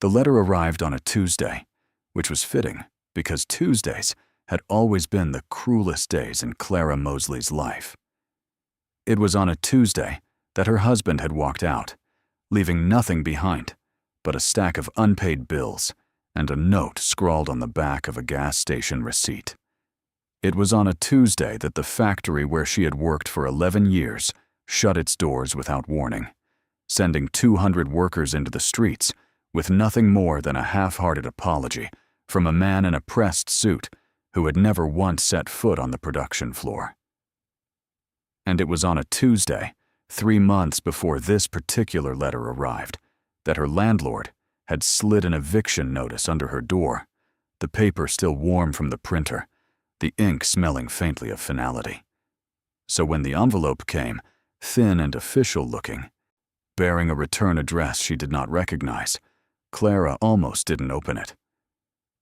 The letter arrived on a Tuesday, which was fitting because Tuesdays had always been the cruelest days in Clara Mosley's life. It was on a Tuesday that her husband had walked out, leaving nothing behind but a stack of unpaid bills and a note scrawled on the back of a gas station receipt. It was on a Tuesday that the factory where she had worked for 11 years shut its doors without warning, sending 200 workers into the streets with nothing more than a half-hearted apology from a man in a pressed suit who had never once set foot on the production floor. And it was on a Tuesday, 3 months before this particular letter arrived, that her landlord had slid an eviction notice under her door, the paper still warm from the printer, the ink smelling faintly of finality. So when the envelope came, thin and official-looking, bearing a return address she did not recognize, Clara almost didn't open it.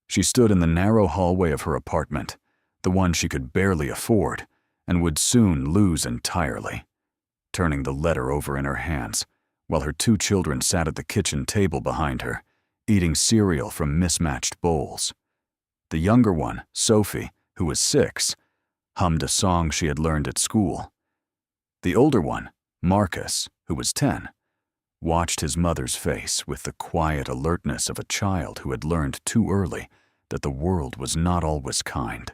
She stood in the narrow hallway of her apartment, the one she could barely afford and would soon lose entirely, turning the letter over in her hands while her 2 children sat at the kitchen table behind her, eating cereal from mismatched bowls. The younger one, Sophie, who was 6, hummed a song she had learned at school. The older one, Marcus, who was 10, watched his mother's face with the quiet alertness of a child who had learned too early that the world was not always kind.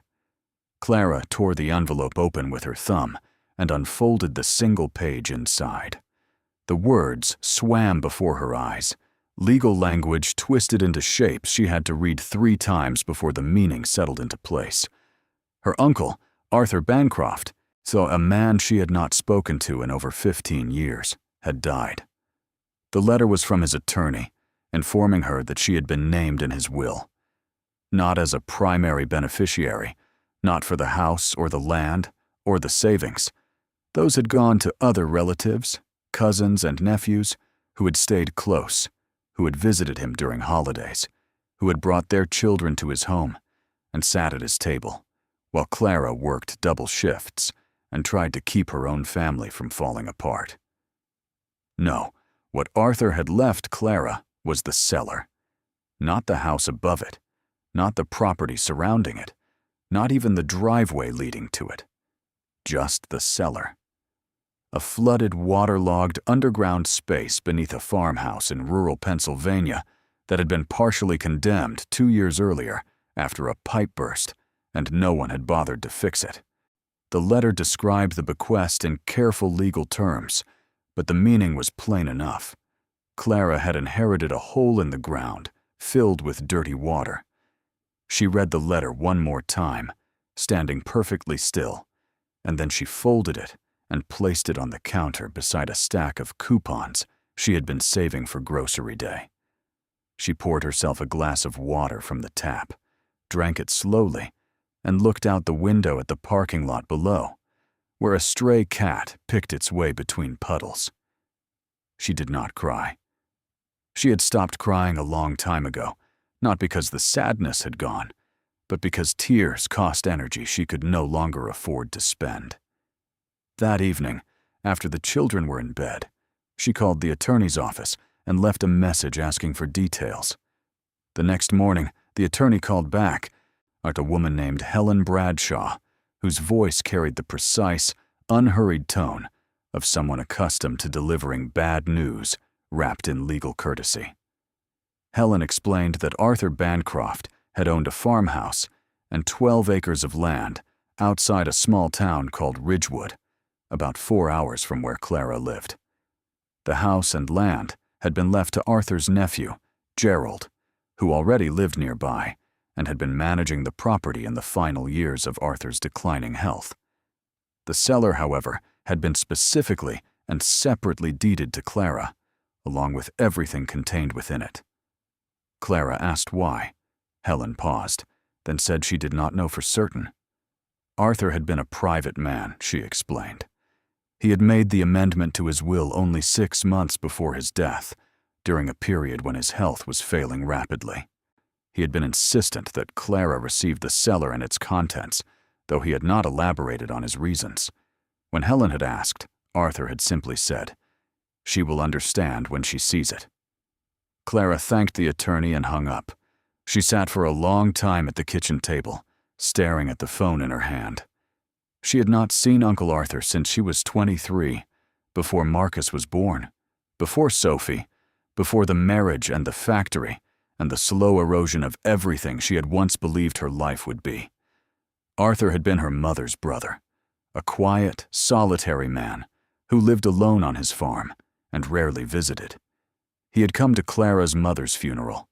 Clara tore the envelope open with her thumb and unfolded the single page inside. The words swam before her eyes, legal language twisted into shapes she had to read 3 times before the meaning settled into place. Her uncle, Arthur Bancroft, so a man she had not spoken to in over 15 years, had died. The letter was from his attorney, informing her that she had been named in his will. Not as a primary beneficiary, not for the house or the land or the savings. Those had gone to other relatives, cousins and nephews who had stayed close, who had visited him during holidays, who had brought their children to his home and sat at his table, while Clara worked double shifts and tried to keep her own family from falling apart. No, what Arthur had left Clara was the cellar, not the house above it, not the property surrounding it, not even the driveway leading to it, just the cellar. A flooded, waterlogged underground space beneath a farmhouse in rural Pennsylvania that had been partially condemned 2 years earlier after a pipe burst, and no one had bothered to fix it. The letter described the bequest in careful legal terms, but the meaning was plain enough. Clara had inherited a hole in the ground filled with dirty water. She read the letter one more time, standing perfectly still, and then she folded it and placed it on the counter beside a stack of coupons she had been saving for grocery day. She poured herself a glass of water from the tap, drank it slowly, and looked out the window at the parking lot below, where a stray cat picked its way between puddles. She did not cry. She had stopped crying a long time ago, not because the sadness had gone, but because tears cost energy she could no longer afford to spend. That evening, after the children were in bed, she called the attorney's office and left a message asking for details. The next morning, the attorney called back at a woman named Helen Bradshaw, whose voice carried the precise, unhurried tone of someone accustomed to delivering bad news wrapped in legal courtesy. Helen explained that Arthur Bancroft had owned a farmhouse and 12 acres of land outside a small town called Ridgewood, about 4 hours from where Clara lived. The house and land had been left to Arthur's nephew, Gerald, who already lived nearby and had been managing the property in the final years of Arthur's declining health. The cellar, however, had been specifically and separately deeded to Clara, along with everything contained within it. Clara asked why. Helen paused, then said she did not know for certain. Arthur had been a private man, she explained. He had made the amendment to his will only 6 months before his death, during a period when his health was failing rapidly. He had been insistent that Clara receive the cellar and its contents, though he had not elaborated on his reasons. When Helen had asked, Arthur had simply said, "She will understand when she sees it." Clara thanked the attorney and hung up. She sat for a long time at the kitchen table, staring at the phone in her hand. She had not seen Uncle Arthur since she was 23, before Marcus was born, before Sophie, before the marriage and the factory, and the slow erosion of everything she had once believed her life would be. Arthur had been her mother's brother, a quiet, solitary man who lived alone on his farm and rarely visited. He had come to Clara's mother's funeral,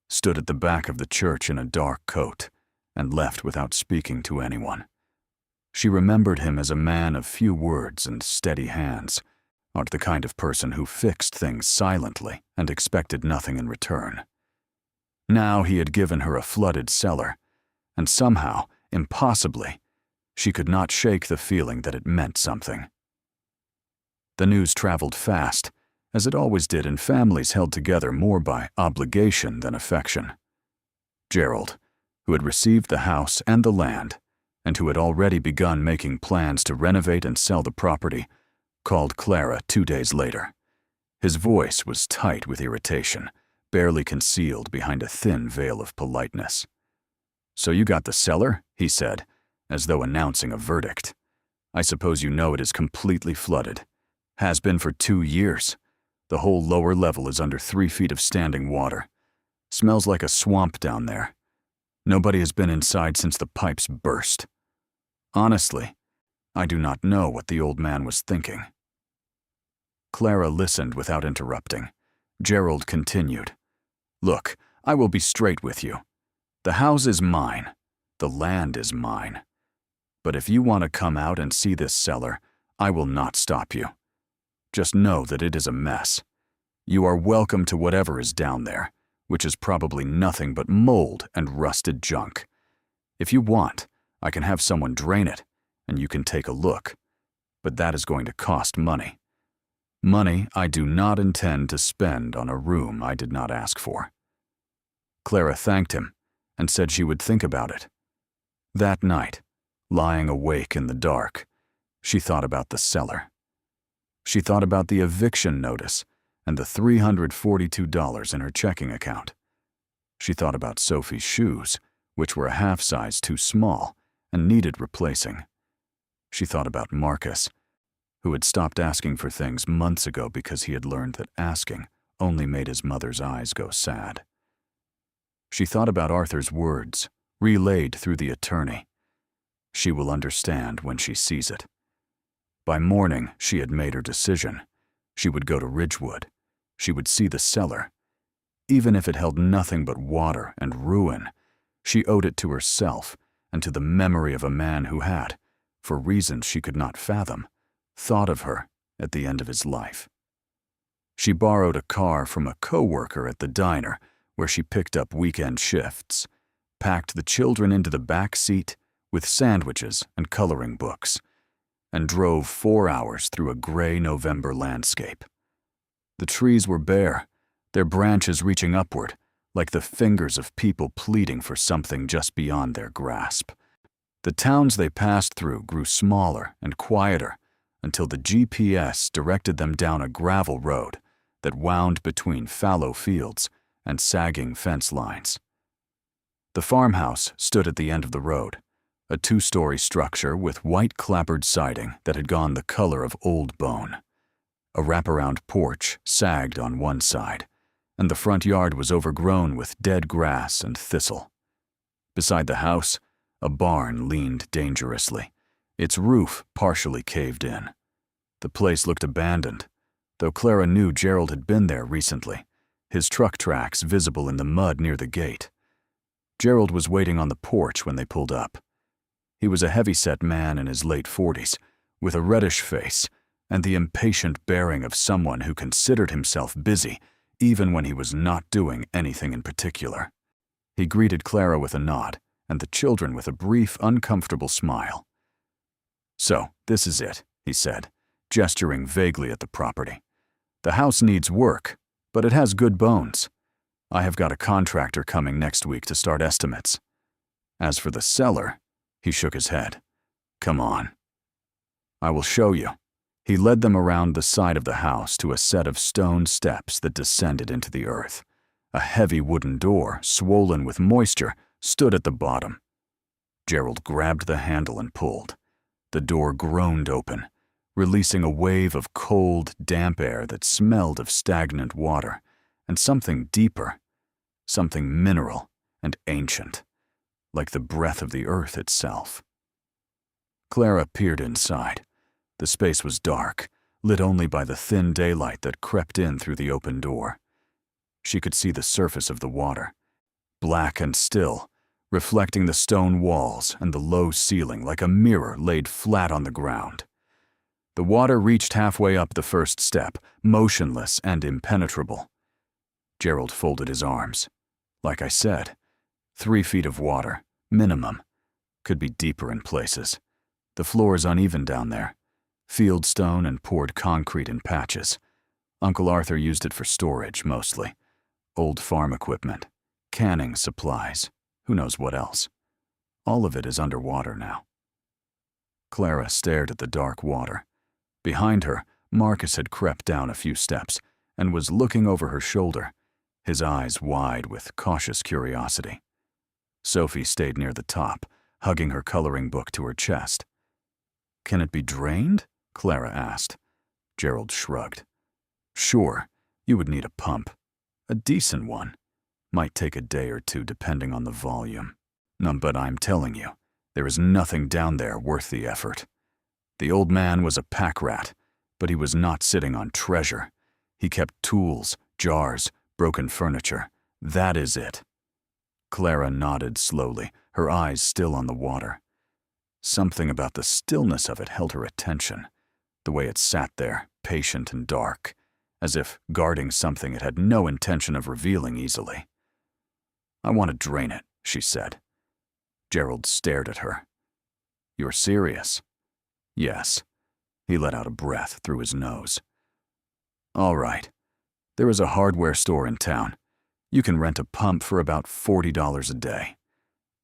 stood at the back of the church in a dark coat, and left without speaking to anyone. She remembered him as a man of few words and steady hands, not the kind of person who fixed things silently and expected nothing in return. Now he had given her a flooded cellar, and somehow, impossibly, she could not shake the feeling that it meant something. The news traveled fast, as it always did in families held together more by obligation than affection. Gerald, who had received the house and the land, and who had already begun making plans to renovate and sell the property, called Clara 2 days later. His voice was tight with irritation, barely concealed behind a thin veil of politeness. "So you got the cellar?" he said, as though announcing a verdict. "I suppose you know it is completely flooded. Has been for 2 years. The whole lower level is under 3 feet of standing water. Smells like a swamp down there. Nobody has been inside since the pipes burst. Honestly, I do not know what the old man was thinking." Clara listened without interrupting. Gerald continued. "Look, I will be straight with you. The house is mine. The land is mine. But if you want to come out and see this cellar, I will not stop you. Just know that it is a mess. You are welcome to whatever is down there, which is probably nothing but mold and rusted junk. If you want, I can have someone drain it, and you can take a look. But that is going to cost money. Money I do not intend to spend on a room I did not ask for." Clara thanked him and said she would think about it. That night, lying awake in the dark, she thought about the cellar. She thought about the eviction notice and the $342 in her checking account. She thought about Sophie's shoes, which were a half size too small and needed replacing. She thought about Marcus, who had stopped asking for things months ago because he had learned that asking only made his mother's eyes go sad. She thought about Arthur's words, relayed through the attorney. She will understand when she sees it. By morning, she had made her decision. She would go to Ridgewood. She would see the cellar. Even if it held nothing but water and ruin, she owed it to herself and to the memory of a man who had, for reasons she could not fathom, thought of her at the end of his life. She borrowed a car from a co-worker at the diner where she picked up weekend shifts, packed the children into the back seat with sandwiches and coloring books, and drove 4 hours through a gray November landscape. The trees were bare, their branches reaching upward, like the fingers of people pleading for something just beyond their grasp. The towns they passed through grew smaller and quieter until the GPS directed them down a gravel road that wound between fallow fields and sagging fence lines. The farmhouse stood at the end of the road, a 2-story structure with white clapboard siding that had gone the color of old bone. A wraparound porch sagged on one side, and the front yard was overgrown with dead grass and thistle. Beside the house, a barn leaned dangerously, its roof partially caved in. The place looked abandoned, though Clara knew Gerald had been there recently, his truck tracks visible in the mud near the gate. Gerald was waiting on the porch when they pulled up. He was a heavy-set man in his late 40s, with a reddish face and the impatient bearing of someone who considered himself busy even when he was not doing anything in particular. He greeted Clara with a nod, and the children with a brief, uncomfortable smile. "So, this is it," he said, gesturing vaguely at the property. "The house needs work, but it has good bones. I have got a contractor coming next week to start estimates. As for the cellar," he shook his head. "Come on. I will show you." He led them around the side of the house to a set of stone steps that descended into the earth. A heavy wooden door, swollen with moisture, stood at the bottom. Gerald grabbed the handle and pulled. The door groaned open, releasing a wave of cold, damp air that smelled of stagnant water, and something deeper, something mineral and ancient, like the breath of the earth itself. Clara peered inside. The space was dark, lit only by the thin daylight that crept in through the open door. She could see the surface of the water, black and still, reflecting the stone walls and the low ceiling like a mirror laid flat on the ground. The water reached halfway up the first step, motionless and impenetrable. Gerald folded his arms. Like I said, 3 feet of water, minimum. Could be deeper in places. The floor is uneven down there. Fieldstone and poured concrete in patches. Uncle Arthur used it for storage, mostly. Old farm equipment. Canning supplies. Who knows what else? All of it is underwater now. Clara stared at the dark water. Behind her, Marcus had crept down a few steps and was looking over her shoulder, his eyes wide with cautious curiosity. Sophie stayed near the top, hugging her coloring book to her chest. "Can it be drained?" Clara asked. Gerald shrugged. "Sure, you would need a pump. A decent one. Might take a day or two depending on the volume. No, but I'm telling you, there is nothing down there worth the effort. The old man was a pack rat, but he was not sitting on treasure. He kept tools, jars, broken furniture. That is it." Clara nodded slowly, her eyes still on the water. Something about the stillness of it held her attention, the way it sat there, patient and dark, as if guarding something it had no intention of revealing easily. "I want to drain it," she said. Gerald stared at her. "You're serious?" "Yes." He let out a breath through his nose. "All right. There is a hardware store in town. You can rent a pump for about $40 a day.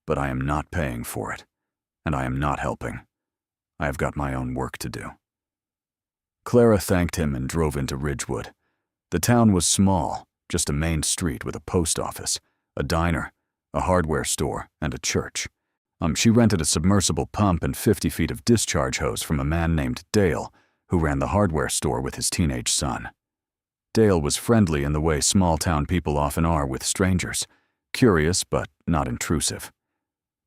But I am not paying for it, and I am not helping. I have got my own work to do." Clara thanked him and drove into Ridgewood. The town was small, just a main street with a post office, a diner, a hardware store, and a church. She rented a submersible pump and 50 feet of discharge hose from a man named Dale, who ran the hardware store with his teenage son. Dale was friendly in the way small-town people often are with strangers, curious but not intrusive.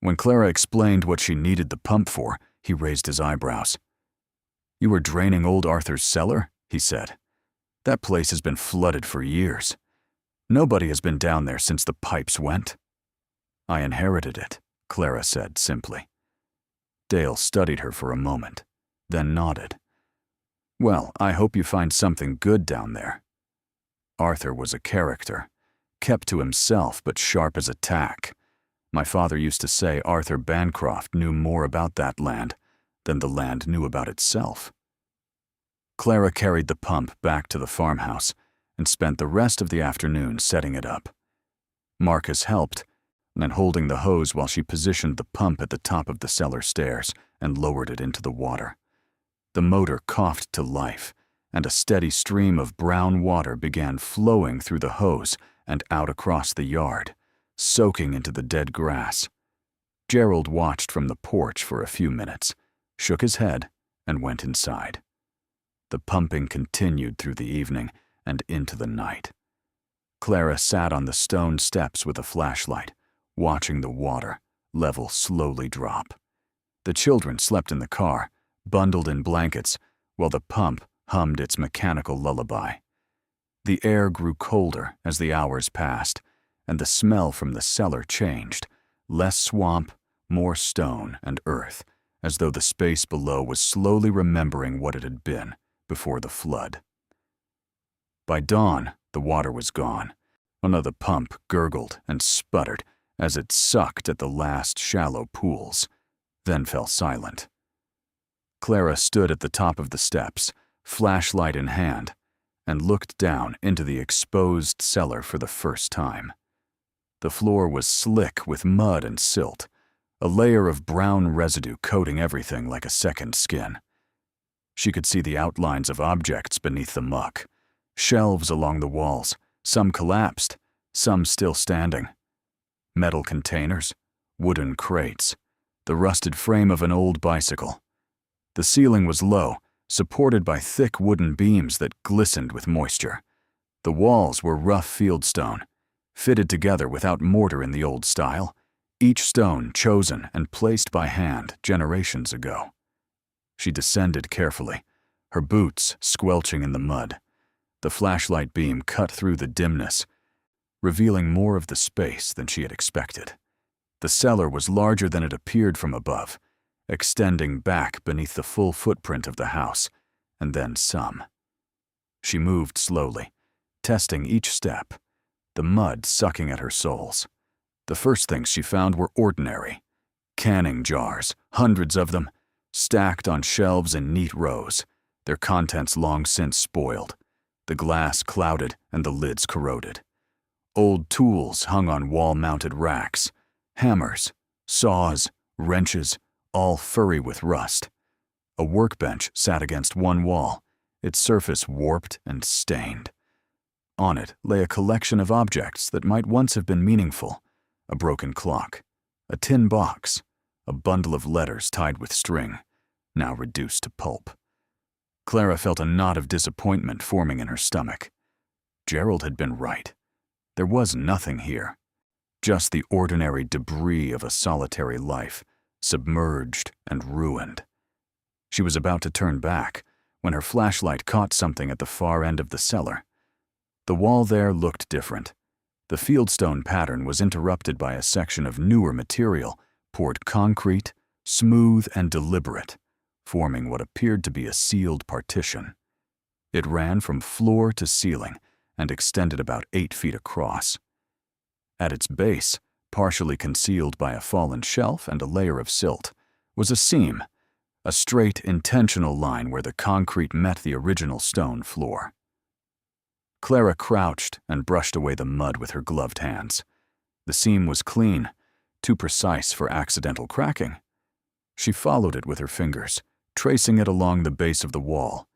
When Clara explained what she needed the pump for, he raised his eyebrows. "You were draining old Arthur's cellar?" he said. "That place has been flooded for years. Nobody has been down there since the pipes went." "I inherited it," Clara said simply. Dale studied her for a moment, then nodded. "Well, I hope you find something good down there." Arthur was a character, kept to himself but sharp as a tack. My father used to say Arthur Bancroft knew more about that land than the land knew about itself. Clara carried the pump back to the farmhouse and spent the rest of the afternoon setting it up. Marcus helped, and holding the hose while she positioned the pump at the top of the cellar stairs and lowered it into the water. The motor coughed to life, and a steady stream of brown water began flowing through the hose and out across the yard, soaking into the dead grass. Gerald watched from the porch for a few minutes, shook his head, and went inside. The pumping continued through the evening and into the night. Clara sat on the stone steps with a flashlight, watching the water level slowly drop. The children slept in the car, bundled in blankets, while the pump hummed its mechanical lullaby. The air grew colder as the hours passed, and the smell from the cellar changed, less swamp, more stone and earth, as though the space below was slowly remembering what it had been before the flood. By dawn, the water was gone. Another pump gurgled and sputtered as it sucked at the last shallow pools, then fell silent. Clara stood at the top of the steps, flashlight in hand, and looked down into the exposed cellar for the first time. The floor was slick with mud and silt, a layer of brown residue coating everything like a second skin. She could see the outlines of objects beneath the muck, shelves along the walls, some collapsed, some still standing. Metal containers, wooden crates, the rusted frame of an old bicycle. The ceiling was low, supported by thick wooden beams that glistened with moisture. The walls were rough fieldstone, fitted together without mortar in the old style, each stone chosen and placed by hand generations ago. She descended carefully, her boots squelching in the mud. The flashlight beam cut through the dimness, revealing more of the space than she had expected. The cellar was larger than it appeared from above, extending back beneath the full footprint of the house, and then some. She moved slowly, testing each step, the mud sucking at her soles. The first things she found were ordinary. Canning jars, hundreds of them, stacked on shelves in neat rows, their contents long since spoiled, the glass clouded and the lids corroded. Old tools hung on wall-mounted racks, hammers, saws, wrenches, all furry with rust. A workbench sat against one wall, its surface warped and stained. On it lay a collection of objects that might once have been meaningful: a broken clock, a tin box, a bundle of letters tied with string, now reduced to pulp. Clara felt a knot of disappointment forming in her stomach. Gerald had been right. There was nothing here, just the ordinary debris of a solitary life, submerged and ruined. She was about to turn back when her flashlight caught something at the far end of the cellar. The wall there looked different. The fieldstone pattern was interrupted by a section of newer material, poured concrete, smooth and deliberate, forming what appeared to be a sealed partition. It ran from floor to ceiling and extended about 8 feet across. At its base, partially concealed by a fallen shelf and a layer of silt, was a seam, a straight, intentional line where the concrete met the original stone floor. Clara crouched and brushed away the mud with her gloved hands. The seam was clean, too precise for accidental cracking. She followed it with her fingers, tracing it along the base of the wall,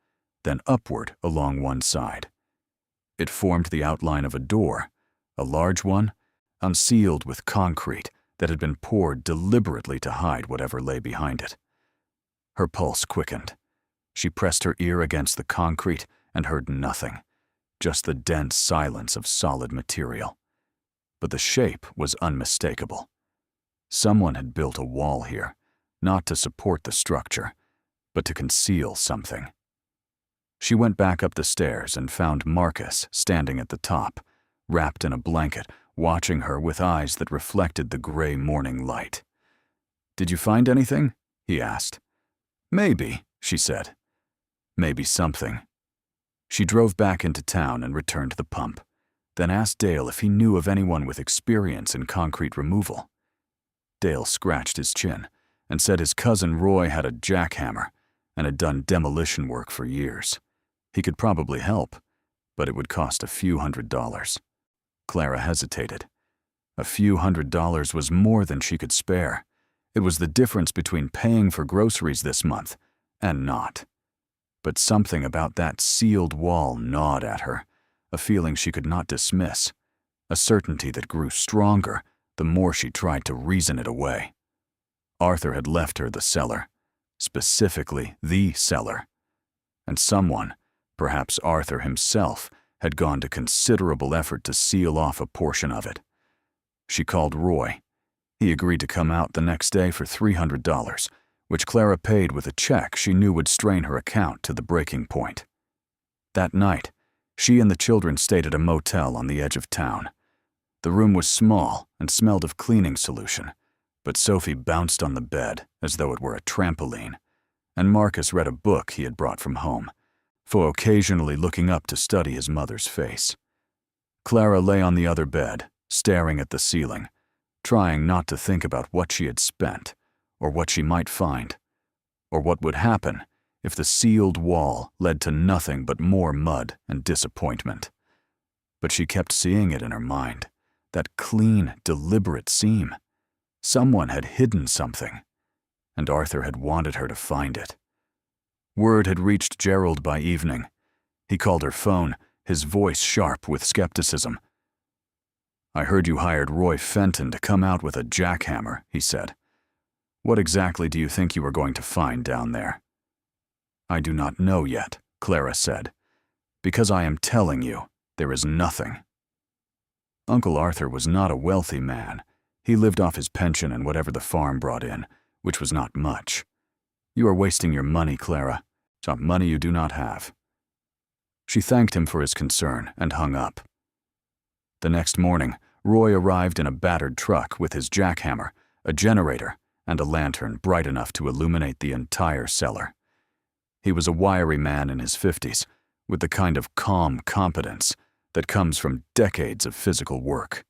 then upward along one side. It formed the outline of a door, a large one, unsealed with concrete that had been poured deliberately to hide whatever lay behind it. Her pulse quickened. She pressed her ear against the concrete and heard nothing, just the dense silence of solid material. But the shape was unmistakable. Someone had built a wall here, not to support the structure, but to conceal something. She went back up the stairs and found Marcus standing at the top, wrapped in a blanket, watching her with eyes that reflected the gray morning light. "Did you find anything?" he asked. "Maybe," she said. "Maybe something." She drove back into town and returned the pump, then asked Dale if he knew of anyone with experience in concrete removal. Dale scratched his chin and said his cousin Roy had a jackhammer and had done demolition work for years. He could probably help, but it would cost a few $100s. Clara hesitated. A few $100s was more than she could spare. It was the difference between paying for groceries this month and not. But something about that sealed wall gnawed at her, a feeling she could not dismiss, a certainty that grew stronger the more she tried to reason it away. Arthur had left her the cellar, specifically the cellar, and someone, perhaps Arthur himself, had gone to considerable effort to seal off a portion of it. She called Roy. He agreed to come out the next day for $300, which Clara paid with a check she knew would strain her account to the breaking point. That night, she and the children stayed at a motel on the edge of town. The room was small and smelled of cleaning solution, but Sophie bounced on the bed as though it were a trampoline, and Marcus read a book he had brought from home, for occasionally looking up to study his mother's face. Clara lay on the other bed, staring at the ceiling, trying not to think about what she had spent, or what she might find, or what would happen if the sealed wall led to nothing but more mud and disappointment. But she kept seeing it in her mind, that clean, deliberate seam. Someone had hidden something, and Arthur had wanted her to find it. Word had reached Gerald by evening. He called her phone, his voice sharp with skepticism. "I heard you hired Roy Fenton to come out with a jackhammer," he said. "What exactly do you think you are going to find down there?" "I do not know yet," Clara said. "Because I am telling you, there is nothing." Uncle Arthur was not a wealthy man. He lived off his pension and whatever the farm brought in, which was not much. "You are wasting your money, Clara. Some money you do not have." She thanked him for his concern and hung up. The next morning, Roy arrived in a battered truck with his jackhammer, a generator, and a lantern bright enough to illuminate the entire cellar. He was a wiry man in his 50s, with the kind of calm competence that comes from decades of physical work.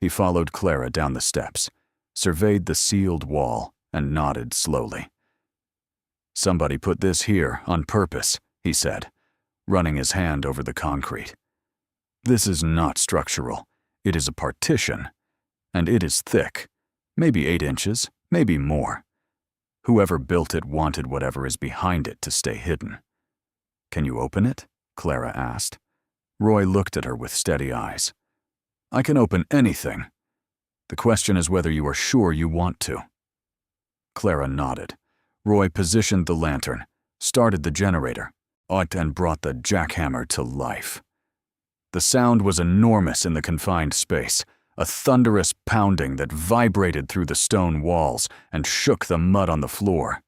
He followed Clara down the steps, surveyed the sealed wall, and nodded slowly. "Somebody put this here on purpose," he said, running his hand over the concrete. "This is not structural. It is a partition, and it is thick, maybe 8 inches, maybe more. Whoever built it wanted whatever is behind it to stay hidden." "Can you open it?" Clara asked. Roy looked at her with steady eyes. "I can open anything. The question is whether you are sure you want to." Clara nodded. Roy positioned the lantern, started the generator, and brought the jackhammer to life. The sound was enormous in the confined space, a thunderous pounding that vibrated through the stone walls and shook the mud on the floor.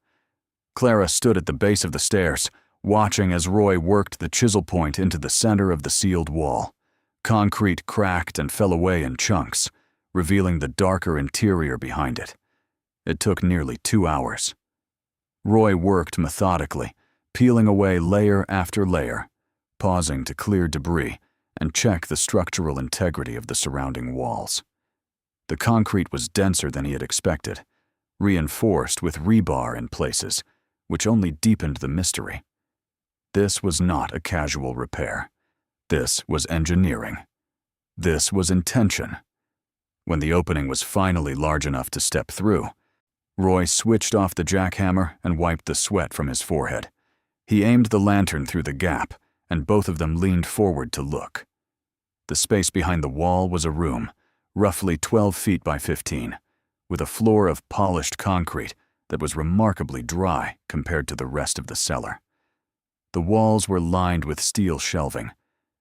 Clara stood at the base of the stairs, watching as Roy worked the chisel point into the center of the sealed wall. Concrete cracked and fell away in chunks, revealing the darker interior behind it. It took nearly 2 hours. Roy worked methodically, peeling away layer after layer, pausing to clear debris and check the structural integrity of the surrounding walls. The concrete was denser than he had expected, reinforced with rebar in places, which only deepened the mystery. This was not a casual repair. This was engineering. This was intention. When the opening was finally large enough to step through, Roy switched off the jackhammer and wiped the sweat from his forehead. He aimed the lantern through the gap, and both of them leaned forward to look. The space behind the wall was a room, roughly 12 feet by 15, with a floor of polished concrete that was remarkably dry compared to the rest of the cellar. The walls were lined with steel shelving,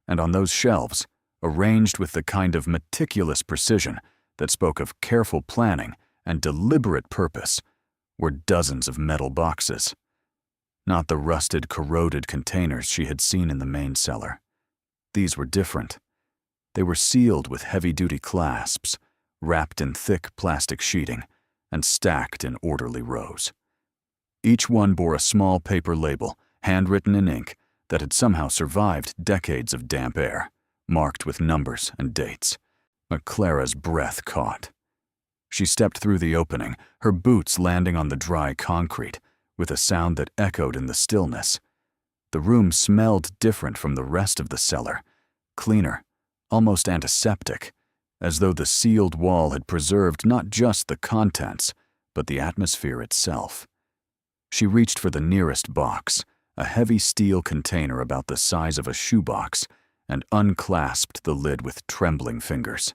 and on those shelves, arranged with the kind of meticulous precision that spoke of careful planning and deliberate purpose, were dozens of metal boxes. Not the rusted, corroded containers she had seen in the main cellar. These were different. They were sealed with heavy-duty clasps, wrapped in thick plastic sheeting, and stacked in orderly rows. Each one bore a small paper label, handwritten in ink, that had somehow survived decades of damp air, marked with numbers and dates. But Clara's breath caught. She stepped through the opening, her boots landing on the dry concrete, with a sound that echoed in the stillness. The room smelled different from the rest of the cellar, cleaner, almost antiseptic, as though the sealed wall had preserved not just the contents, but the atmosphere itself. She reached for the nearest box, a heavy steel container about the size of a shoebox, and unclasped the lid with trembling fingers.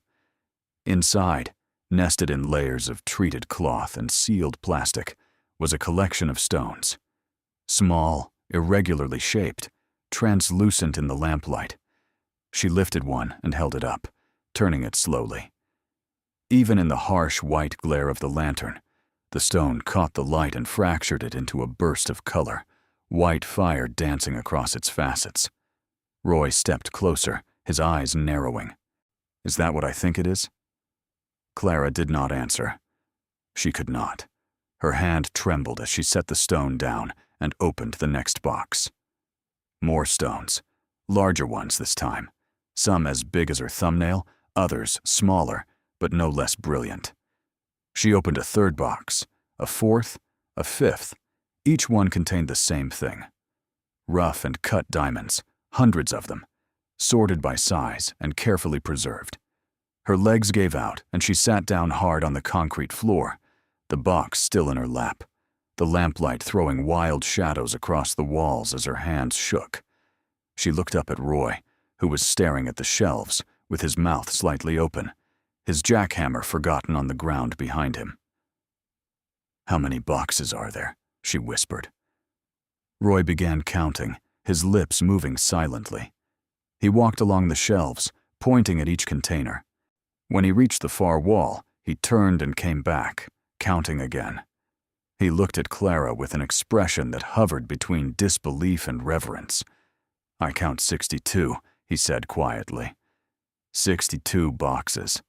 Inside, nested in layers of treated cloth and sealed plastic, was a collection of stones. Small, irregularly shaped, translucent in the lamplight. She lifted one and held it up, turning it slowly. Even in the harsh white glare of the lantern, the stone caught the light and fractured it into a burst of color, white fire dancing across its facets. Roy stepped closer, his eyes narrowing. "Is that what I think it is?" Clara did not answer. She could not. Her hand trembled as she set the stone down and opened the next box. More stones, larger ones this time, some as big as her thumbnail, others smaller, but no less brilliant. She opened a third box, a fourth, a fifth. Each one contained the same thing. Rough and cut diamonds, hundreds of them, sorted by size and carefully preserved. Her legs gave out, and she sat down hard on the concrete floor, the box still in her lap, the lamplight throwing wild shadows across the walls as her hands shook. She looked up at Roy, who was staring at the shelves, with his mouth slightly open, his jackhammer forgotten on the ground behind him. "How many boxes are there?" she whispered. Roy began counting, his lips moving silently. He walked along the shelves, pointing at each container. When he reached the far wall, he turned and came back, counting again. He looked at Clara with an expression that hovered between disbelief and reverence. "I count 62, he said quietly. 62 boxes.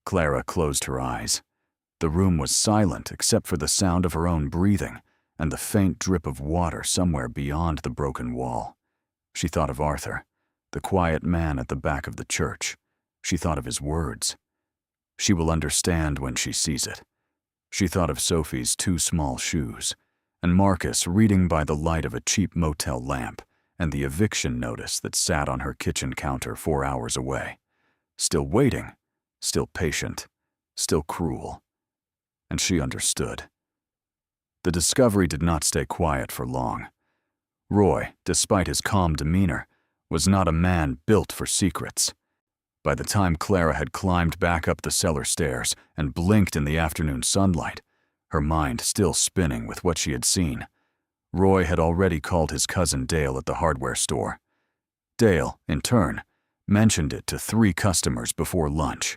Clara closed her eyes. The room was silent except for the sound of her own breathing and the faint drip of water somewhere beyond the broken wall. She thought of Arthur, the quiet man at the back of the church. She thought of his words. She will understand when she sees it. She thought of Sophie's 2 small shoes, and Marcus reading by the light of a cheap motel lamp, and the eviction notice that sat on her kitchen counter 4 hours away. Still waiting, still patient, still cruel. And she understood. The discovery did not stay quiet for long. Roy, despite his calm demeanor, was not a man built for secrets. By the time Clara had climbed back up the cellar stairs and blinked in the afternoon sunlight, her mind still spinning with what she had seen, Roy had already called his cousin Dale at the hardware store. Dale, in turn, mentioned it to 3 customers before lunch.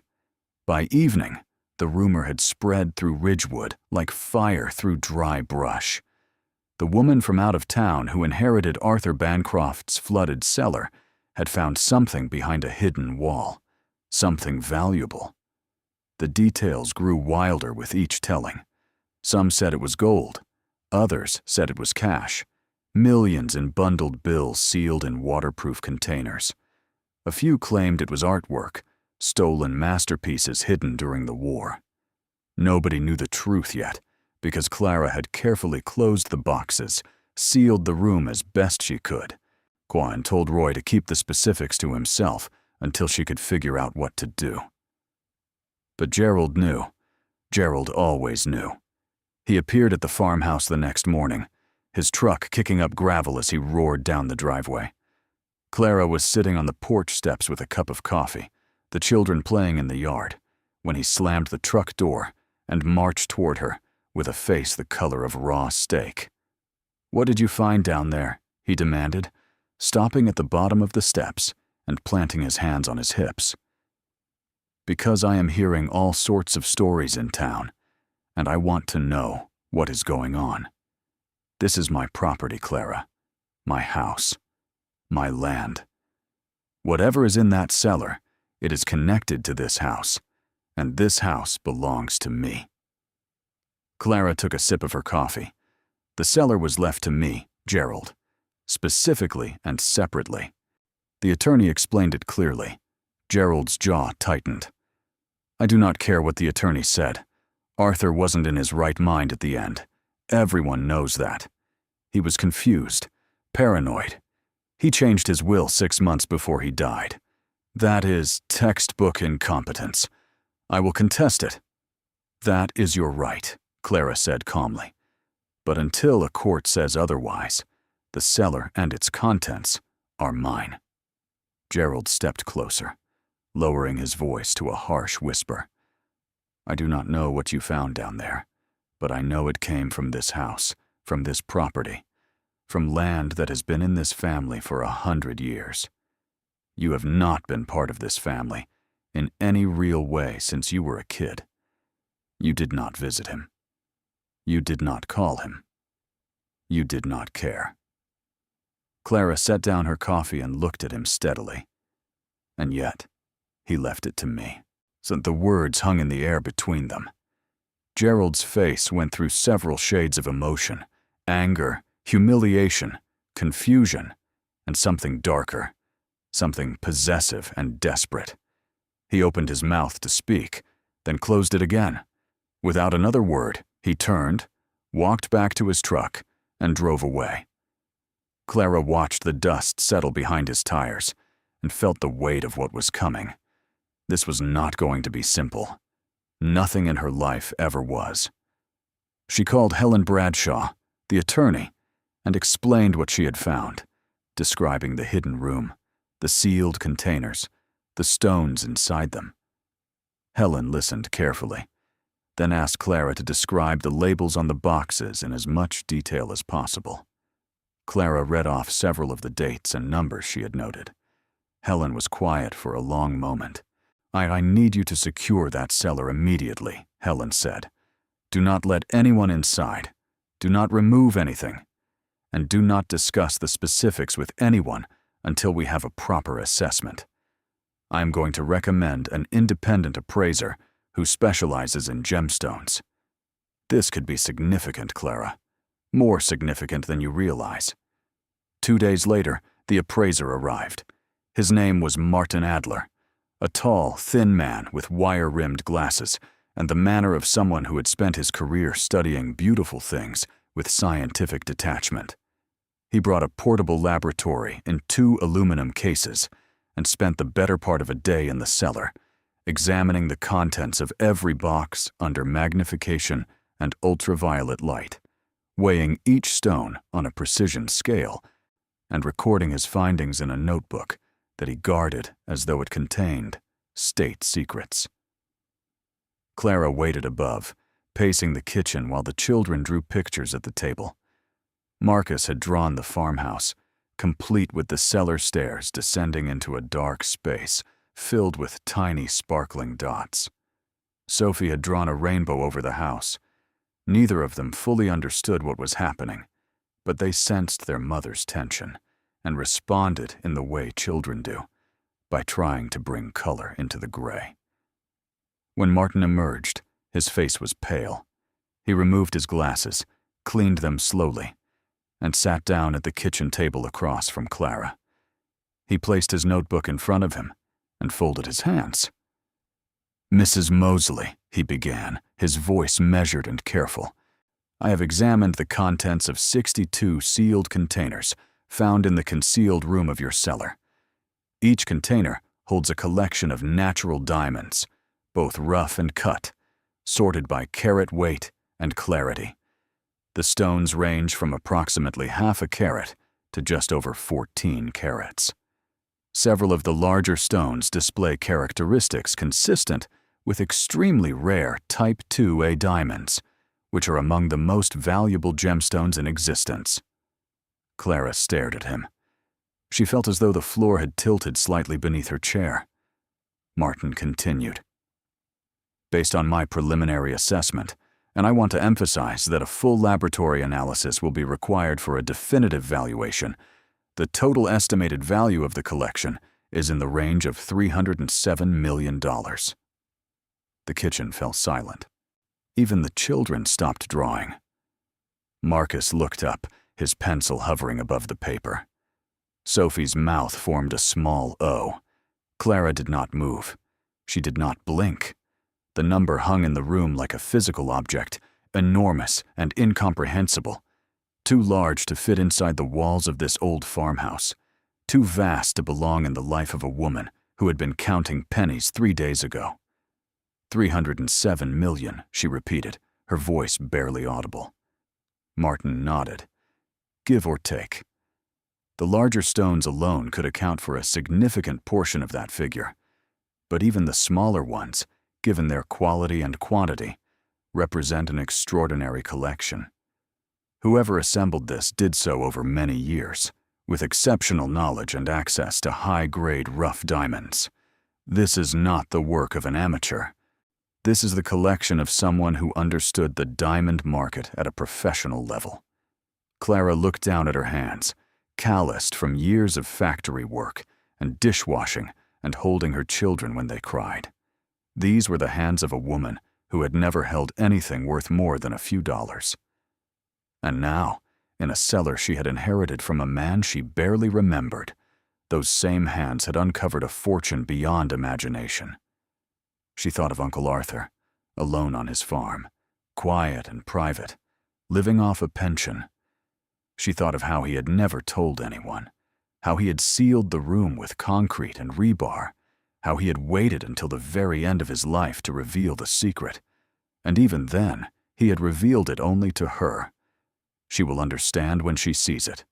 By evening, the rumor had spread through Ridgewood like fire through dry brush. The woman from out of town who inherited Arthur Bancroft's flooded cellar had found something behind a hidden wall, something valuable. The details grew wilder with each telling. Some said it was gold. Others said it was cash. Millions in bundled bills sealed in waterproof containers. A few claimed it was artwork, stolen masterpieces hidden during the war. Nobody knew the truth yet, because Clara had carefully closed the boxes, sealed the room as best she could. Quan told Roy to keep the specifics to himself until she could figure out what to do. But Gerald knew. Gerald always knew. He appeared at the farmhouse the next morning, his truck kicking up gravel as he roared down the driveway. Clara was sitting on the porch steps with a cup of coffee, the children playing in the yard, when he slammed the truck door and marched toward her with a face the color of raw steak. "What did you find down there?" he demanded, stopping at the bottom of the steps and planting his hands on his hips. "Because I am hearing all sorts of stories in town, and I want to know what is going on. This is my property, Clara. My house. My land. Whatever is in that cellar, it is connected to this house, and this house belongs to me." Clara took a sip of her coffee. The cellar was left to me, Gerald, specifically and separately. The attorney explained it clearly. Gerald's jaw tightened. I do not care what the attorney said. Arthur wasn't in his right mind at the end. Everyone knows that. He was confused, paranoid. He changed his will 6 months before he died. That is textbook incompetence. I will contest it. That is your right, Clara said calmly. But until a court says otherwise, the cellar and its contents are mine. Gerald stepped closer, lowering his voice to a harsh whisper. I do not know what you found down there, but I know it came from this house, from this property, from land that has been in this family for 100 years. You have not been part of this family in any real way since you were a kid. You did not visit him. You did not call him. You did not care. Clara set down her coffee and looked at him steadily. And yet, he left it to me. So the words hung in the air between them. Gerald's face went through several shades of emotion, anger, humiliation, confusion, and something darker, something possessive and desperate. He opened his mouth to speak, then closed it again. Without another word, he turned, walked back to his truck, and drove away. Clara watched the dust settle behind his tires and felt the weight of what was coming. This was not going to be simple. Nothing in her life ever was. She called Helen Bradshaw, the attorney, and explained what she had found, describing the hidden room, the sealed containers, the stones inside them. Helen listened carefully, then asked Clara to describe the labels on the boxes in as much detail as possible. Clara read off several of the dates and numbers she had noted. Helen was quiet for a long moment. I need you to secure that cellar immediately," Helen said. "Do not let anyone inside. Do not remove anything. And do not discuss the specifics with anyone until we have a proper assessment. I am going to recommend an independent appraiser who specializes in gemstones." This could be significant, Clara. More significant than you realize. 2 days later, the appraiser arrived. His name was Martin Adler, a tall, thin man with wire-rimmed glasses and the manner of someone who had spent his career studying beautiful things with scientific detachment. He brought a portable laboratory in 2 aluminum cases and spent the better part of a day in the cellar, examining the contents of every box under magnification and ultraviolet light, weighing each stone on a precision scale, and recording his findings in a notebook that he guarded as though it contained state secrets. Clara waited above, pacing the kitchen while the children drew pictures at the table. Marcus had drawn the farmhouse, complete with the cellar stairs descending into a dark space filled with tiny sparkling dots. Sophie had drawn a rainbow over the house. Neither of them fully understood what was happening, but they sensed their mother's tension and responded in the way children do, by trying to bring color into the gray. When Martin emerged, his face was pale. He removed his glasses, cleaned them slowly, and sat down at the kitchen table across from Clara. He placed his notebook in front of him and folded his hands. "Mrs. Mosley," he began, his voice measured and careful, "I have examined the contents of 62 sealed containers found in the concealed room of your cellar. Each container holds a collection of natural diamonds, both rough and cut, sorted by carat weight and clarity. The stones range from approximately half a carat to just over 14 carats. Several of the larger stones display characteristics consistent with extremely rare Type 2A diamonds, which are among the most valuable gemstones in existence." Clara stared at him. She felt as though the floor had tilted slightly beneath her chair. Martin continued. "Based on my preliminary assessment, and I want to emphasize that a full laboratory analysis will be required for a definitive valuation, the total estimated value of the collection is in the range of $307 million. The kitchen fell silent. Even the children stopped drawing. Marcus looked up, his pencil hovering above the paper. Sophie's mouth formed a small O. Clara did not move. She did not blink. The number hung in the room like a physical object, enormous and incomprehensible, too large to fit inside the walls of this old farmhouse, too vast to belong in the life of a woman who had been counting pennies 3 days ago. 307 million, she repeated, her voice barely audible. Martin nodded. Give or take. The larger stones alone could account for a significant portion of that figure, but even the smaller ones, given their quality and quantity, represent an extraordinary collection. Whoever assembled this did so over many years, with exceptional knowledge and access to high-grade rough diamonds. This is not the work of an amateur. This is the collection of someone who understood the diamond market at a professional level. Clara looked down at her hands, calloused from years of factory work and dishwashing and holding her children when they cried. These were the hands of a woman who had never held anything worth more than a few dollars. And now, in a cellar she had inherited from a man she barely remembered, those same hands had uncovered a fortune beyond imagination. She thought of Uncle Arthur, alone on his farm, quiet and private, living off a pension. She thought of how he had never told anyone, how he had sealed the room with concrete and rebar, how he had waited until the very end of his life to reveal the secret, and even then, he had revealed it only to her. She will understand when she sees it.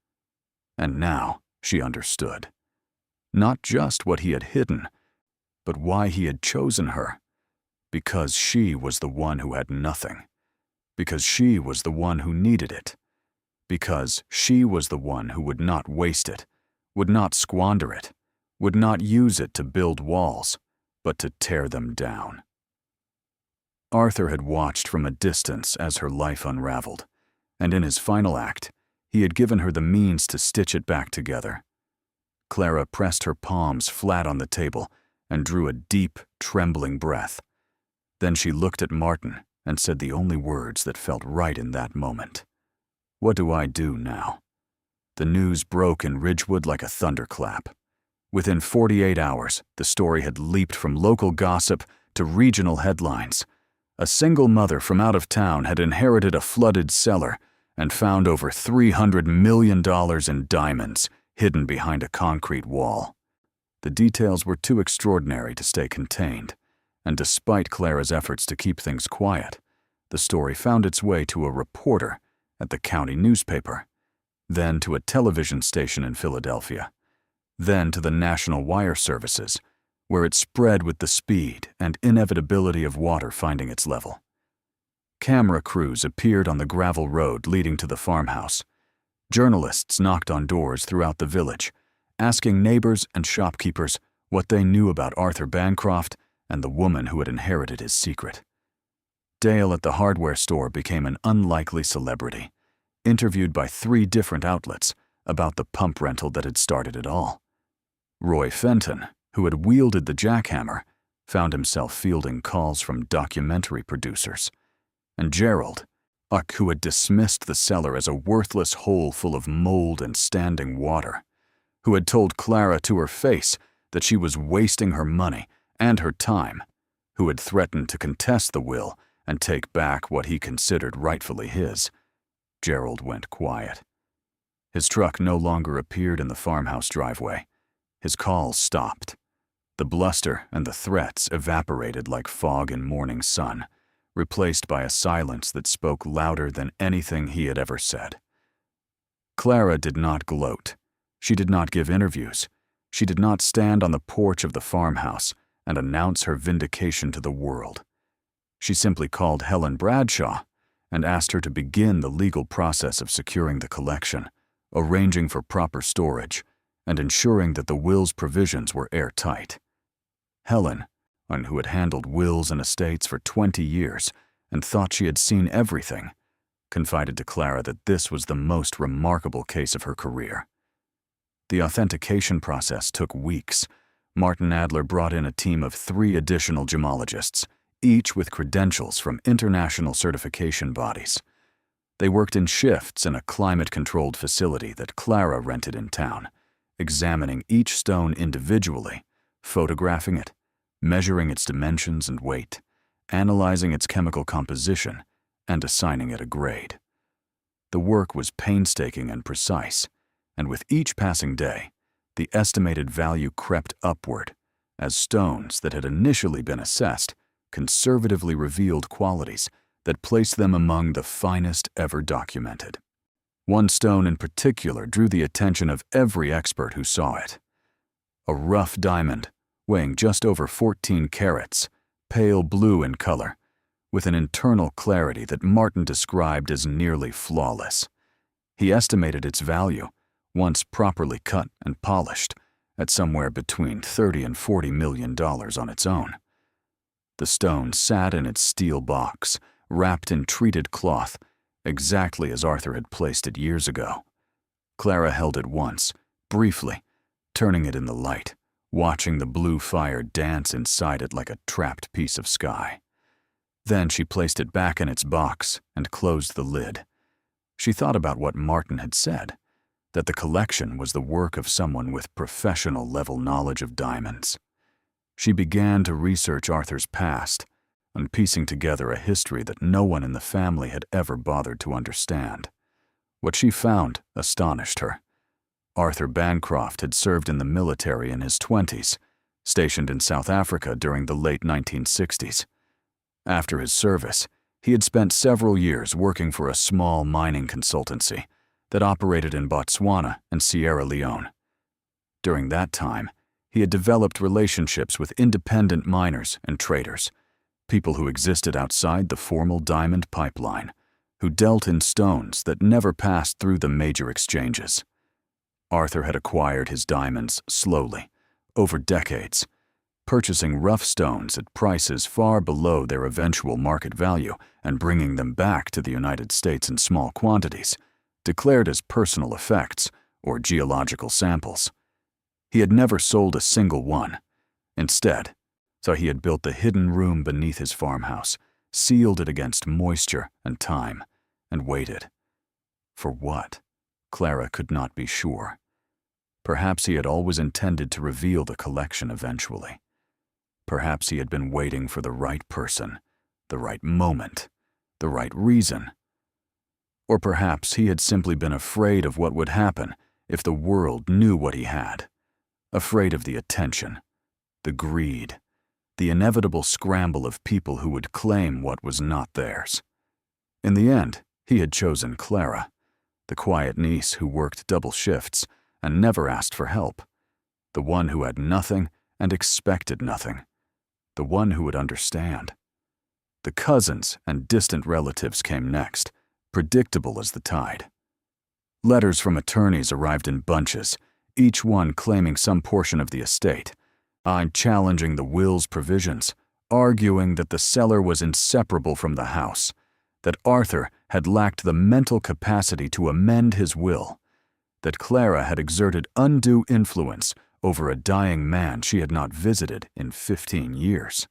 And now she understood. Not just what he had hidden, but why he had chosen her. Because she was the one who had nothing. Because she was the one who needed it. Because she was the one who would not waste it, would not squander it, would not use it to build walls, but to tear them down. Arthur had watched from a distance as her life unraveled, and in his final act, he had given her the means to stitch it back together. Clara pressed her palms flat on the table and drew a deep, trembling breath. Then she looked at Martin and said the only words that felt right in that moment. "What do I do now?" The news broke in Ridgewood like a thunderclap. Within 48 hours, the story had leaped from local gossip to regional headlines. A single mother from out of town had inherited a flooded cellar and found over $300 million in diamonds hidden behind a concrete wall. The details were too extraordinary to stay contained, and despite Clara's efforts to keep things quiet, the story found its way to a reporter at the county newspaper, then to a television station in Philadelphia, then to the national wire services, where it spread with the speed and inevitability of water finding its level. Camera crews appeared on the gravel road leading to the farmhouse. Journalists knocked on doors throughout the village, asking neighbors and shopkeepers what they knew about Arthur Bancroft and the woman who had inherited his secret. Dale at the hardware store became an unlikely celebrity, interviewed by 3 different outlets about the pump rental that had started it all. Roy Fenton, who had wielded the jackhammer, found himself fielding calls from documentary producers. And Gerald, who had dismissed the cellar as a worthless hole full of mold and standing water, who had told Clara to her face that she was wasting her money and her time, who had threatened to contest the will and take back what he considered rightfully his. Gerald went quiet. His truck no longer appeared in the farmhouse driveway. His calls stopped. The bluster and the threats evaporated like fog in morning sun, replaced by a silence that spoke louder than anything he had ever said. Clara did not gloat. She did not give interviews. She did not stand on the porch of the farmhouse and announce her vindication to the world. She simply called Helen Bradshaw and asked her to begin the legal process of securing the collection, arranging for proper storage, and ensuring that the will's provisions were airtight. Helen, who had handled wills and estates for 20 years and thought she had seen everything, confided to Clara that this was the most remarkable case of her career. The authentication process took weeks. Martin Adler brought in a team of 3 additional gemologists, each with credentials from international certification bodies. They worked in shifts in a climate-controlled facility that Clara rented in town, examining each stone individually, photographing it, measuring its dimensions and weight, analyzing its chemical composition, and assigning it a grade. The work was painstaking and precise, and with each passing day, the estimated value crept upward as stones that had initially been assessed conservatively revealed qualities that placed them among the finest ever documented. One stone in particular drew the attention of every expert who saw it. A rough diamond, weighing just over 14 carats, pale blue in color, with an internal clarity that Martin described as nearly flawless. He estimated its value, once properly cut and polished, at somewhere between $30 and $40 million on its own. The stone sat in its steel box, wrapped in treated cloth, exactly as Arthur had placed it years ago. Clara held it once, briefly, turning it in the light, watching the blue fire dance inside it like a trapped piece of sky. Then she placed it back in its box and closed the lid. She thought about what Martin had said, that the collection was the work of someone with professional-level knowledge of diamonds. She began to research Arthur's past, and piecing together a history that no one in the family had ever bothered to understand. What she found astonished her. Arthur Bancroft had served in the military in his 20s, stationed in South Africa during the late 1960s. After his service, he had spent several years working for a small mining consultancy that operated in Botswana and Sierra Leone. During that time, He had developed relationships with independent miners and traders, people who existed outside the formal diamond pipeline, who dealt in stones that never passed through the major exchanges. Arthur had acquired his diamonds slowly, over decades, purchasing rough stones at prices far below their eventual market value and bringing them back to the United States in small quantities, declared as personal effects or geological samples. He had never sold a single one. Instead, so he had built the hidden room beneath his farmhouse, sealed it against moisture and time, and waited. For what? Clara could not be sure. Perhaps he had always intended to reveal the collection eventually. Perhaps he had been waiting for the right person, the right moment, the right reason. Or perhaps he had simply been afraid of what would happen if the world knew what he had. Afraid of the attention, the greed, the inevitable scramble of people who would claim what was not theirs. In the end, he had chosen Clara, the quiet niece who worked double shifts and never asked for help, the one who had nothing and expected nothing, the one who would understand. The cousins and distant relatives came next, predictable as the tide. Letters from attorneys arrived in bunches, each one claiming some portion of the estate, challenging the will's provisions, arguing that the cellar was inseparable from the house, that Arthur had lacked the mental capacity to amend his will, that Clara had exerted undue influence over a dying man she had not visited in 15 years.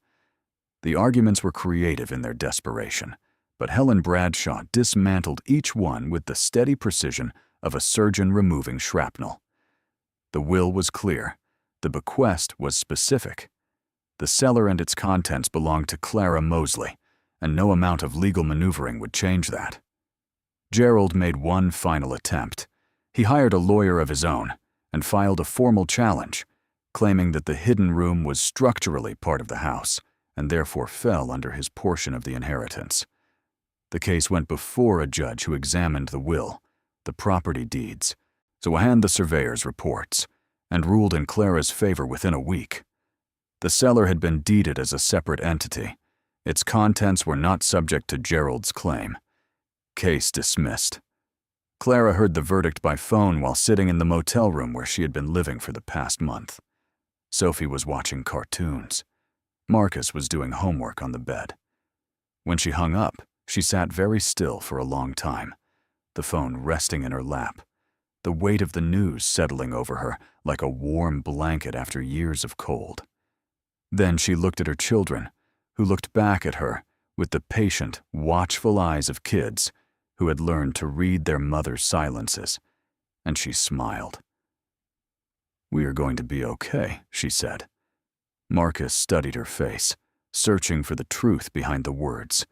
The arguments were creative in their desperation, but Helen Bradshaw dismantled each one with the steady precision of a surgeon removing shrapnel. The will was clear. The bequest was specific. The cellar and its contents belonged to Clara Mosley, and no amount of legal maneuvering would change that. Gerald made one final attempt. He hired a lawyer of his own and filed a formal challenge, claiming that the hidden room was structurally part of the house and therefore fell under his portion of the inheritance. The case went before a judge who examined the will, the property deeds, and the surveyor's reports, and ruled in Clara's favor within a week. The cellar had been deeded as a separate entity. Its contents were not subject to Gerald's claim. Case dismissed. Clara heard the verdict by phone while sitting in the motel room where she had been living for the past month. Sophie was watching cartoons. Marcus was doing homework on the bed. When she hung up, she sat very still for a long time, the phone resting in her lap, the weight of the news settling over her like a warm blanket after years of cold. Then she looked at her children, who looked back at her with the patient, watchful eyes of kids who had learned to read their mother's silences, and she smiled. "We are going to be okay," she said. Marcus studied her face, searching for the truth behind the words.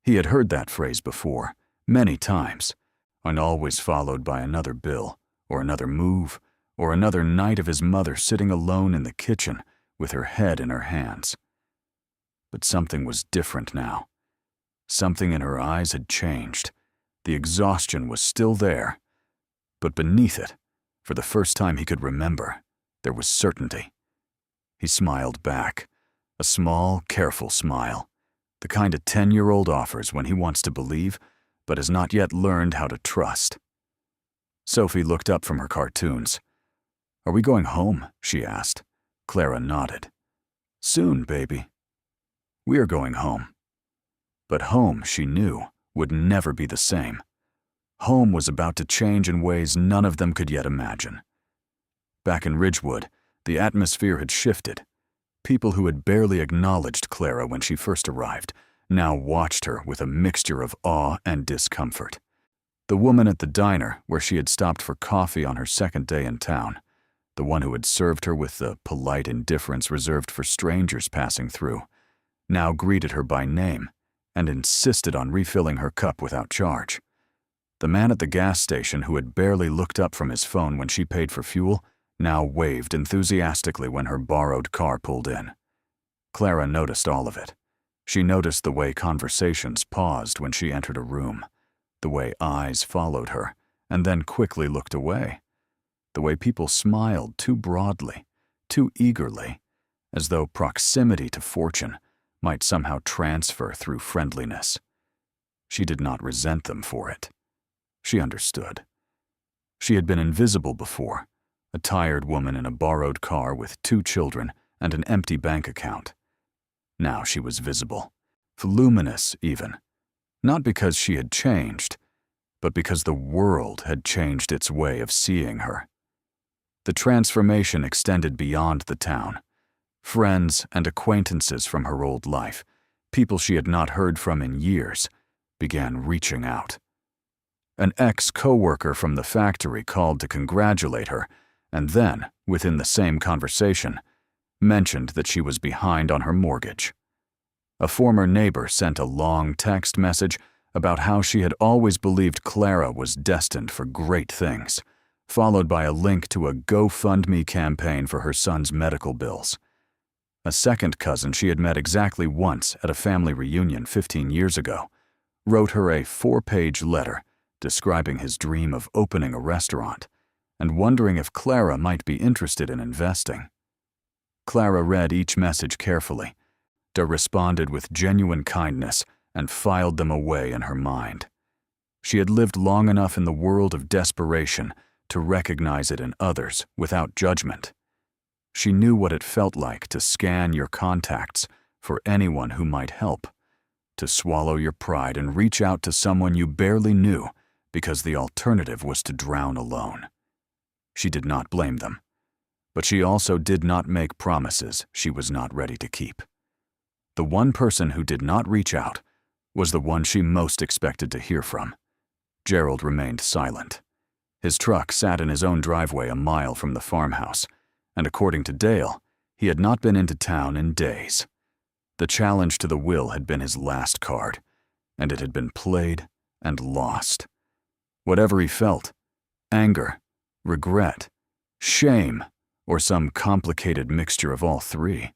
He had heard that phrase before, many times, and always followed by another bill, or another move, or another night of his mother sitting alone in the kitchen with her head in her hands. But something was different now. Something in her eyes had changed. The exhaustion was still there, but beneath it, for the first time he could remember, there was certainty. He smiled back, a small, careful smile, the kind a 10-year-old offers when he wants to believe, but has not yet learned how to trust. Sophie looked up from her cartoons. "Are we going home?" she asked. Clara nodded. "Soon, baby." "We are going home." But home, she knew, would never be the same. Home was about to change in ways none of them could yet imagine. Back in Ridgewood, the atmosphere had shifted. People who had barely acknowledged Clara when she first arrived now watched her with a mixture of awe and discomfort. The woman at the diner where she had stopped for coffee on her second day in town, the one who had served her with the polite indifference reserved for strangers passing through, now greeted her by name and insisted on refilling her cup without charge. The man at the gas station who had barely looked up from his phone when she paid for fuel now waved enthusiastically when her borrowed car pulled in. Clara noticed all of it. She noticed the way conversations paused when she entered a room, the way eyes followed her and then quickly looked away, the way people smiled too broadly, too eagerly, as though proximity to fortune might somehow transfer through friendliness. She did not resent them for it. She understood. She had been invisible before, a tired woman in a borrowed car with 2 children and an empty bank account. Now she was visible, voluminous even, not because she had changed, but because the world had changed its way of seeing her. The transformation extended beyond the town. Friends and acquaintances from her old life, people she had not heard from in years, began reaching out. An ex-coworker from the factory called to congratulate her, and then, within the same conversation, mentioned that she was behind on her mortgage. A former neighbor sent a long text message about how she had always believed Clara was destined for great things, followed by a link to a GoFundMe campaign for her son's medical bills. A second cousin she had met exactly once at a family reunion 15 years ago wrote her a 4-page letter describing his dream of opening a restaurant and wondering if Clara might be interested in investing. Clara read each message carefully, responded with genuine kindness, and filed them away in her mind. She had lived long enough in the world of desperation to recognize it in others without judgment. She knew what it felt like to scan your contacts for anyone who might help, to swallow your pride and reach out to someone you barely knew because the alternative was to drown alone. She did not blame them, but she also did not make promises she was not ready to keep. The one person who did not reach out was the one she most expected to hear from. Gerald remained silent. His truck sat in his own driveway a mile from the farmhouse, and according to Dale, he had not been into town in days. The challenge to the will had been his last card, and it had been played and lost. Whatever he felt, anger, regret, shame, or some complicated mixture of all three,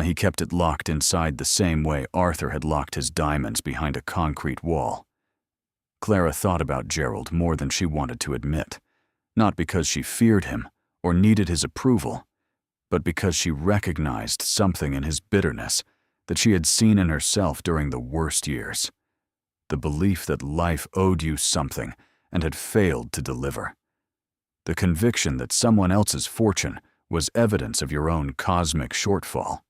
he kept it locked inside the same way Arthur had locked his diamonds behind a concrete wall. Clara thought about Gerald more than she wanted to admit, not because she feared him or needed his approval, but because she recognized something in his bitterness that she had seen in herself during the worst years. The belief that life owed you something and had failed to deliver. The conviction that someone else's fortune was evidence of your own cosmic shortfall.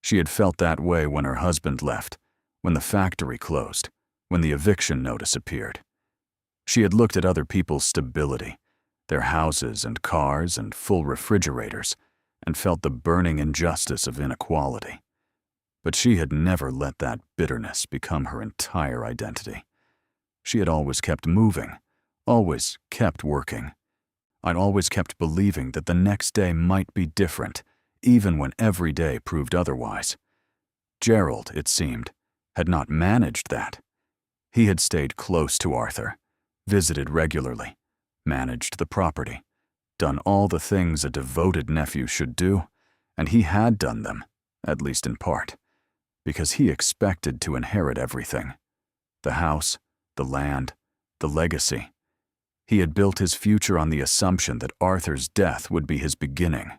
She had felt that way when her husband left, when the factory closed, when the eviction notice appeared. She had looked at other people's stability, their houses and cars and full refrigerators, and felt the burning injustice of inequality. But she had never let that bitterness become her entire identity. She had always kept moving, always kept working. I'd always kept believing that the next day might be different, even when every day proved otherwise. Gerald, it seemed, had not managed that. He had stayed close to Arthur, visited regularly, managed the property, done all the things a devoted nephew should do, and he had done them, at least in part, because he expected to inherit everything. The house, the land, the legacy. He had built his future on the assumption that Arthur's death would be his beginning.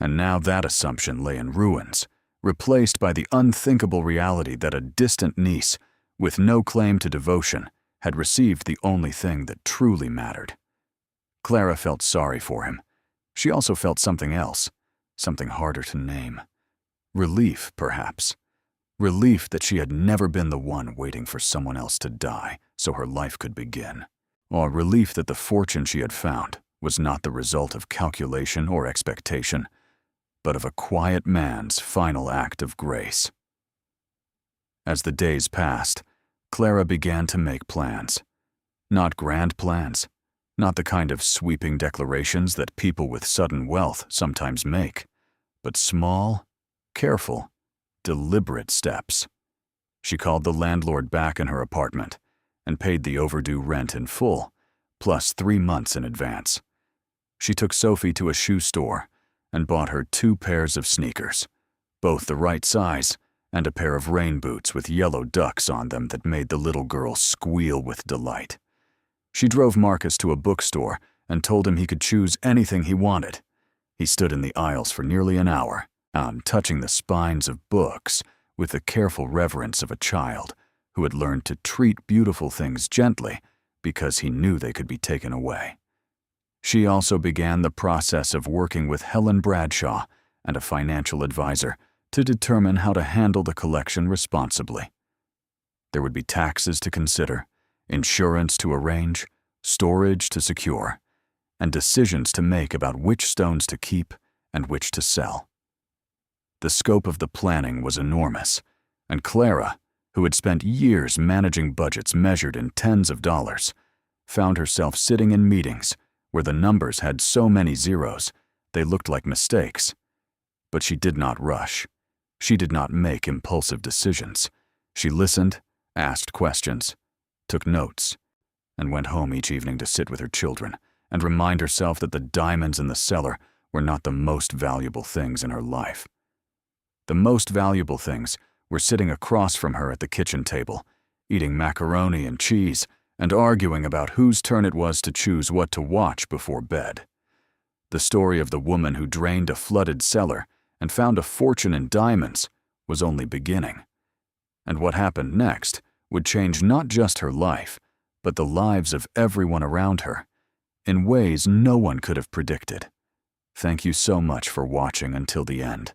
And now that assumption lay in ruins, replaced by the unthinkable reality that a distant niece, with no claim to devotion, had received the only thing that truly mattered. Clara felt sorry for him. She also felt something else, something harder to name. Relief, perhaps. Relief that she had never been the one waiting for someone else to die so her life could begin. Or relief that the fortune she had found was not the result of calculation or expectation, but of a quiet man's final act of grace. As the days passed, Clara began to make plans. Not grand plans, not the kind of sweeping declarations that people with sudden wealth sometimes make, but small, careful, deliberate steps. She called the landlord back in her apartment and paid the overdue rent in full, plus 3 months in advance. She took Sophie to a shoe store and bought her 2 pairs of sneakers, both the right size, and a pair of rain boots with yellow ducks on them that made the little girl squeal with delight. She drove Marcus to a bookstore and told him he could choose anything he wanted. He stood in the aisles for nearly an hour, touching the spines of books with the careful reverence of a child who had learned to treat beautiful things gently because he knew they could be taken away. She also began the process of working with Helen Bradshaw and a financial advisor to determine how to handle the collection responsibly. There would be taxes to consider, insurance to arrange, storage to secure, and decisions to make about which stones to keep and which to sell. The scope of the planning was enormous, and Clara, who had spent years managing budgets measured in tens of dollars, found herself sitting in meetings where the numbers had so many zeros they looked like mistakes. But she did not rush. She did not make impulsive decisions. She listened, asked questions, took notes, and went home each evening to sit with her children and remind herself that the diamonds in the cellar were not the most valuable things in her life. The most valuable things were sitting across from her at the kitchen table, eating macaroni and cheese and arguing about whose turn it was to choose what to watch before bed. The story of the woman who drained a flooded cellar and found a fortune in diamonds was only beginning. And what happened next would change not just her life, but the lives of everyone around her, in ways no one could have predicted. Thank you so much for watching until the end.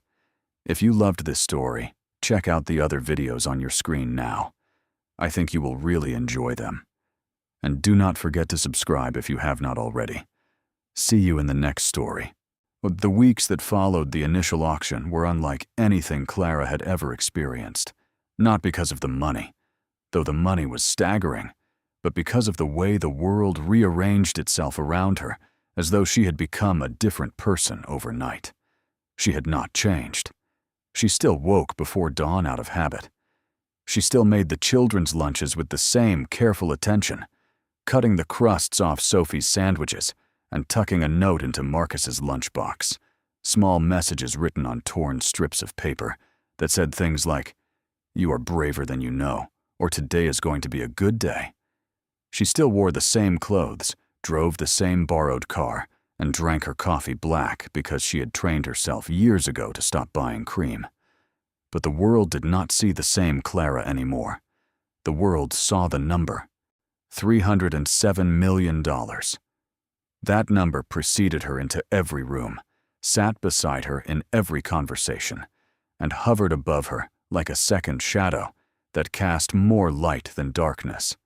If you loved this story, check out the other videos on your screen now. I think you will really enjoy them. And do not forget to subscribe if you have not already. See you in the next story. The weeks that followed the initial auction were unlike anything Clara had ever experienced, not because of the money, though the money was staggering, but because of the way the world rearranged itself around her, as though she had become a different person overnight. She had not changed. She still woke before dawn out of habit. She still made the children's lunches with the same careful attention, cutting the crusts off Sophie's sandwiches and tucking a note into Marcus's lunchbox, small messages written on torn strips of paper that said things like, "You are braver than you know," or "Today is going to be a good day." She still wore the same clothes, drove the same borrowed car, and drank her coffee black because she had trained herself years ago to stop buying cream. But the world did not see the same Clara anymore. The world saw the number, $307 million. That number preceded her into every room, sat beside her in every conversation, and hovered above her like a second shadow that cast more light than darkness.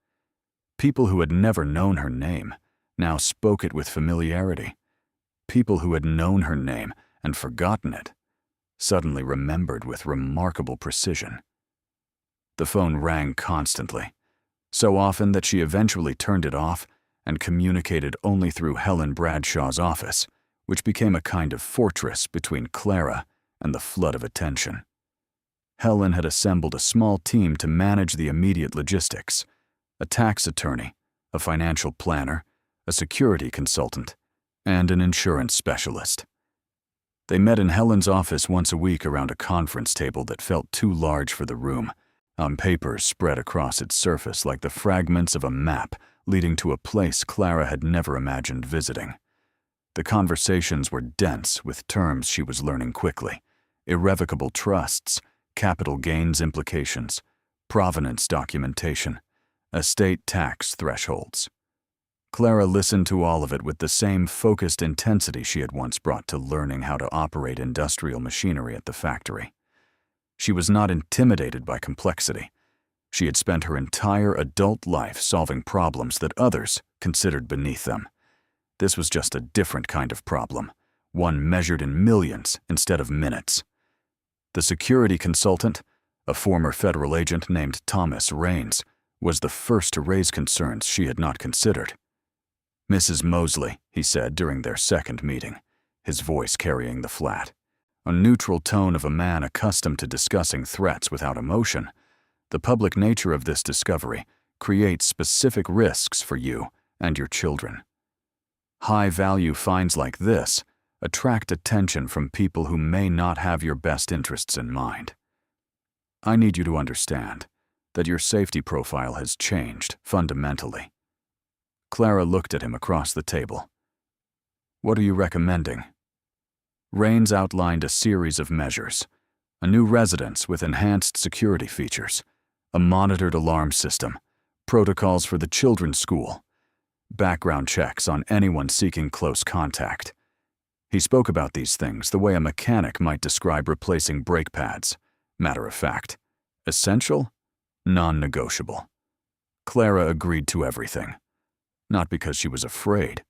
People who had never known her name now spoke it with familiarity. People who had known her name and forgotten it suddenly remembered with remarkable precision. The phone rang constantly, so often that she eventually turned it off and communicated only through Helen Bradshaw's office, which became a kind of fortress between Clara and the flood of attention. Helen had assembled a small team to manage the immediate logistics: a tax attorney, a financial planner, a security consultant, and an insurance specialist. They met in Helen's office once a week around a conference table that felt too large for the room, on papers spread across its surface like the fragments of a map leading to a place Clara had never imagined visiting. The conversations were dense with terms she was learning quickly: irrevocable trusts, capital gains implications, provenance documentation, estate tax thresholds. Clara listened to all of it with the same focused intensity she had once brought to learning how to operate industrial machinery at the factory. She was not intimidated by complexity. She had spent her entire adult life solving problems that others considered beneath them. This was just a different kind of problem, one measured in millions instead of minutes. The security consultant, a former federal agent named Thomas Raines, was the first to raise concerns she had not considered. "Mrs. Mosley," he said during their second meeting, his voice carrying the flat, a neutral tone of a man accustomed to discussing threats without emotion, "the public nature of this discovery creates specific risks for you and your children. High-value finds like this attract attention from people who may not have your best interests in mind. I need you to understand that your safety profile has changed fundamentally." Clara looked at him across the table. "What are you recommending?" Raines outlined a series of measures: a new residence with enhanced security features, a monitored alarm system, protocols for the children's school, background checks on anyone seeking close contact. He spoke about these things the way a mechanic might describe replacing brake pads. Matter of fact. Essential, non-negotiable. Clara agreed to everything. Not because she was afraid,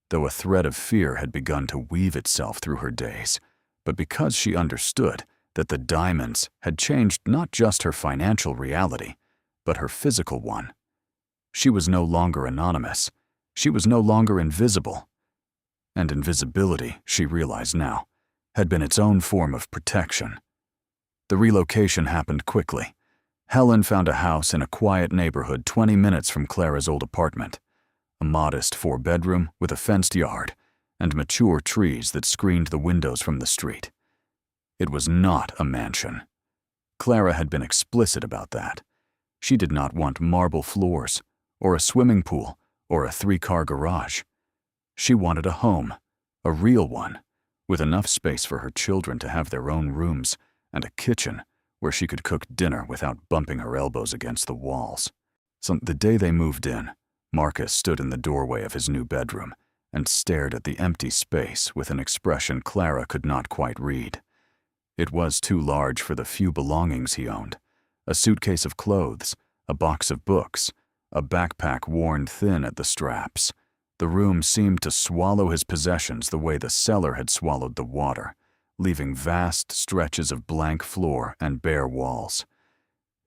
though a thread of fear had begun to weave itself through her days, but because she understood that the diamonds had changed not just her financial reality, but her physical one. She was no longer anonymous. She was no longer invisible. And invisibility, she realized now, had been its own form of protection. The relocation happened quickly. Helen found a house in a quiet neighborhood 20 minutes from Clara's old apartment, a modest 4-bedroom with a fenced yard and mature trees that screened the windows from the street. It was not a mansion. Clara had been explicit about that. She did not want marble floors, or a swimming pool, or a 3-car garage. She wanted a home, a real one, with enough space for her children to have their own rooms and a kitchen where she could cook dinner without bumping her elbows against the walls. So the day they moved in, Marcus stood in the doorway of his new bedroom and stared at the empty space with an expression Clara could not quite read. It was too large for the few belongings he owned: a suitcase of clothes, a box of books, a backpack worn thin at the straps. The room seemed to swallow his possessions the way the cellar had swallowed the water, leaving vast stretches of blank floor and bare walls.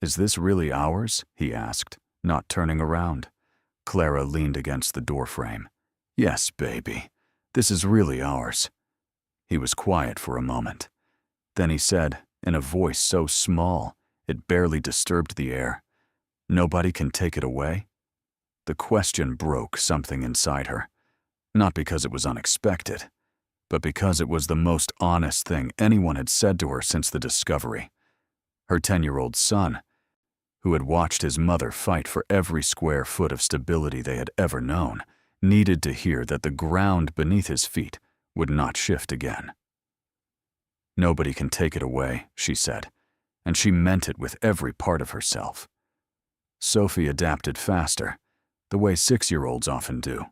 "Is this really ours?" he asked, not turning around. Clara leaned against the doorframe. "Yes, baby. This is really ours." He was quiet for a moment. Then he said, in a voice so small it barely disturbed the air, "Nobody can take it away?" The question broke something inside her, not because it was unexpected, but because it was the most honest thing anyone had said to her since the discovery. Her 10-year-old son, who had watched his mother fight for every square foot of stability they had ever known, needed to hear that the ground beneath his feet would not shift again. "Nobody can take it away," she said, and she meant it with every part of herself. Sophie adapted faster, the way 6-year-olds often do,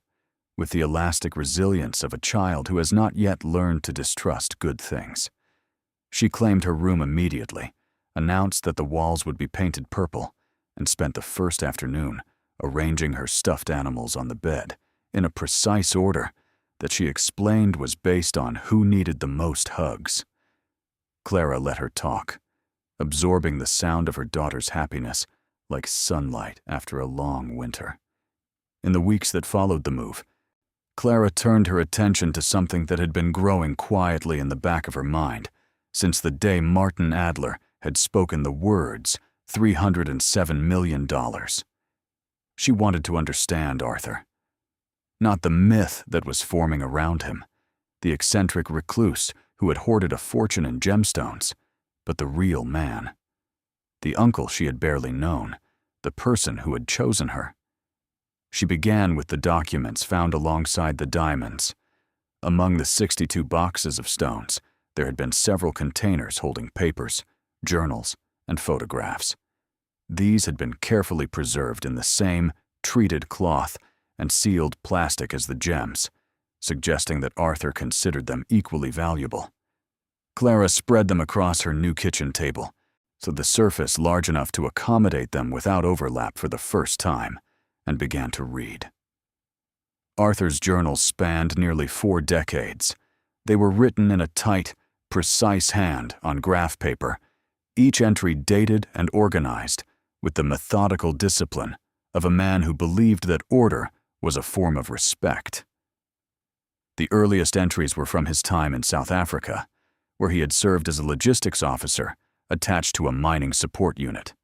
with the elastic resilience of a child who has not yet learned to distrust good things. She claimed her room immediately, announced that the walls would be painted purple, and spent the first afternoon arranging her stuffed animals on the bed in a precise order that she explained was based on who needed the most hugs. Clara let her talk, absorbing the sound of her daughter's happiness like sunlight after a long winter. In the weeks that followed the move, Clara turned her attention to something that had been growing quietly in the back of her mind since the day Martin Adler had spoken the words $307 million. She wanted to understand Arthur. Not the myth that was forming around him, the eccentric recluse who had hoarded a fortune in gemstones, but the real man. The uncle she had barely known, the person who had chosen her. She began with the documents found alongside the diamonds. Among the 62 boxes of stones, there had been several containers holding papers, journals, and photographs. These had been carefully preserved in the same treated cloth and sealed plastic as the gems, suggesting that Arthur considered them equally valuable. Clara spread them across her new kitchen table, so the surface large enough to accommodate them without overlap for the first time, and began to read. Arthur's journals spanned nearly 4 decades. They were written in a tight, precise hand on graph paper, each entry dated and organized with the methodical discipline of a man who believed that order was a form of respect. The earliest entries were from his time in South Africa, where he had served as a logistics officer attached to a mining support unit.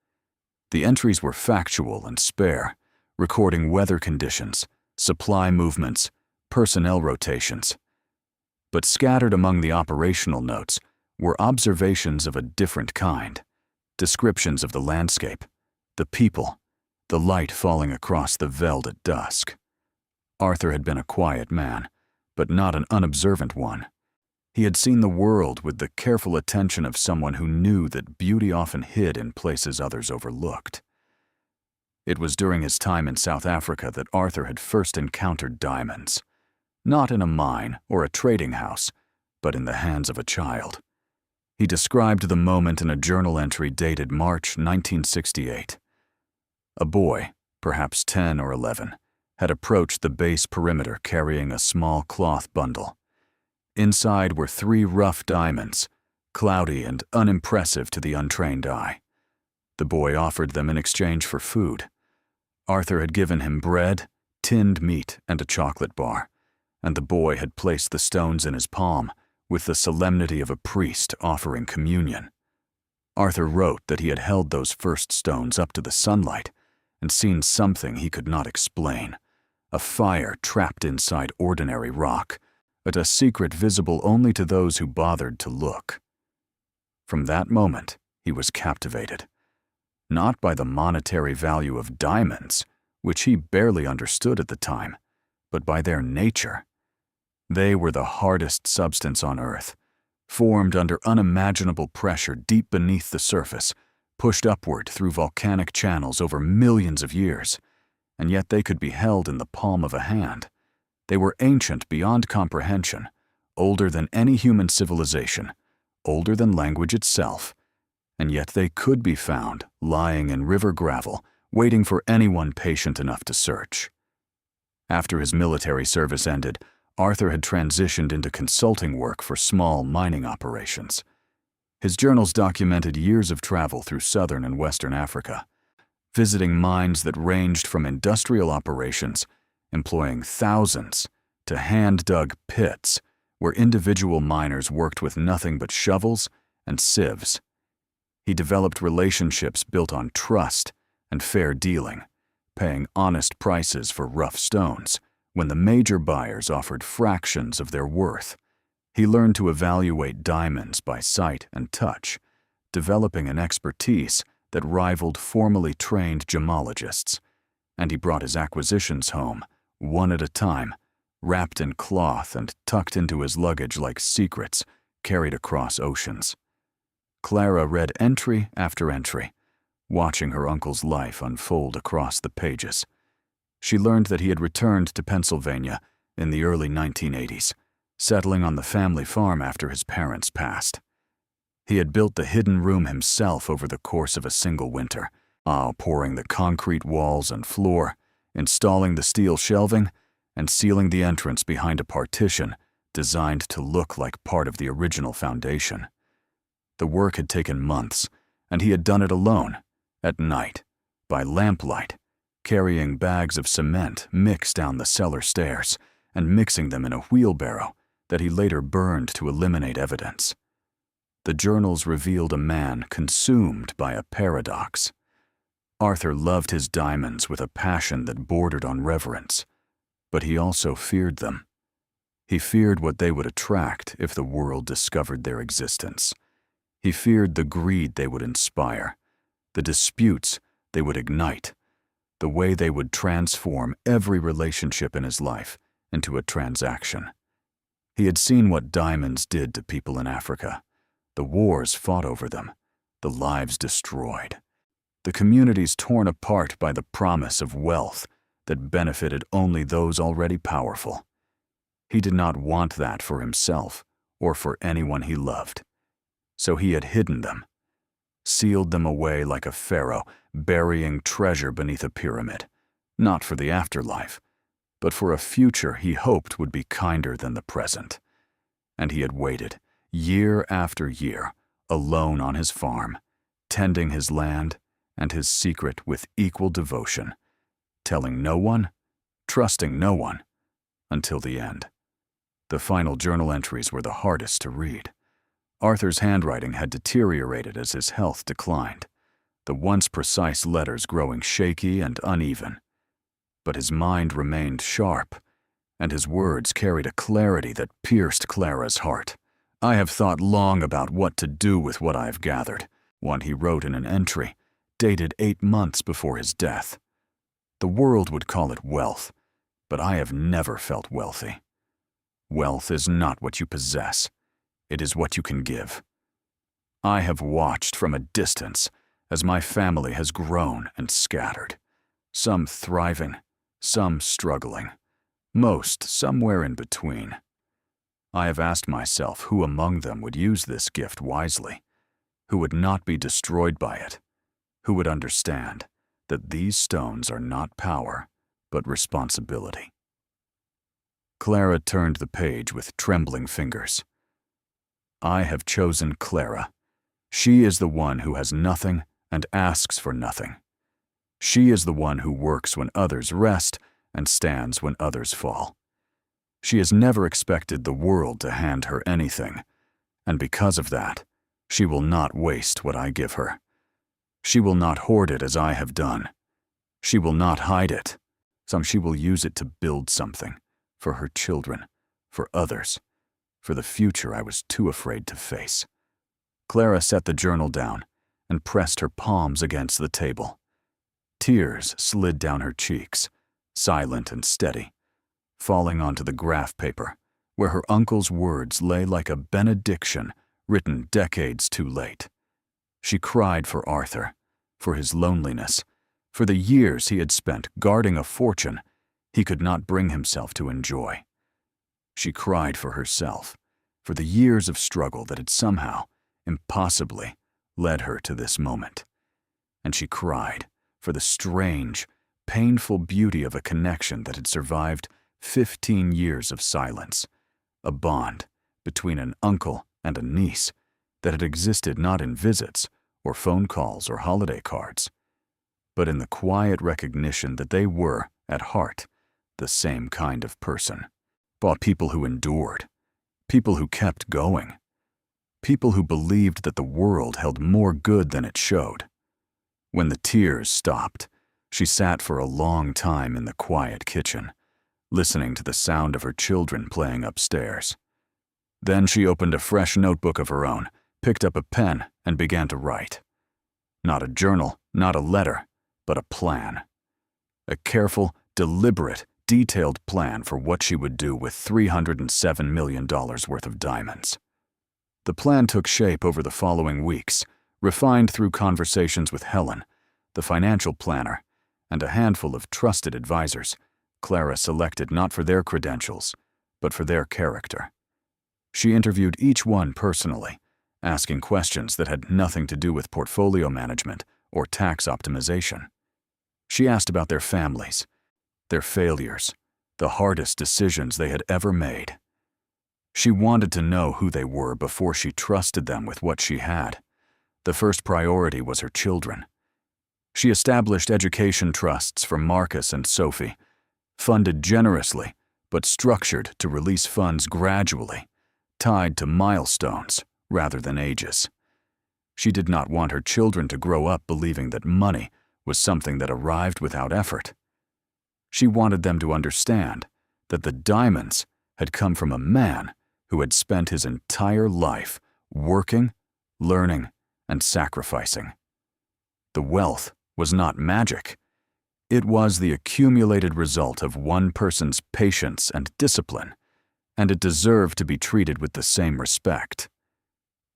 The entries were factual and spare, recording weather conditions, supply movements, personnel rotations. But scattered among the operational notes were observations of a different kind, descriptions of the landscape, the people, the light falling across the veld at dusk. Arthur had been a quiet man, but not an unobservant one. He had seen the world with the careful attention of someone who knew that beauty often hid in places others overlooked. It was during his time in South Africa that Arthur had first encountered diamonds, not in a mine or a trading house, but in the hands of a child. He described the moment in a journal entry dated March 1968. A boy, perhaps 10 or 11, had approached the base perimeter carrying a small cloth bundle. Inside were 3 rough diamonds, cloudy and unimpressive to the untrained eye. The boy offered them in exchange for food. Arthur had given him bread, tinned meat, and a chocolate bar, and the boy had placed the stones in his palm with the solemnity of a priest offering communion. Arthur wrote that he had held those first stones up to the sunlight and seen something he could not explain, a fire trapped inside ordinary rock, but a secret visible only to those who bothered to look. From that moment, he was captivated, not by the monetary value of diamonds, which he barely understood at the time, but by their nature. They were the hardest substance on Earth, formed under unimaginable pressure deep beneath the surface, pushed upward through volcanic channels over millions of years, and yet they could be held in the palm of a hand. They were ancient beyond comprehension, older than any human civilization, older than language itself, and yet they could be found lying in river gravel, waiting for anyone patient enough to search. After his military service ended, Arthur had transitioned into consulting work for small mining operations. His journals documented years of travel through southern and western Africa, visiting mines that ranged from industrial operations, employing thousands, to hand-dug pits where individual miners worked with nothing but shovels and sieves. He developed relationships built on trust and fair dealing, paying honest prices for rough stones when the major buyers offered fractions of their worth. He learned to evaluate diamonds by sight and touch, developing an expertise that rivaled formally trained gemologists, and he brought his acquisitions home, one at a time, wrapped in cloth and tucked into his luggage like secrets carried across oceans. Clara read entry after entry, watching her uncle's life unfold across the pages. She learned that he had returned to Pennsylvania in the early 1980s, settling on the family farm after his parents passed. He had built the hidden room himself over the course of a single winter, pouring the concrete walls and floor, installing the steel shelving, and sealing the entrance behind a partition designed to look like part of the original foundation. The work had taken months, and he had done it alone, at night, by lamplight, carrying bags of cement mixed down the cellar stairs and mixing them in a wheelbarrow that he later burned to eliminate evidence. The journals revealed a man consumed by a paradox. Arthur loved his diamonds with a passion that bordered on reverence, but he also feared them. He feared what they would attract if the world discovered their existence. He feared the greed they would inspire, the disputes they would ignite, the way they would transform every relationship in his life into a transaction. He had seen what diamonds did to people in Africa, the wars fought over them, the lives destroyed, the communities torn apart by the promise of wealth that benefited only those already powerful. He did not want that for himself or for anyone he loved. So he had hidden them, sealed them away like a pharaoh burying treasure beneath a pyramid, not for the afterlife, but for a future he hoped would be kinder than the present. And he had waited, year after year, alone on his farm, tending his land and his secret with equal devotion, telling no one, trusting no one, until the end. The final journal entries were the hardest to read. Arthur's handwriting had deteriorated as his health declined, the once precise letters growing shaky and uneven. But his mind remained sharp, and his words carried a clarity that pierced Clara's heart. "I have thought long about what to do with what I have gathered," one he wrote in an entry, dated 8 months before his death. "The world would call it wealth, but I have never felt wealthy. Wealth is not what you possess. it is what you can give. I have watched from a distance as my family has grown and scattered, some thriving, some struggling, most somewhere in between. I have asked myself who among them would use this gift wisely, who would not be destroyed by it, who would understand that these stones are not power, but responsibility. Clara turned the page with trembling fingers. I have chosen Clara. She is the one who has nothing and asks for nothing. She is the one who works when others rest and stands when others fall. She has never expected the world to hand her anything, and because of that, she will not waste what I give her. She will not hoard it as I have done. She will not hide it. She will use it to build something, for her children, for others, for the future I was too afraid to face. Clara set the journal down and pressed her palms against the table. Tears slid down her cheeks, silent and steady, falling onto the graph paper, where her uncle's words lay like a benediction written decades too late. She cried for Arthur, for his loneliness, for the years he had spent guarding a fortune he could not bring himself to enjoy. She cried for herself, for the years of struggle that had somehow, impossibly, led her to this moment. And she cried for the strange, painful beauty of a connection that had survived 15 years of silence, a bond between an uncle and a niece that had existed not in visits or phone calls or holiday cards, but in the quiet recognition that they were, at heart, the same kind of person. People who endured, people who kept going, people who believed that the world held more good than it showed. When the tears stopped, she sat for a long time in the quiet kitchen, listening to the sound of her children playing upstairs. Then she opened a fresh notebook of her own, picked up a pen, and began to write. Not a journal, not a letter, but a plan. A careful, deliberate, detailed plan for what she would do with $307 million worth of diamonds. The plan took shape over the following weeks, refined through conversations with Helen, the financial planner, and a handful of trusted advisors Clara selected not for their credentials, but for their character. She interviewed each one personally, asking questions that had nothing to do with portfolio management or tax optimization. She asked about their families, their failures, the hardest decisions they had ever made. She wanted to know who they were before she trusted them with what she had. The first priority was her children. She established education trusts for Marcus and Sophie, funded generously, but structured to release funds gradually, tied to milestones rather than ages. She did not want her children to grow up believing that money was something that arrived without effort. She wanted them to understand that the diamonds had come from a man who had spent his entire life working, learning, and sacrificing. The wealth was not magic. It was the accumulated result of one person's patience and discipline, and it deserved to be treated with the same respect.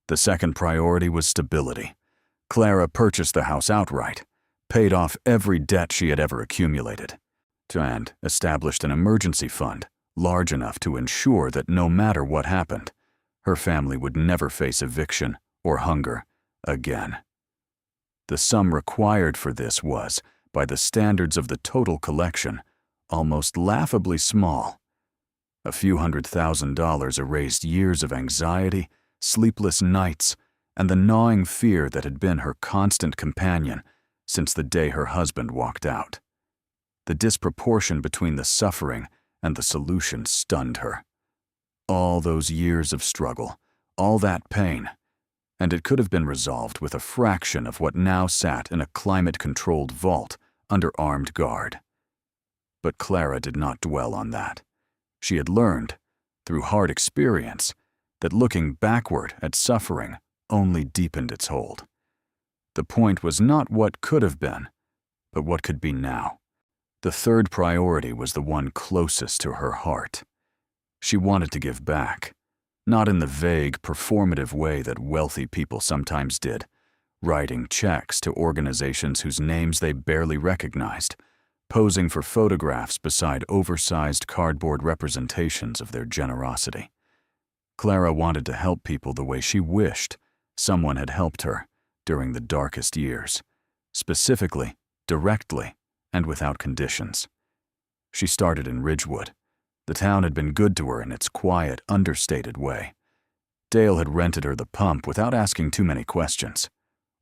The second priority was stability. Clara purchased the house outright, paid off every debt she had ever accumulated, and established an emergency fund large enough to ensure that no matter what happened, her family would never face eviction or hunger again. The sum required for this was, by the standards of the total collection, almost laughably small. A few $100,000 erased years of anxiety, sleepless nights, and the gnawing fear that had been her constant companion since the day her husband walked out. The disproportion between the suffering and the solution stunned her. All those years of struggle, all that pain, and it could have been resolved with a fraction of what now sat in a climate-controlled vault under armed guard. But Clara did not dwell on that. She had learned, through hard experience, that looking backward at suffering only deepened its hold. The point was not what could have been, but what could be now. The third priority was the one closest to her heart. She wanted to give back, Not in the vague, performative way that wealthy people sometimes did, writing checks to organizations whose names they barely recognized, posing for photographs beside oversized cardboard representations of their generosity. Clara wanted to help people the way she wished someone had helped her during the darkest years, specifically, directly, and without conditions. She started in Ridgewood. The town had been good to her in its quiet, understated way. Dale had rented her the pump without asking too many questions.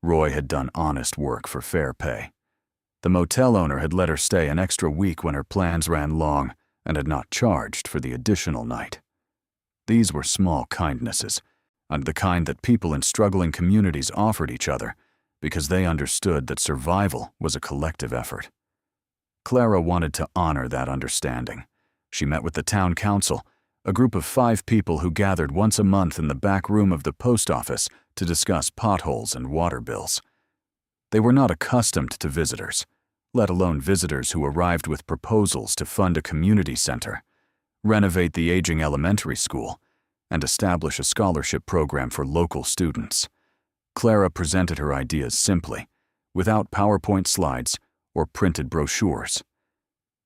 Roy had done honest work for fair pay. The motel owner had let her stay an extra week when her plans ran long and had not charged for the additional night. These were small kindnesses, and the kind that people in struggling communities offered each other because they understood that survival was a collective effort. Clara wanted to honor that understanding. She met with the town council, a group of 5 people who gathered once a month in the back room of the post office to discuss potholes and water bills. They were not accustomed to visitors, let alone visitors who arrived with proposals to fund a community center, renovate the aging elementary school, and establish a scholarship program for local students. Clara presented her ideas simply, without PowerPoint slides or printed brochures.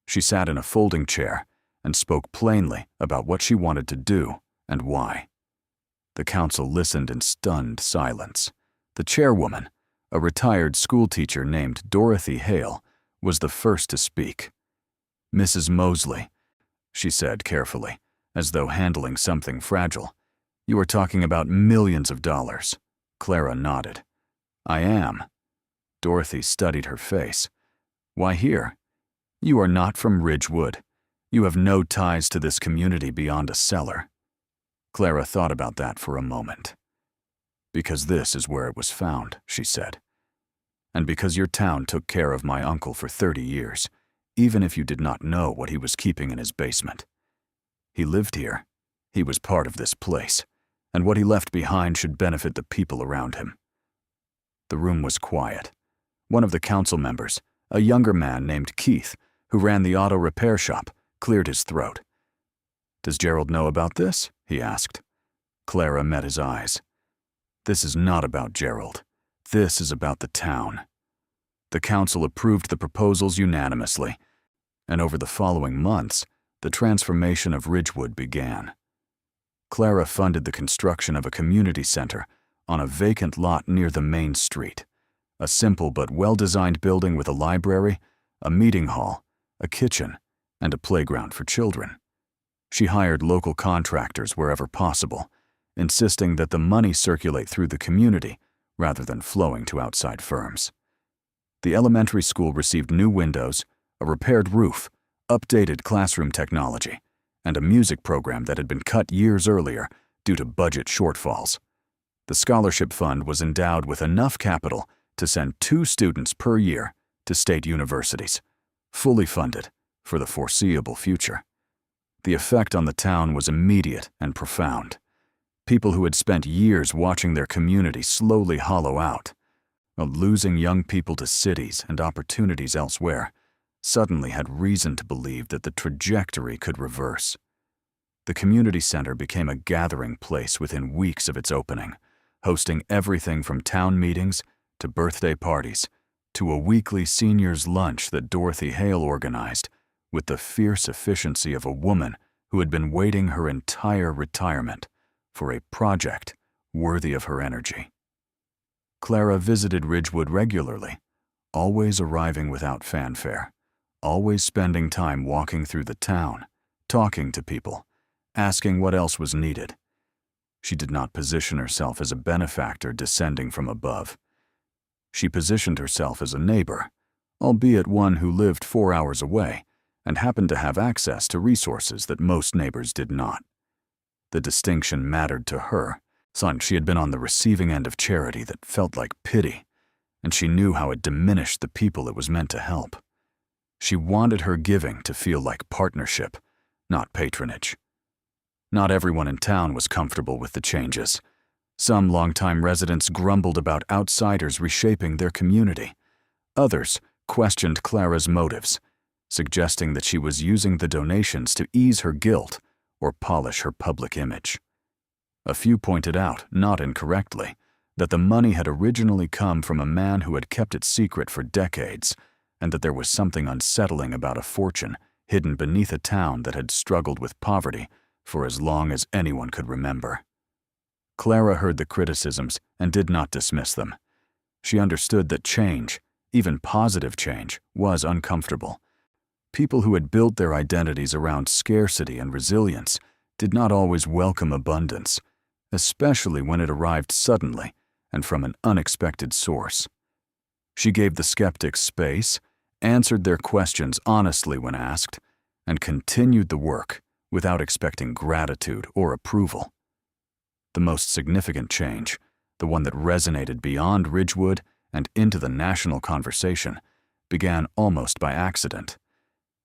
She sat in a folding chair and spoke plainly about what she wanted to do and why. The council listened in stunned silence. The chairwoman, a retired schoolteacher named Dorothy Hale, was the first to speak. "Mrs. Mosley," she said carefully, as though handling something fragile, "you are talking about millions of dollars." Clara nodded. "I am." Dorothy studied her face. "Why here? You are not from Ridgewood. You have no ties to this community beyond a cellar." Clara thought about that for a moment. "Because this is where it was found," she said. "And because your town took care of my uncle for 30 years, even if you did not know what he was keeping in his basement. He lived here. He was part of this place, and what he left behind should benefit the people around him." The room was quiet. One of the council members, a younger man named Keith, who ran the auto repair shop, cleared his throat. "Does Gerald know about this?" he asked. Clara met his eyes. "This is not about Gerald. This is about the town." The council approved the proposals unanimously, and over the following months, the transformation of Ridgewood began. Clara funded the construction of a community center on a vacant lot near the main street, a simple but well-designed building with a library, a meeting hall, a kitchen, and a playground for children. She hired local contractors wherever possible, insisting that the money circulate through the community rather than flowing to outside firms. The elementary school received new windows, a repaired roof, updated classroom technology, and a music program that had been cut years earlier due to budget shortfalls. The scholarship fund was endowed with enough capital to send 2 students per year to state universities, fully funded for the foreseeable future. The effect on the town was immediate and profound. People who had spent years watching their community slowly hollow out, losing young people to cities and opportunities elsewhere, suddenly had reason to believe that the trajectory could reverse. The community center became a gathering place within weeks of its opening, hosting everything from town meetings to birthday parties to a weekly seniors' lunch that Dorothy Hale organized with the fierce efficiency of a woman who had been waiting her entire retirement for a project worthy of her energy. Clara visited Ridgewood regularly, always arriving without fanfare, always spending time walking through the town, talking to people, asking what else was needed. She did not position herself as a benefactor descending from above. She positioned herself as a neighbor, albeit one who lived 4 hours away and happened to have access to resources that most neighbors did not. The distinction mattered to her, since she had been on the receiving end of charity that felt like pity, and she knew how it diminished the people it was meant to help. She wanted her giving to feel like partnership, not patronage. Not everyone in town was comfortable with the changes. Some longtime residents grumbled about outsiders reshaping their community. Others questioned Clara's motives, suggesting that she was using the donations to ease her guilt or polish her public image. A few pointed out, not incorrectly, that the money had originally come from a man who had kept it secret for decades, and that there was something unsettling about a fortune hidden beneath a town that had struggled with poverty for as long as anyone could remember. Clara heard the criticisms and did not dismiss them. She understood that change, even positive change, was uncomfortable. People who had built their identities around scarcity and resilience did not always welcome abundance, especially when it arrived suddenly and from an unexpected source. She gave the skeptics space, answered their questions honestly when asked, and continued the work without expecting gratitude or approval. The most significant change, the one that resonated beyond Ridgewood and into the national conversation, began almost by accident.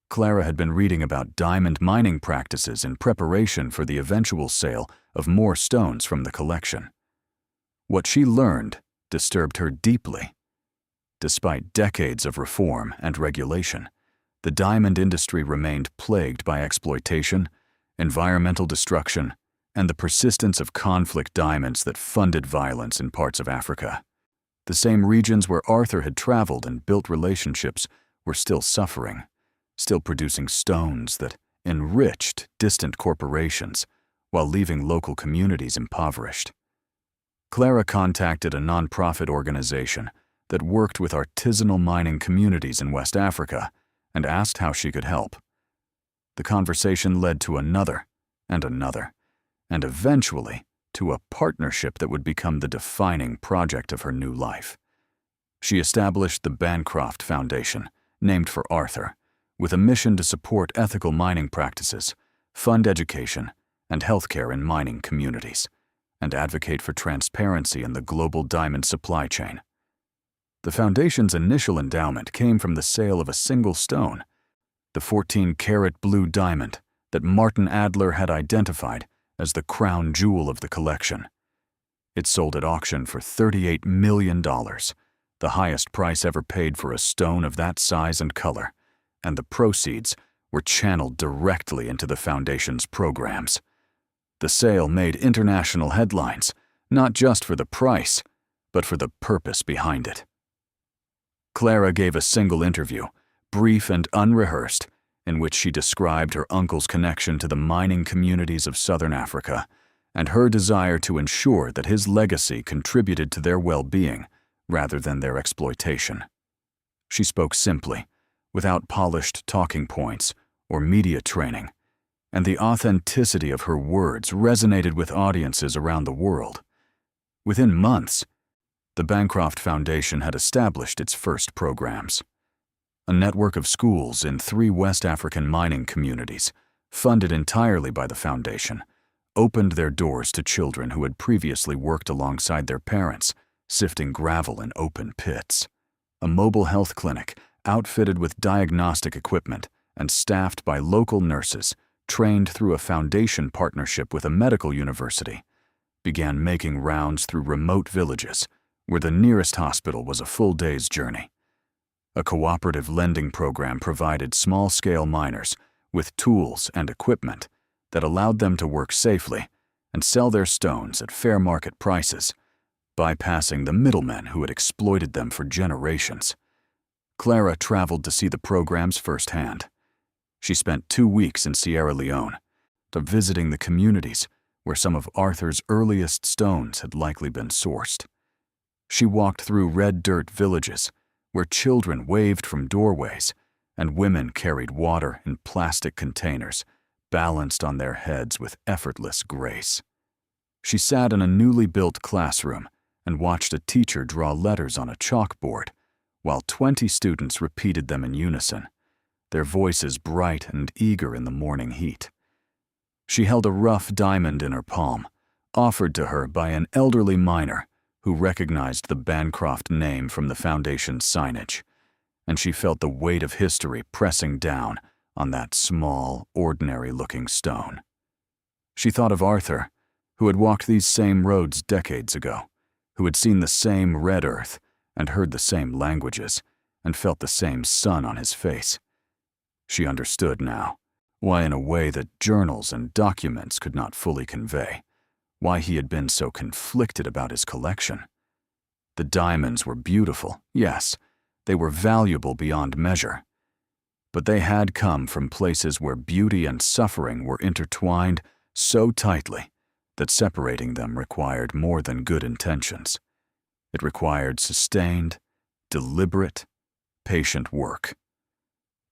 Clara had been reading about diamond mining practices in preparation for the eventual sale of more stones from the collection. What she learned disturbed her deeply. Despite decades of reform and regulation, the diamond industry remained plagued by exploitation, environmental destruction, and the persistence of conflict diamonds that funded violence in parts of Africa. The same regions where Arthur had traveled and built relationships were still suffering, still producing stones that enriched distant corporations while leaving local communities impoverished. Clara contacted a nonprofit organization that worked with artisanal mining communities in West Africa and asked how she could help. The conversation led to another, and eventually to a partnership that would become the defining project of her new life. She established the Bancroft Foundation, named for Arthur, with a mission to support ethical mining practices, fund education and healthcare in mining communities, and advocate for transparency in the global diamond supply chain. The foundation's initial endowment came from the sale of a single stone, the 14-karat blue diamond that Martin Adler had identified as the crown jewel of the collection. It sold at auction for $38 million, the highest price ever paid for a stone of that size and color, and the proceeds were channeled directly into the foundation's programs. The sale made international headlines, not just for the price, but for the purpose behind it. Clara gave a single interview, brief and unrehearsed, in which she described her uncle's connection to the mining communities of Southern Africa and her desire to ensure that his legacy contributed to their well-being rather than their exploitation. She spoke simply, without polished talking points or media training, and the authenticity of her words resonated with audiences around the world. Within months, the Bancroft Foundation had established its first programs. A network of schools in 3 West African mining communities, funded entirely by the foundation, opened their doors to children who had previously worked alongside their parents, sifting gravel in open pits. A mobile health clinic, outfitted with diagnostic equipment and staffed by local nurses, trained through a foundation partnership with a medical university, began making rounds through remote villages where the nearest hospital was a full day's journey. A cooperative lending program provided small-scale miners with tools and equipment that allowed them to work safely and sell their stones at fair market prices, bypassing the middlemen who had exploited them for generations. Clara traveled to see the programs firsthand. She spent 2 weeks in Sierra Leone, visiting the communities where some of Arthur's earliest stones had likely been sourced. She walked through red dirt villages where children waved from doorways and women carried water in plastic containers balanced on their heads with effortless grace. She sat in a newly built classroom and watched a teacher draw letters on a chalkboard while 20 students repeated them in unison, their voices bright and eager in the morning heat. She held a rough diamond in her palm, offered to her by an elderly miner who recognized the Bancroft name from the foundation's signage, and she felt the weight of history pressing down on that small, ordinary-looking stone. She thought of Arthur, who had walked these same roads decades ago, who had seen the same red earth and heard the same languages and felt the same sun on his face. She understood now why, in a way that journals and documents could not fully convey, why he had been so conflicted about his collection. The diamonds were beautiful, yes, they were valuable beyond measure. But they had come from places where beauty and suffering were intertwined so tightly that separating them required more than good intentions. It required sustained, deliberate, patient work.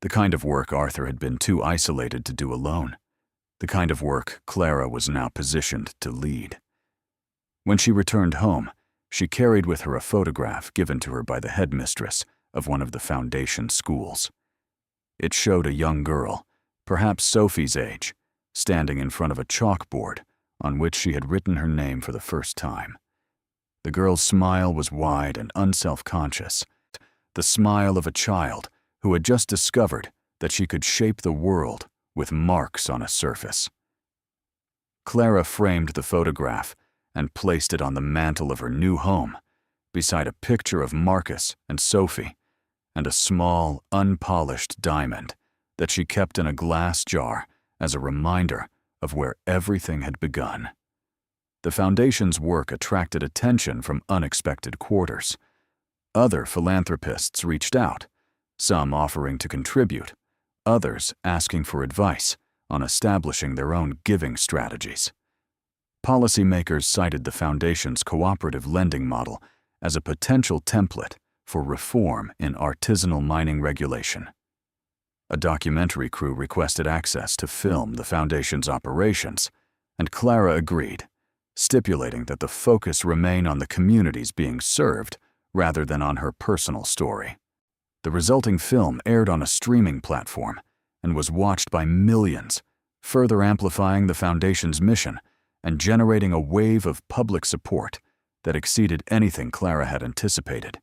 The kind of work Arthur had been too isolated to do alone. The kind of work Clara was now positioned to lead. When she returned home, she carried with her a photograph given to her by the headmistress of one of the foundation schools. It showed a young girl, perhaps Sophie's age, standing in front of a chalkboard on which she had written her name for the first time. The girl's smile was wide and unself-conscious, the smile of a child who had just discovered that she could shape the world with marks on a surface. Clara framed the photograph and placed it on the mantel of her new home, beside a picture of Marcus and Sophie, and a small, unpolished diamond that she kept in a glass jar as a reminder of where everything had begun. The foundation's work attracted attention from unexpected quarters. Other philanthropists reached out, some offering to contribute, others asking for advice on establishing their own giving strategies. Policymakers cited the foundation's cooperative lending model as a potential template for reform in artisanal mining regulation. A documentary crew requested access to film the foundation's operations, and Clara agreed, stipulating that the focus remain on the communities being served rather than on her personal story. The resulting film aired on a streaming platform and was watched by millions, further amplifying the foundation's mission and generating a wave of public support that exceeded anything Clara had anticipated.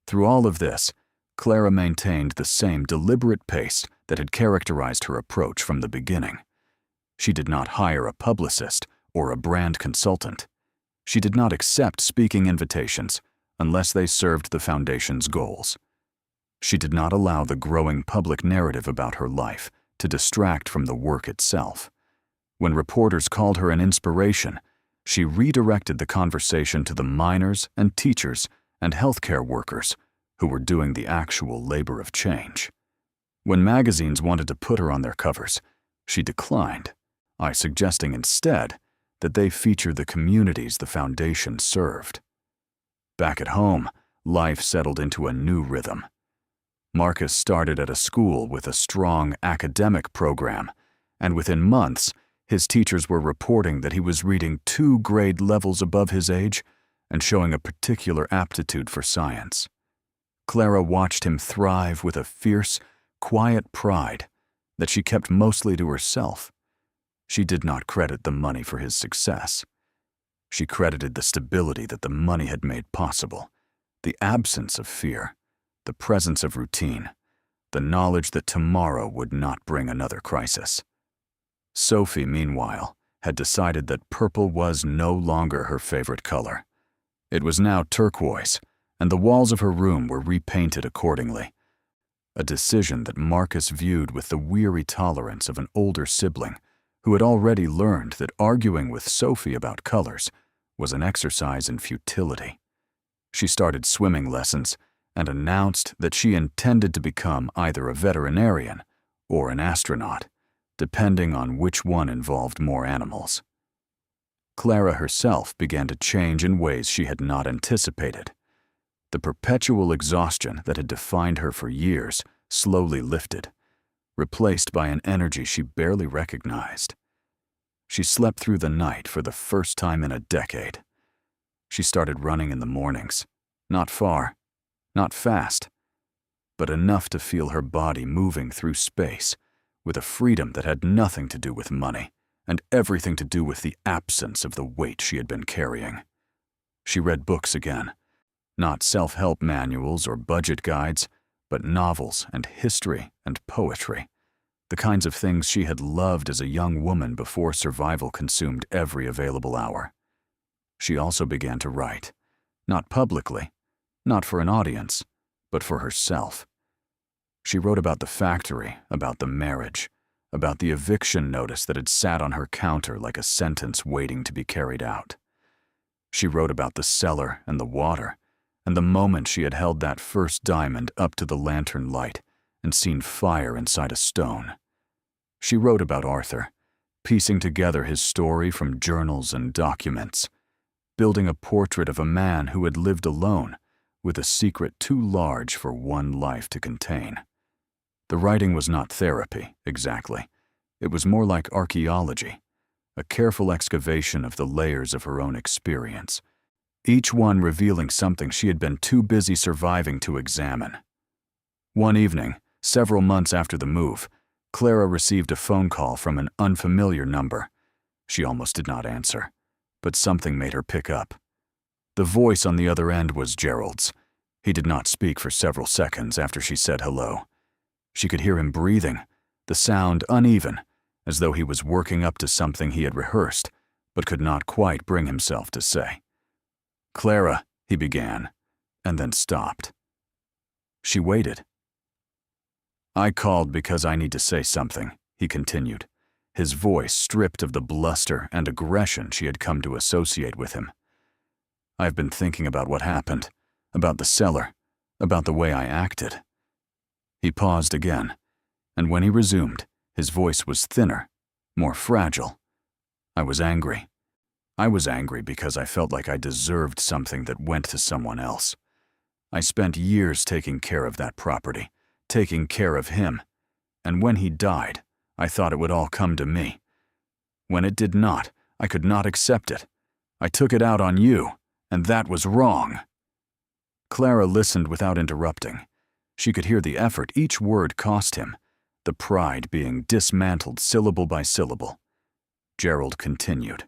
Through all of this, Clara maintained the same deliberate pace that had characterized her approach from the beginning. She did not hire a publicist or a brand consultant. She did not accept speaking invitations unless they served the foundation's goals. She did not allow the growing public narrative about her life to distract from the work itself. When reporters called her an inspiration, she redirected the conversation to the miners and teachers and healthcare workers who were doing the actual labor of change. When magazines wanted to put her on their covers, she declined, suggesting instead that they feature the communities the foundation served. Back at home, life settled into a new rhythm. Marcus started at a school with a strong academic program, and within months, his teachers were reporting that he was reading 2 grade levels above his age and showing a particular aptitude for science. Clara watched him thrive with a fierce, quiet pride that she kept mostly to herself. She did not credit the money for his success. She credited the stability that the money had made possible, the absence of fear, the presence of routine, the knowledge that tomorrow would not bring another crisis. Sophie, meanwhile, had decided that purple was no longer her favorite color. It was now turquoise, and the walls of her room were repainted accordingly, a decision that Marcus viewed with the weary tolerance of an older sibling who had already learned that arguing with Sophie about colors was an exercise in futility. She started swimming lessons and announced that she intended to become either a veterinarian or an astronaut, depending on which one involved more animals. Clara herself began to change in ways she had not anticipated. The perpetual exhaustion that had defined her for years slowly lifted, replaced by an energy she barely recognized. She slept through the night for the first time in a decade. She started running in the mornings, not far, not fast, but enough to feel her body moving through space with a freedom that had nothing to do with money and everything to do with the absence of the weight she had been carrying. She read books again, not self-help manuals or budget guides, but novels and history and poetry, the kinds of things she had loved as a young woman before survival consumed every available hour. She also began to write, not publicly, not for an audience, but for herself. She wrote about the factory, about the marriage, about the eviction notice that had sat on her counter like a sentence waiting to be carried out. She wrote about the cellar and the water, and the moment she had held that first diamond up to the lantern light and seen fire inside a stone. She wrote about Arthur, piecing together his story from journals and documents, building a portrait of a man who had lived alone with a secret too large for one life to contain. The writing was not therapy, exactly. It was more like archaeology, a careful excavation of the layers of her own experience, each one revealing something she had been too busy surviving to examine. One evening, several months after the move, Clara received a phone call from an unfamiliar number. She almost did not answer, but something made her pick up. The voice on the other end was Gerald's. He did not speak for several seconds after she said hello. She could hear him breathing, the sound uneven, as though he was working up to something he had rehearsed, but could not quite bring himself to say. "Clara," he began, and then stopped. She waited. "I called because I need to say something," he continued, his voice stripped of the bluster and aggression she had come to associate with him. "I've been thinking about what happened, about the cellar, about the way I acted." He paused again, and when he resumed, his voice was thinner, more fragile. "I was angry. I was angry because I felt like I deserved something that went to someone else. I spent years taking care of that property, taking care of him, and when he died, I thought it would all come to me. When it did not, I could not accept it. I took it out on you, and that was wrong." Clara listened without interrupting. She could hear the effort each word cost him, the pride being dismantled syllable by syllable. Gerald continued.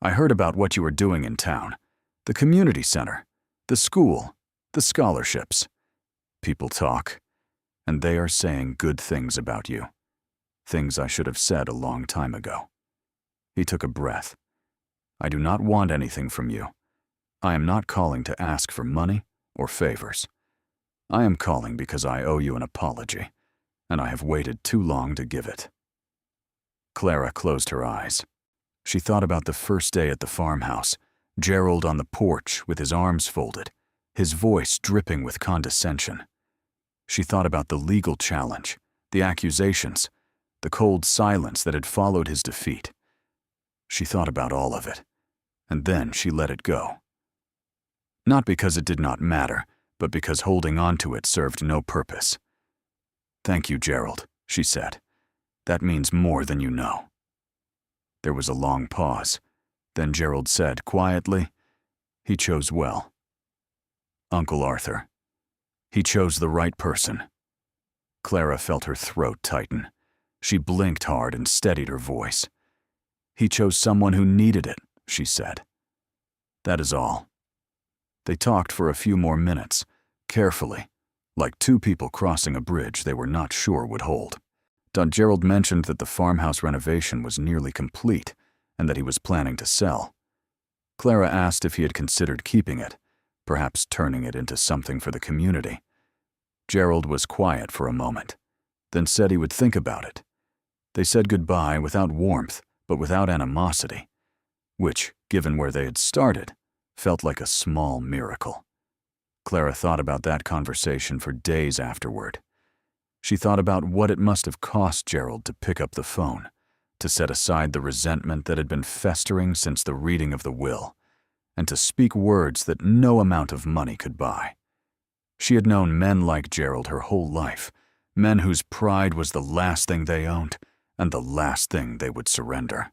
"I heard about what you were doing in town, the community center, the school, the scholarships. People talk, and they are saying good things about you, things I should have said a long time ago." He took a breath. "I do not want anything from you. I am not calling to ask for money or favors. I am calling because I owe you an apology, and I have waited too long to give it." Clara closed her eyes. She thought about the first day at the farmhouse, Gerald on the porch with his arms folded, his voice dripping with condescension. She thought about the legal challenge, the accusations, the cold silence that had followed his defeat. She thought about all of it, and then she let it go. Not because it did not matter, but because holding on to it served no purpose. "Thank you, Gerald," she said. "That means more than you know." There was a long pause. Then Gerald said quietly, "He chose well. Uncle Arthur. He chose the right person." Clara felt her throat tighten. She blinked hard and steadied her voice. "He chose someone who needed it," she said. "That is all." They talked for a few more minutes, carefully, like two people crossing a bridge they were not sure would hold. Gerald mentioned that the farmhouse renovation was nearly complete and that he was planning to sell. Clara asked if he had considered keeping it, perhaps turning it into something for the community. Gerald was quiet for a moment, then said he would think about it. They said goodbye without warmth, but without animosity, which, given where they had started, felt like a small miracle. Clara thought about that conversation for days afterward. She thought about what it must have cost Gerald to pick up the phone, to set aside the resentment that had been festering since the reading of the will, and to speak words that no amount of money could buy. She had known men like Gerald her whole life, men whose pride was the last thing they owned and the last thing they would surrender.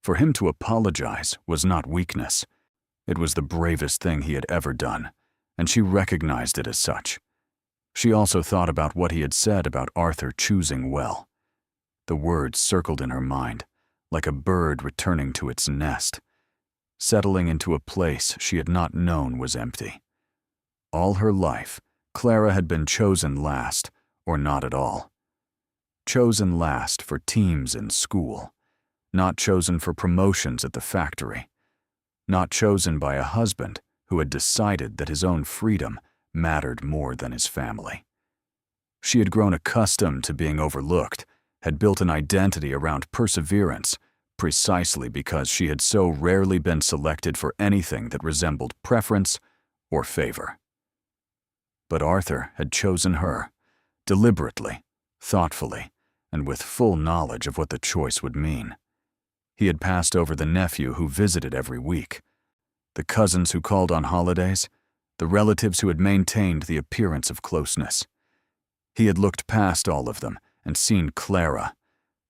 For him to apologize was not weakness. It was the bravest thing he had ever done, and she recognized it as such. She also thought about what he had said about Arthur choosing well. The words circled in her mind, like a bird returning to its nest, settling into a place she had not known was empty. All her life, Clara had been chosen last, or not at all. Chosen last for teams in school, not chosen for promotions at the factory, not chosen by a husband who had decided that his own freedom mattered more than his family. She had grown accustomed to being overlooked, had built an identity around perseverance precisely because she had so rarely been selected for anything that resembled preference or favor. But Arthur had chosen her, deliberately, thoughtfully, and with full knowledge of what the choice would mean. He had passed over the nephew who visited every week, the cousins who called on holidays, the relatives who had maintained the appearance of closeness. He had looked past all of them and seen Clara,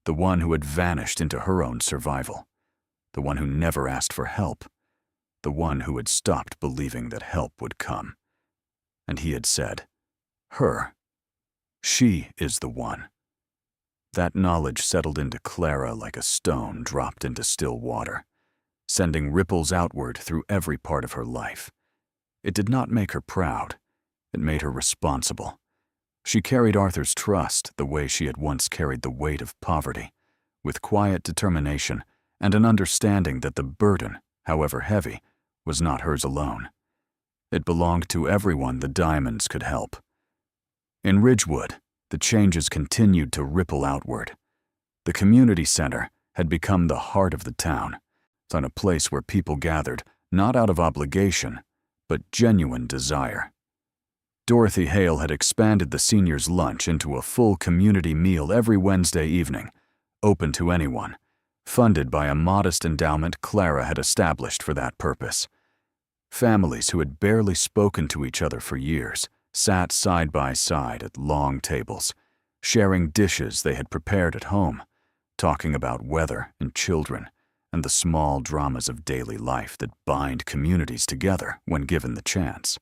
the one who had vanished into her own survival, the one who never asked for help, the one who had stopped believing that help would come. And he had said, "Her. She is the one." That knowledge settled into Clara like a stone dropped into still water, sending ripples outward through every part of her life. It did not make her proud. It made her responsible. She carried Arthur's trust the way she had once carried the weight of poverty, with quiet determination and an understanding that the burden, however heavy, was not hers alone. It belonged to everyone the diamonds could help. In Ridgewood, the changes continued to ripple outward. The community center had become the heart of the town, on a place where people gathered not out of obligation, but genuine desire. Dorothy Hale had expanded the seniors' lunch into a full community meal every Wednesday evening, open to anyone, funded by a modest endowment Clara had established for that purpose. Families who had barely spoken to each other for years sat side by side at long tables, sharing dishes they had prepared at home, talking about weather and children and the small dramas of daily life that bind communities together when given the chance.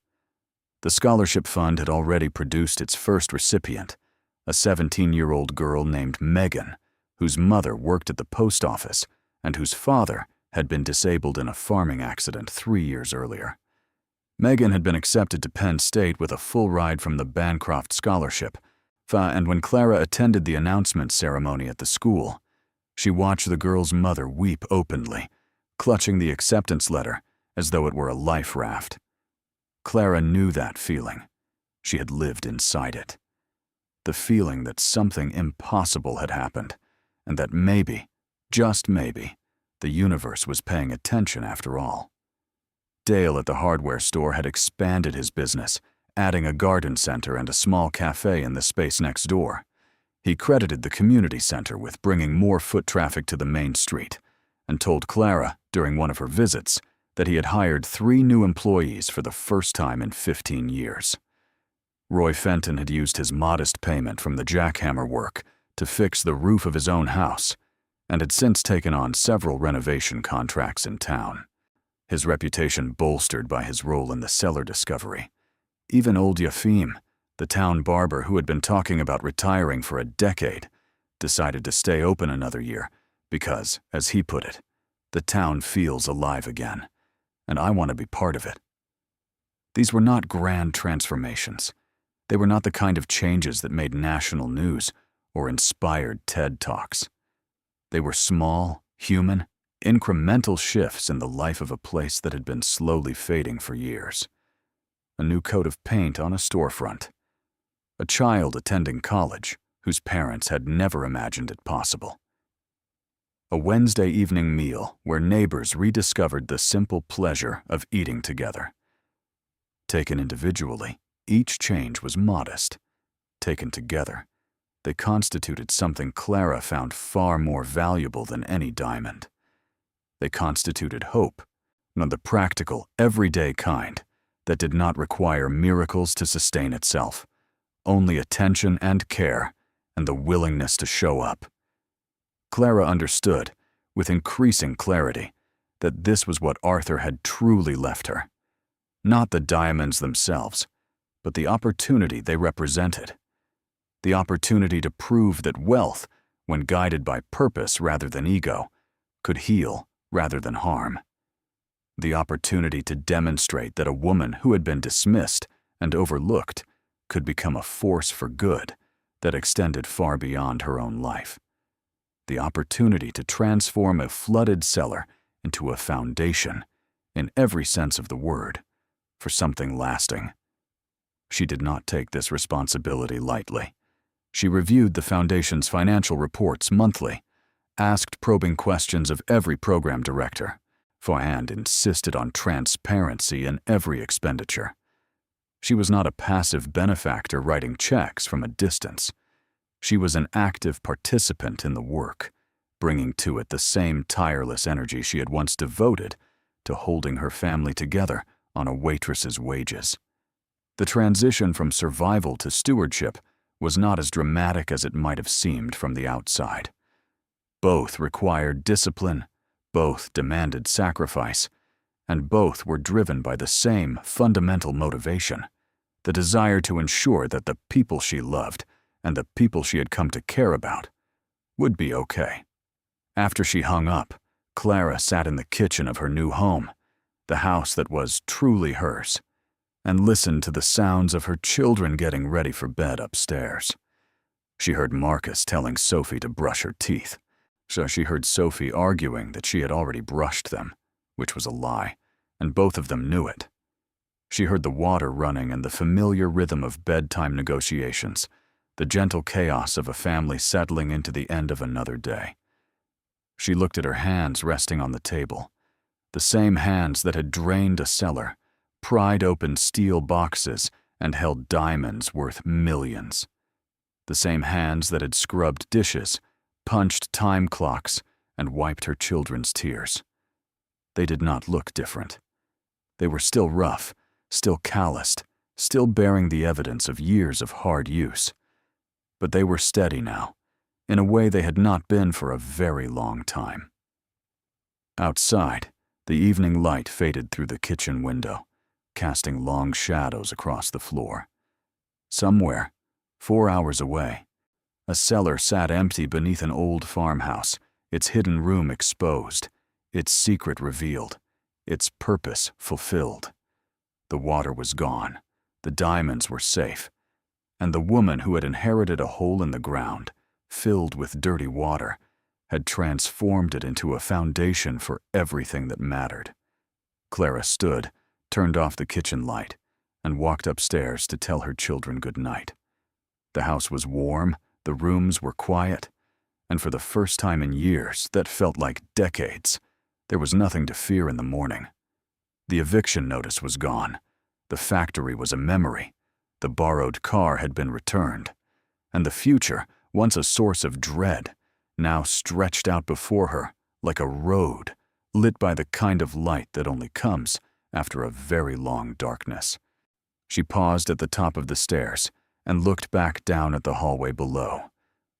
The scholarship fund had already produced its first recipient, a 17-year-old girl named Megan, whose mother worked at the post office and whose father had been disabled in a farming accident 3 years earlier. Megan had been accepted to Penn State with a full ride from the Bancroft Scholarship, and when Clara attended the announcement ceremony at the school, she watched the girl's mother weep openly, clutching the acceptance letter as though it were a life raft. Clara knew that feeling. She had lived inside it. The feeling that something impossible had happened, and that maybe, just maybe, the universe was paying attention after all. Dale at the hardware store had expanded his business, adding a garden center and a small cafe in the space next door. He credited the community center with bringing more foot traffic to the main street, and told Clara, during one of her visits, that he had hired 3 new employees for the first time in 15 years. Roy Fenton had used his modest payment from the jackhammer work to fix the roof of his own house, and had since taken on several renovation contracts in town, his reputation bolstered by his role in the Cellar discovery. Even old Yafim, the town barber who had been talking about retiring for a decade, decided to stay open another year because, as he put it, the town feels alive again, and I want to be part of it. These were not grand transformations. They were not the kind of changes that made national news or inspired TED Talks. They were small, human, incremental shifts in the life of a place that had been slowly fading for years. A new coat of paint on a storefront. A child attending college whose parents had never imagined it possible. A Wednesday evening meal where neighbors rediscovered the simple pleasure of eating together. Taken individually, each change was modest. Taken together, they constituted something Clara found far more valuable than any diamond. They constituted hope, not the practical, everyday kind that did not require miracles to sustain itself, only attention and care and the willingness to show up. Clara understood, with increasing clarity, that this was what Arthur had truly left her. Not the diamonds themselves, but the opportunity they represented. The opportunity to prove that wealth, when guided by purpose rather than ego, could heal rather than harm. The opportunity to demonstrate that a woman who had been dismissed and overlooked could become a force for good that extended far beyond her own life. The opportunity to transform a flooded cellar into a foundation, in every sense of the word, for something lasting. She did not take this responsibility lightly. She reviewed the Foundation's financial reports monthly, asked probing questions of every program director, and insisted on transparency in every expenditure. She was not a passive benefactor writing checks from a distance. She was an active participant in the work, bringing to it the same tireless energy she had once devoted to holding her family together on a waitress's wages. The transition from survival to stewardship was not as dramatic as it might have seemed from the outside. Both required discipline, both demanded sacrifice, and both were driven by the same fundamental motivation, the desire to ensure that the people she loved and the people she had come to care about would be okay. After she hung up, Clara sat in the kitchen of her new home, the house that was truly hers, and listened to the sounds of her children getting ready for bed upstairs. She heard Marcus telling Sophie to brush her teeth, so she heard Sophie arguing that she had already brushed them, which was a lie, and both of them knew it. She heard the water running and the familiar rhythm of bedtime negotiations, the gentle chaos of a family settling into the end of another day. She looked at her hands resting on the table, the same hands that had drained a cellar, pried open steel boxes, and held diamonds worth millions. The same hands that had scrubbed dishes, punched time clocks, and wiped her children's tears. They did not look different. They were still rough, still calloused, still bearing the evidence of years of hard use. But they were steady now, in a way they had not been for a very long time. Outside, the evening light faded through the kitchen window, casting long shadows across the floor. Somewhere, 4 hours away, a cellar sat empty beneath an old farmhouse, its hidden room exposed, its secret revealed, its purpose fulfilled. The water was gone, the diamonds were safe, and the woman who had inherited a hole in the ground, filled with dirty water, had transformed it into a foundation for everything that mattered. Clara stood, turned off the kitchen light, and walked upstairs to tell her children good night. The house was warm, the rooms were quiet, and for the first time in years that felt like decades, there was nothing to fear in the morning. The eviction notice was gone. The factory was a memory. The borrowed car had been returned. And the future, once a source of dread, now stretched out before her like a road, lit by the kind of light that only comes after a very long darkness. She paused at the top of the stairs and looked back down at the hallway below,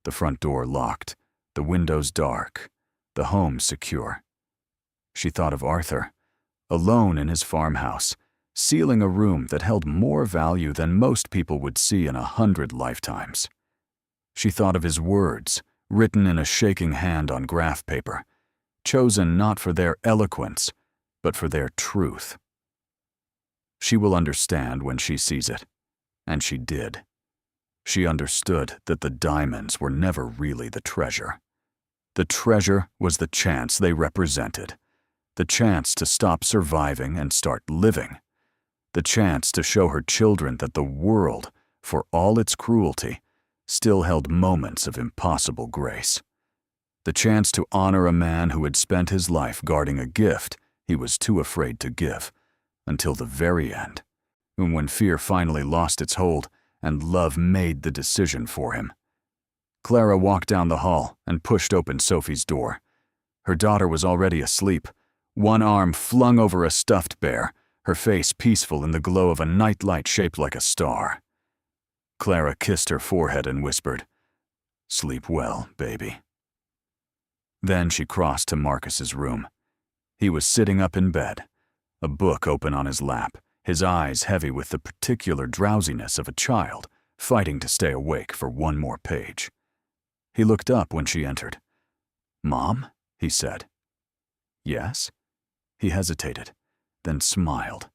the front door locked, the windows dark, the home secure. She thought of Arthur, alone in his farmhouse, sealing a room that held more value than most people would see in 100 lifetimes. She thought of his words, written in a shaking hand on graph paper, chosen not for their eloquence, but for their truth. She will understand when she sees it, and she did. She understood that the diamonds were never really the treasure. The treasure was the chance they represented, the chance to stop surviving and start living, the chance to show her children that the world, for all its cruelty, still held moments of impossible grace, the chance to honor a man who had spent his life guarding a gift he was too afraid to give, until the very end, when fear finally lost its hold and love made the decision for him. Clara walked down the hall and pushed open Sophie's door. Her daughter was already asleep, one arm flung over a stuffed bear, her face peaceful in the glow of a nightlight shaped like a star. Clara kissed her forehead and whispered, "Sleep well, baby." Then she crossed to Marcus's room. He was sitting up in bed, a book open on his lap, his eyes heavy with the particular drowsiness of a child fighting to stay awake for one more page. He looked up when she entered. "Mom?" he said. "Yes?" He hesitated, then smiled.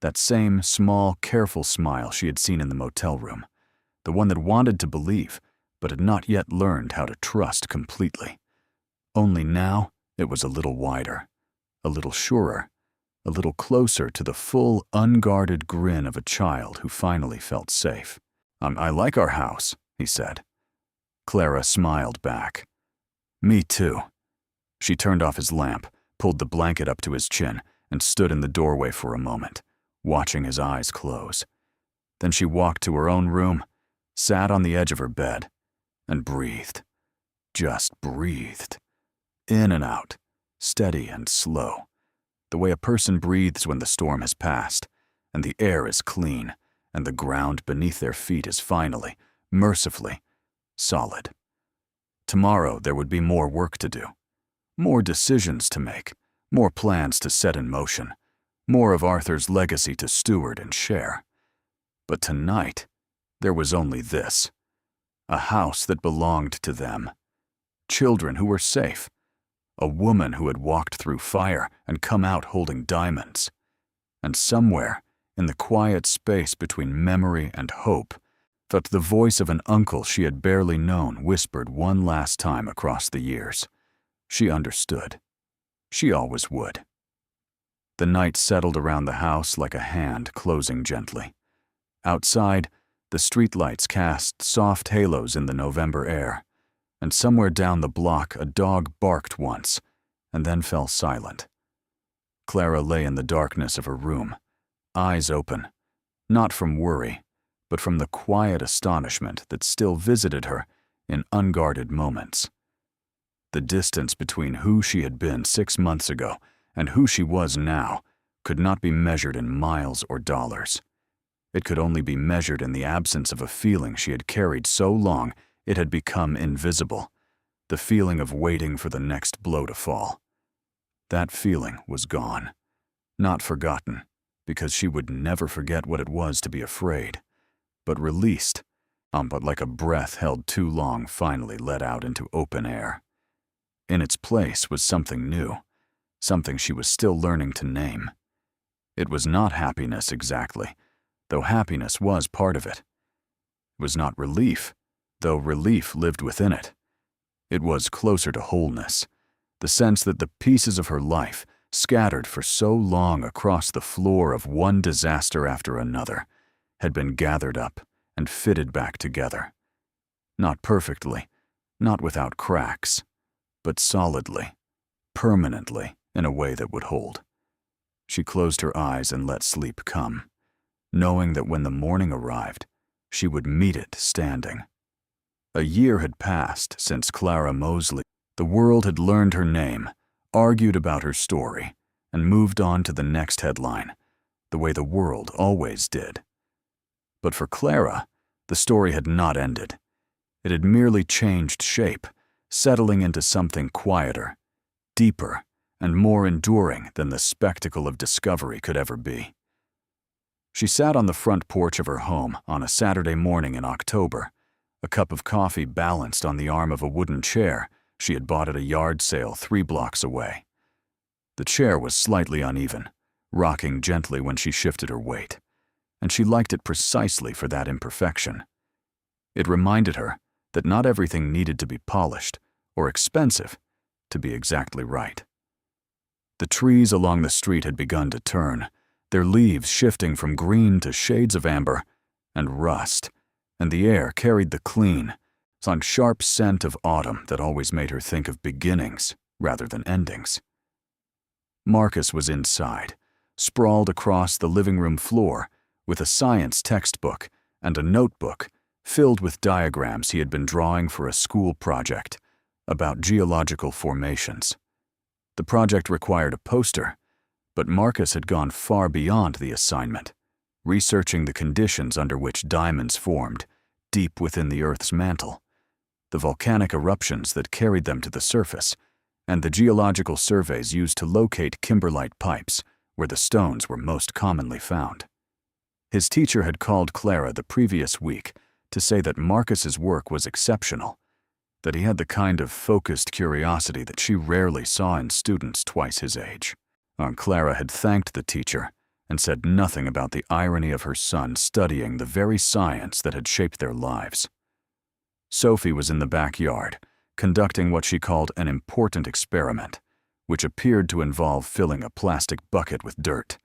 That same small, careful smile she had seen in the motel room, the one that wanted to believe, but had not yet learned how to trust completely. Only now it was a little wider, a little surer, a little closer to the full, unguarded grin of a child who finally felt safe. I like our house," he said. Clara smiled back. Me too. She turned off his lamp, pulled the blanket up to his chin, and stood in the doorway for a moment, watching his eyes close. Then she walked to her own room, sat on the edge of her bed, and breathed. Just breathed. In and out, steady and slow, the way a person breathes when the storm has passed, and the air is clean, and the ground beneath their feet is finally, mercifully, solid. Tomorrow there would be more work to do, more decisions to make, more plans to set in motion, more of Arthur's legacy to steward and share. But tonight, there was only this: a house that belonged to them, children who were safe, a woman who had walked through fire and come out holding diamonds, and somewhere, in the quiet space between memory and hope, that the voice of an uncle she had barely known whispered one last time across the years. She understood. She always would. The night settled around the house like a hand closing gently. Outside, the streetlights cast soft halos in the November air, and somewhere down the block a dog barked once, and then fell silent. Clara lay in the darkness of her room, eyes open, not from worry, but from the quiet astonishment that still visited her in unguarded moments. The distance between who she had been 6 months ago and who she was now could not be measured in miles or dollars. It could only be measured in the absence of a feeling she had carried so long it had become invisible, the feeling of waiting for the next blow to fall. That feeling was gone, not forgotten, because she would never forget what it was to be afraid, but released, but like a breath held too long finally let out into open air. In its place was something new, something she was still learning to name. It was not happiness exactly, though happiness was part of it. It was not relief, though relief lived within it. It was closer to wholeness, the sense that the pieces of her life, scattered for so long across the floor of one disaster after another, had been gathered up and fitted back together. Not perfectly, not without cracks, but solidly, permanently, in a way that would hold. She closed her eyes and let sleep come, knowing that when the morning arrived, she would meet it standing. A year had passed since Clara Mosley. The world had learned her name, argued about her story, and moved on to the next headline, the way the world always did. But for Clara, the story had not ended. It had merely changed shape, settling into something quieter, deeper, and more enduring than the spectacle of discovery could ever be. She sat on the front porch of her home on a Saturday morning in October, a cup of coffee balanced on the arm of a wooden chair she had bought at a yard sale 3 blocks away. The chair was slightly uneven, rocking gently when she shifted her weight, and she liked it precisely for that imperfection. It reminded her that not everything needed to be polished or expensive to be exactly right. The trees along the street had begun to turn, their leaves shifting from green to shades of amber and rust, and the air carried the clean, sharp scent of autumn that always made her think of beginnings rather than endings. Marcus was inside, sprawled across the living room floor with a science textbook and a notebook filled with diagrams he had been drawing for a school project about geological formations. The project required a poster, but Marcus had gone far beyond the assignment, researching the conditions under which diamonds formed deep within the Earth's mantle, the volcanic eruptions that carried them to the surface, and the geological surveys used to locate kimberlite pipes where the stones were most commonly found. His teacher had called Clara the previous week to say that Marcus's work was exceptional, that he had the kind of focused curiosity that she rarely saw in students twice his age. Clara had thanked the teacher and said nothing about the irony of her son studying the very science that had shaped their lives. Sophie was in the backyard, conducting what she called an important experiment, which appeared to involve filling a plastic bucket with dirt,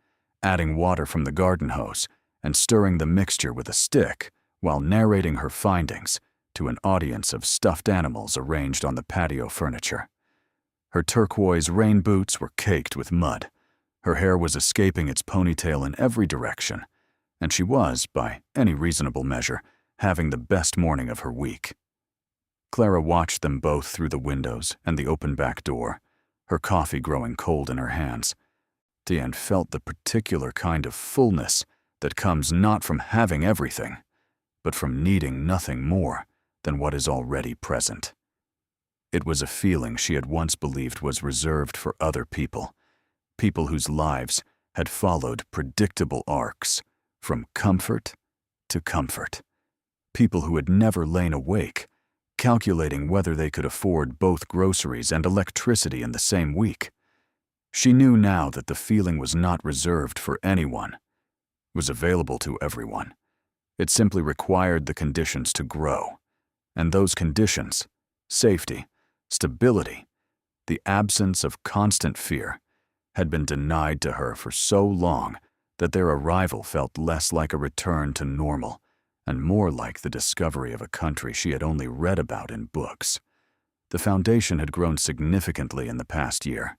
adding water from the garden hose, and stirring the mixture with a stick while narrating her findings, to an audience of stuffed animals arranged on the patio furniture. Her turquoise rain boots were caked with mud. Her hair was escaping its ponytail in every direction, and she was, by any reasonable measure, having the best morning of her week. Clara watched them both through the windows and the open back door, her coffee growing cold in her hands, and felt the particular kind of fullness that comes not from having everything, but from needing nothing more than what is already present. It was a feeling she had once believed was reserved for other people, people whose lives had followed predictable arcs, from comfort to comfort, people who had never lain awake, calculating whether they could afford both groceries and electricity in the same week. She knew now that the feeling was not reserved for anyone. It was available to everyone. It simply required the conditions to grow, and those conditions, safety, stability, the absence of constant fear, had been denied to her for so long that their arrival felt less like a return to normal and more like the discovery of a country she had only read about in books. The foundation had grown significantly in the past year.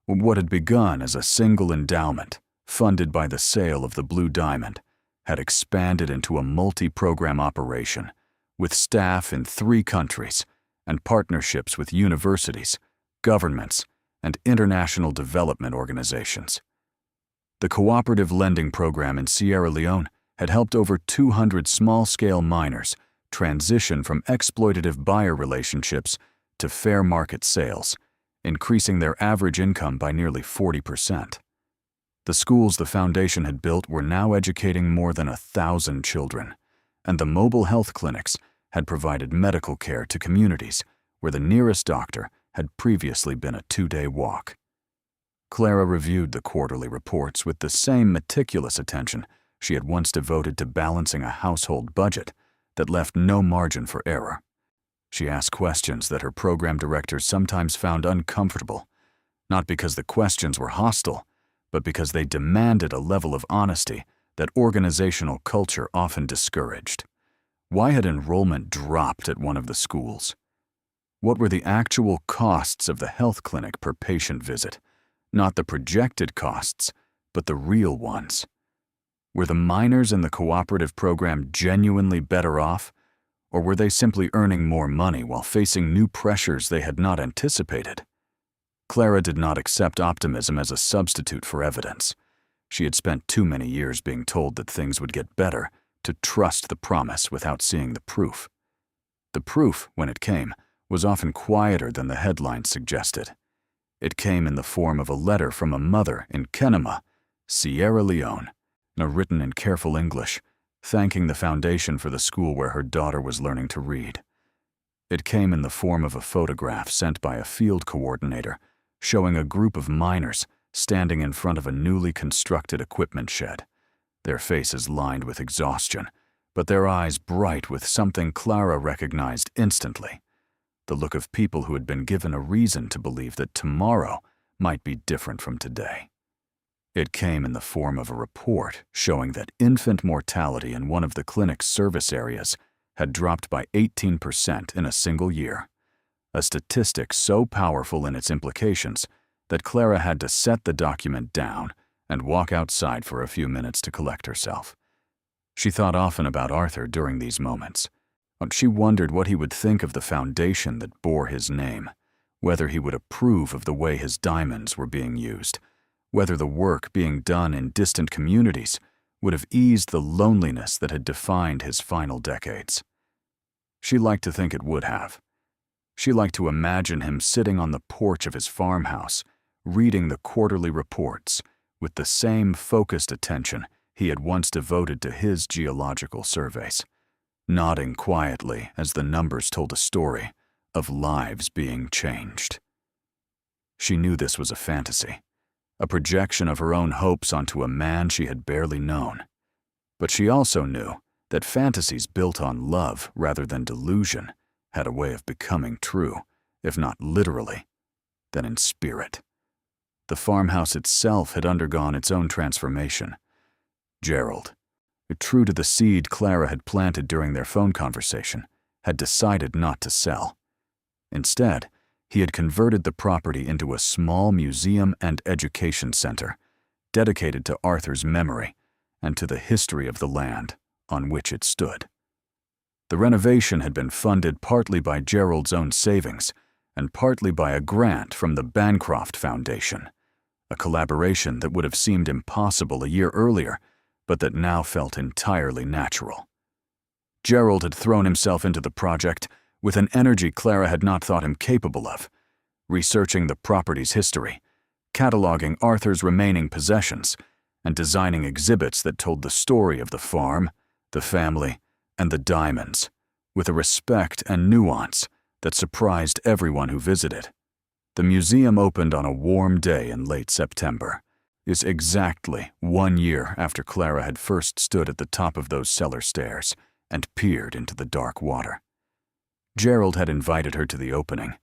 What had begun as a single endowment, funded by the sale of the Blue Diamond, had expanded into a multi-program operation, with staff in 3 countries and partnerships with universities, governments, and international development organizations. The cooperative lending program in Sierra Leone had helped over 200 small-scale miners transition from exploitative buyer relationships to fair market sales, increasing their average income by nearly 40%. The schools the foundation had built were now educating more than 1,000 children, and the mobile health clinics had provided medical care to communities where the nearest doctor had previously been a 2-day walk. Clara reviewed the quarterly reports with the same meticulous attention she had once devoted to balancing a household budget that left no margin for error. She asked questions that her program directors sometimes found uncomfortable, not because the questions were hostile, but because they demanded a level of honesty that organizational culture often discouraged. Why had enrollment dropped at one of the schools? What were the actual costs of the health clinic per patient visit? Not the projected costs, but the real ones. Were the miners in the cooperative program genuinely better off, or were they simply earning more money while facing new pressures they had not anticipated? Clara did not accept optimism as a substitute for evidence. She had spent too many years being told that things would get better to trust the promise without seeing the proof. The proof, when it came, was often quieter than the headlines suggested. It came in the form of a letter from a mother in Kenema, Sierra Leone, written in careful English, thanking the foundation for the school where her daughter was learning to read. It came in the form of a photograph sent by a field coordinator showing a group of miners standing in front of a newly constructed equipment shed, their faces lined with exhaustion, but their eyes bright with something Clara recognized instantly, the look of people who had been given a reason to believe that tomorrow might be different from today. It came in the form of a report showing that infant mortality in one of the clinic's service areas had dropped by 18% in a single year, a statistic so powerful in its implications that Clara had to set the document down and walk outside for a few minutes to collect herself. She thought often about Arthur during these moments. She wondered what he would think of the foundation that bore his name, whether he would approve of the way his diamonds were being used, whether the work being done in distant communities would have eased the loneliness that had defined his final decades. She liked to think it would have. She liked to imagine him sitting on the porch of his farmhouse, reading the quarterly reports with the same focused attention he had once devoted to his geological surveys, nodding quietly as the numbers told a story of lives being changed. She knew this was a fantasy, a projection of her own hopes onto a man she had barely known. But she also knew that fantasies built on love rather than delusion had a way of becoming true, if not literally, then in spirit. The farmhouse itself had undergone its own transformation. Gerald, true to the seed Clara had planted during their phone conversation, had decided not to sell. Instead, he had converted the property into a small museum and education center, dedicated to Arthur's memory and to the history of the land on which it stood. The renovation had been funded partly by Gerald's own savings and partly by a grant from the Bancroft Foundation, a collaboration that would have seemed impossible a year earlier, but that now felt entirely natural. Gerald had thrown himself into the project with an energy Clara had not thought him capable of, researching the property's history, cataloging Arthur's remaining possessions, and designing exhibits that told the story of the farm, the family, and the diamonds, with a respect and nuance that surprised everyone who visited. The museum opened on a warm day in late September, is exactly 1 year after Clara had first stood at the top of those cellar stairs and peered into the dark water. Gerald had invited her to the opening,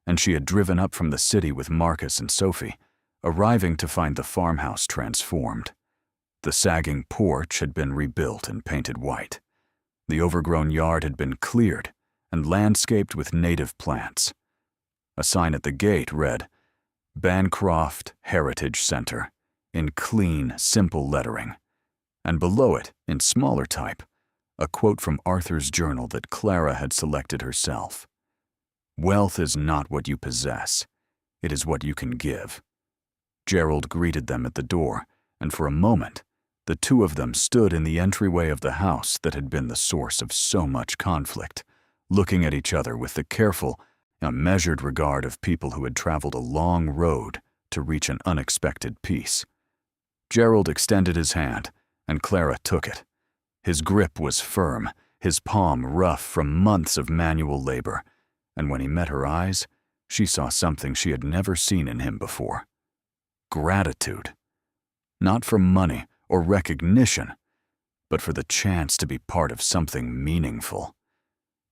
and she had driven up from the city with Marcus and Sophie, arriving to find the farmhouse transformed. The sagging porch had been rebuilt and painted white. The overgrown yard had been cleared and landscaped with native plants. A sign at the gate read, "Bancroft Heritage Center," in clean, simple lettering, and below it, in smaller type, a quote from Arthur's journal that Clara had selected herself. "Wealth is not what you possess, it is what you can give." Gerald greeted them at the door, and for a moment, the two of them stood in the entryway of the house that had been the source of so much conflict, looking at each other with the careful, measured regard of people who had traveled a long road to reach an unexpected peace. Gerald extended his hand, and Clara took it. His grip was firm, his palm rough from months of manual labor, and when he met her eyes, she saw something she had never seen in him before. Gratitude. Not for money or recognition, but for the chance to be part of something meaningful.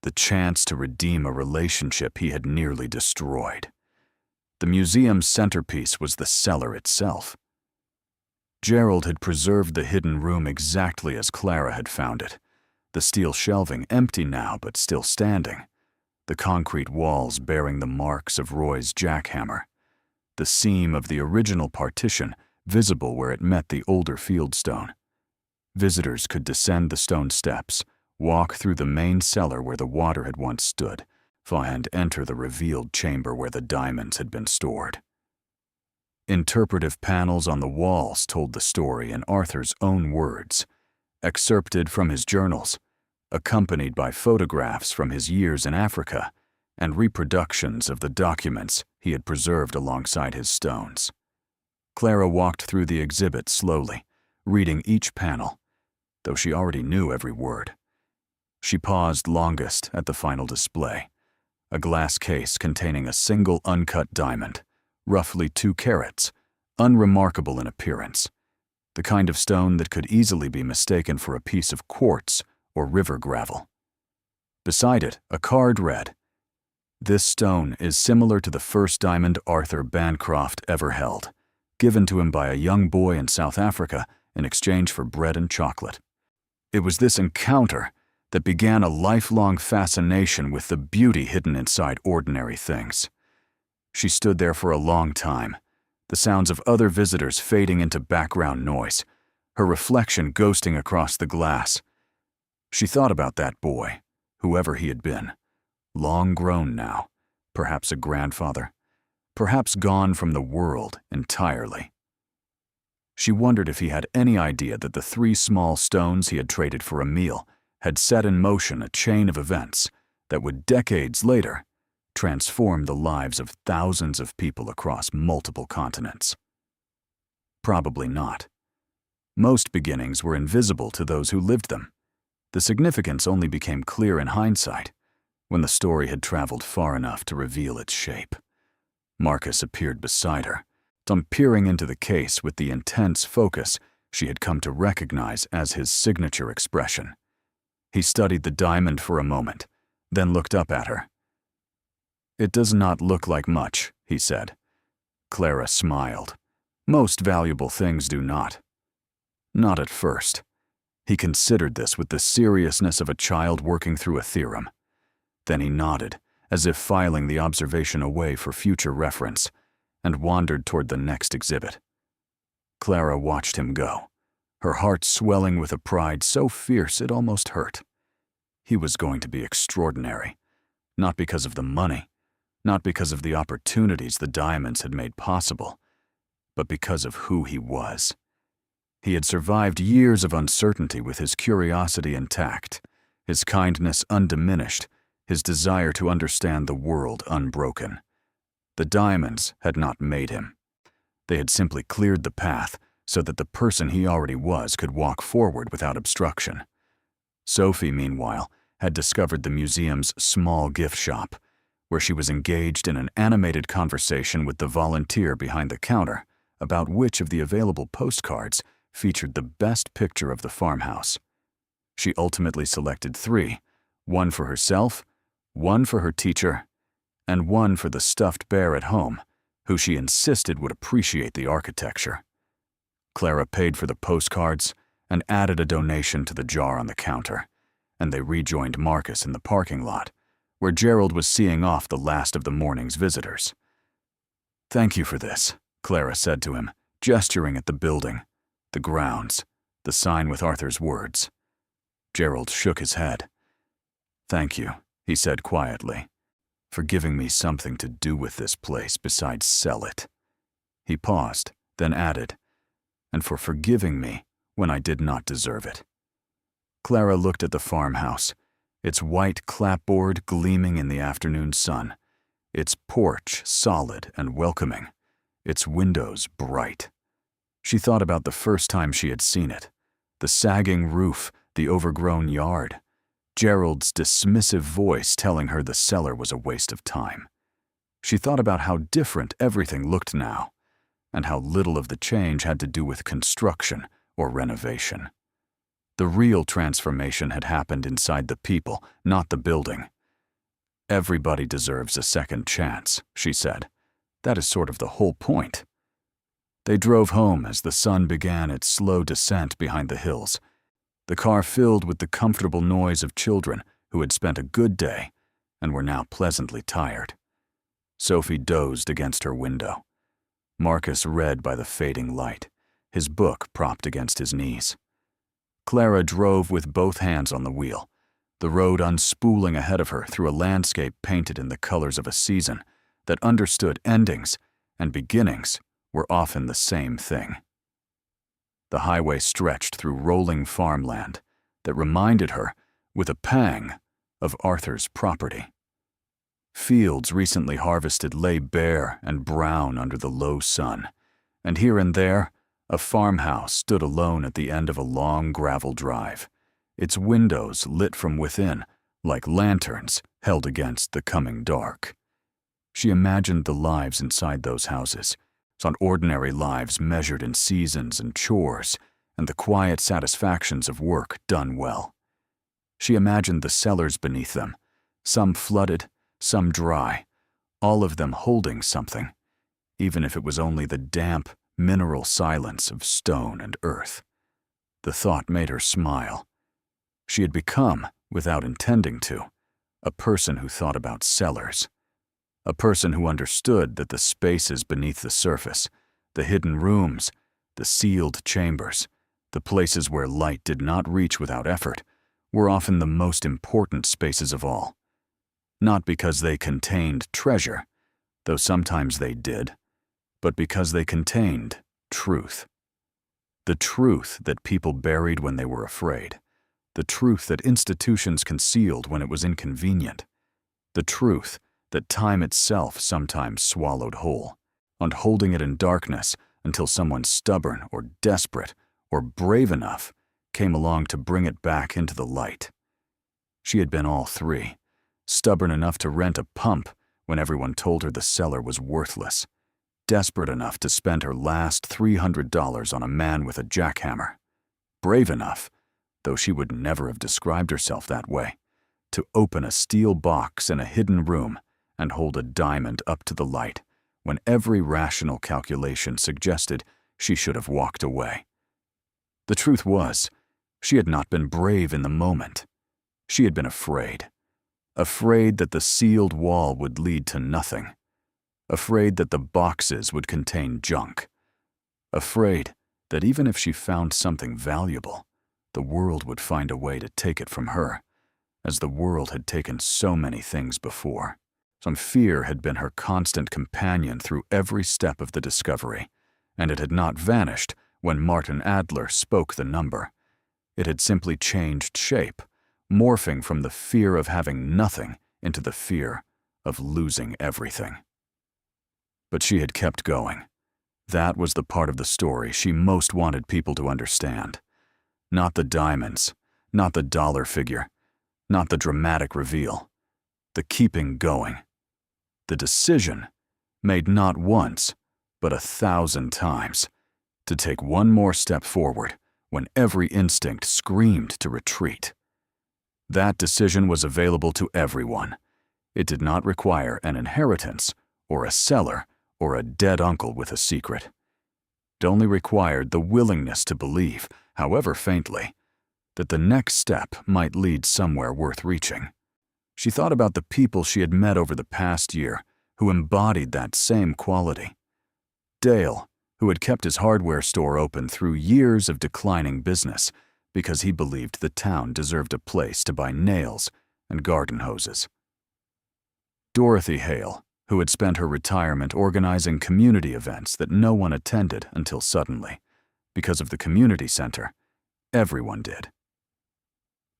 The chance to redeem a relationship he had nearly destroyed. The museum's centerpiece was the cellar itself. Gerald had preserved the hidden room exactly as Clara had found it, the steel shelving empty now but still standing, the concrete walls bearing the marks of Roy's jackhammer, the seam of the original partition visible where it met the older fieldstone. Visitors could descend the stone steps, walk through the main cellar where the water had once stood, and enter the revealed chamber where the diamonds had been stored. Interpretive panels on the walls told the story in Arthur's own words, excerpted from his journals, accompanied by photographs from his years in Africa and reproductions of the documents he had preserved alongside his stones. Clara walked through the exhibit slowly, reading each panel, though she already knew every word. She paused longest at the final display, a glass case containing a single uncut diamond, roughly 2 carats, unremarkable in appearance, the kind of stone that could easily be mistaken for a piece of quartz or river gravel. Beside it, a card read, "This stone is similar to the first diamond Arthur Bancroft ever held, given to him by a young boy in South Africa in exchange for bread and chocolate." It was this encounter that began a lifelong fascination with the beauty hidden inside ordinary things. She stood there for a long time, the sounds of other visitors fading into background noise, her reflection ghosting across the glass. She thought about that boy, whoever he had been, long grown now, perhaps a grandfather, perhaps gone from the world entirely. She wondered if he had any idea that the 3 small stones he had traded for a meal had set in motion a chain of events that would decades later transform the lives of thousands of people across multiple continents. Probably not. Most beginnings were invisible to those who lived them. The significance only became clear in hindsight, when the story had traveled far enough to reveal its shape. Marcus appeared beside her, peering into the case with the intense focus she had come to recognize as his signature expression. He studied the diamond for a moment, then looked up at her. "It does not look like much," he said. Clara smiled. Most valuable things do not. Not at first. He considered this with the seriousness of a child working through a theorem. Then he nodded, as if filing the observation away for future reference, and wandered toward the next exhibit. Clara watched him go, her heart swelling with a pride so fierce it almost hurt. He was going to be extraordinary, not because of the money, not because of the opportunities the diamonds had made possible, but because of who he was. He had survived years of uncertainty with his curiosity intact, his kindness undiminished, his desire to understand the world unbroken. The diamonds had not made him. They had simply cleared the path so that the person he already was could walk forward without obstruction. Sophie, meanwhile, had discovered the museum's small gift shop, where she was engaged in an animated conversation with the volunteer behind the counter about which of the available postcards featured the best picture of the farmhouse. She ultimately selected 3, one for herself, one for her teacher, and one for the stuffed bear at home, who she insisted would appreciate the architecture. Clara paid for the postcards and added a donation to the jar on the counter, and they rejoined Marcus in the parking lot, where Gerald was seeing off the last of the morning's visitors. "Thank you for this," Clara said to him, gesturing at the building, the grounds, the sign with Arthur's words. Gerald shook his head. "Thank you," he said quietly, "for giving me something to do with this place besides sell it." He paused, then added, "and for forgiving me when I did not deserve it." Clara looked at the farmhouse, its white clapboard gleaming in the afternoon sun, its porch solid and welcoming, its windows bright. She thought about the first time she had seen it, the sagging roof, the overgrown yard, Gerald's dismissive voice telling her the cellar was a waste of time. She thought about how different everything looked now, and how little of the change had to do with construction or renovation. The real transformation had happened inside the people, not the building. "Everybody deserves a second chance," she said. "That is sort of the whole point." They drove home as the sun began its slow descent behind the hills, the car filled with the comfortable noise of children who had spent a good day and were now pleasantly tired. Sophie dozed against her window. Marcus read by the fading light, his book propped against his knees. Clara drove with both hands on the wheel, the road unspooling ahead of her through a landscape painted in the colors of a season that understood endings and beginnings were often the same thing. The highway stretched through rolling farmland that reminded her, with a pang, of Arthur's property. Fields recently harvested lay bare and brown under the low sun, and here and there, a farmhouse stood alone at the end of a long gravel drive, its windows lit from within like lanterns held against the coming dark. She imagined the lives inside those houses, on ordinary lives measured in seasons and chores, and the quiet satisfactions of work done well. She imagined the cellars beneath them, some flooded, some dry, all of them holding something, even if it was only the damp, mineral silence of stone and earth. The thought made her smile. She had become, without intending to, a person who thought about cellars. A person who understood that the spaces beneath the surface, the hidden rooms, the sealed chambers, the places where light did not reach without effort, were often the most important spaces of all. Not because they contained treasure, though sometimes they did, but because they contained truth. The truth that people buried when they were afraid, the truth that institutions concealed when it was inconvenient, the truth that time itself sometimes swallowed whole, and holding it in darkness until someone stubborn or desperate or brave enough came along to bring it back into the light. She had been all three, stubborn enough to rent a pump when everyone told her the cellar was worthless, desperate enough to spend her last $300 on a man with a jackhammer, brave enough, though she would never have described herself that way, to open a steel box in a hidden room and hold a diamond up to the light when every rational calculation suggested she should have walked away. The truth was, she had not been brave in the moment. She had been afraid afraid that the sealed wall would lead to nothing, afraid that the boxes would contain junk, afraid that even if she found something valuable, the world would find a way to take it from her, as the world had taken so many things before. Some fear had been her constant companion through every step of the discovery, and it had not vanished when Martin Adler spoke the number. It had simply changed shape, morphing from the fear of having nothing into the fear of losing everything. But she had kept going. That was the part of the story she most wanted people to understand. Not the diamonds, not the dollar figure, not the dramatic reveal. The keeping going. The decision, made not once, but 1,000 times, to take one more step forward when every instinct screamed to retreat. That decision was available to everyone. It did not require an inheritance, or a cellar, or a dead uncle with a secret. It only required the willingness to believe, however faintly, that the next step might lead somewhere worth reaching. She thought about the people she had met over the past year who embodied that same quality. Dale, who had kept his hardware store open through years of declining business because he believed the town deserved a place to buy nails and garden hoses. Dorothy Hale, who had spent her retirement organizing community events that no one attended until suddenly, because of the community center, everyone did.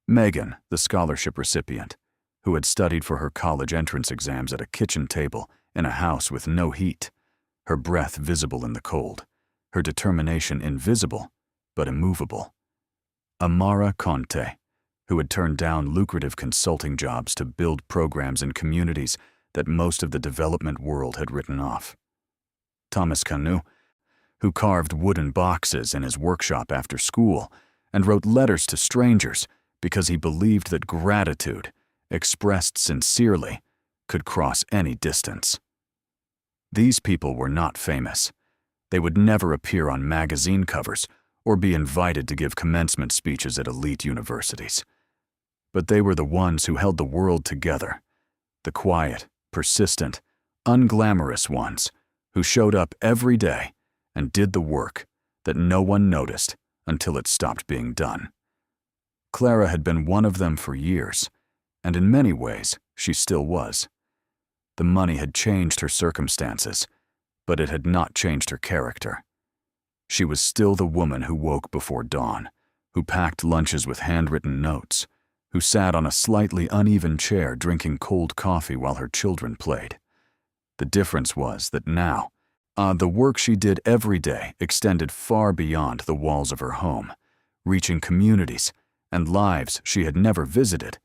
Megan, the scholarship recipient, who had studied for her college entrance exams at a kitchen table in a house with no heat, her breath visible in the cold, her determination invisible but immovable. Amara Conte, who had turned down lucrative consulting jobs to build programs in communities that most of the development world had written off. Thomas Canu, who carved wooden boxes in his workshop after school and wrote letters to strangers because he believed that gratitude, expressed sincerely, could cross any distance. These people were not famous. They would never appear on magazine covers or be invited to give commencement speeches at elite universities. But they were the ones who held the world together, the quiet, persistent, unglamorous ones who showed up every day and did the work that no one noticed until it stopped being done. Clara had been one of them for years, and in many ways she still was. The money had changed her circumstances, but it had not changed her character. She was still the woman who woke before dawn, who packed lunches with handwritten notes, who sat on a slightly uneven chair drinking cold coffee while her children played. The difference was that now, the work she did every day extended far beyond the walls of her home, reaching communities and lives she had never visited,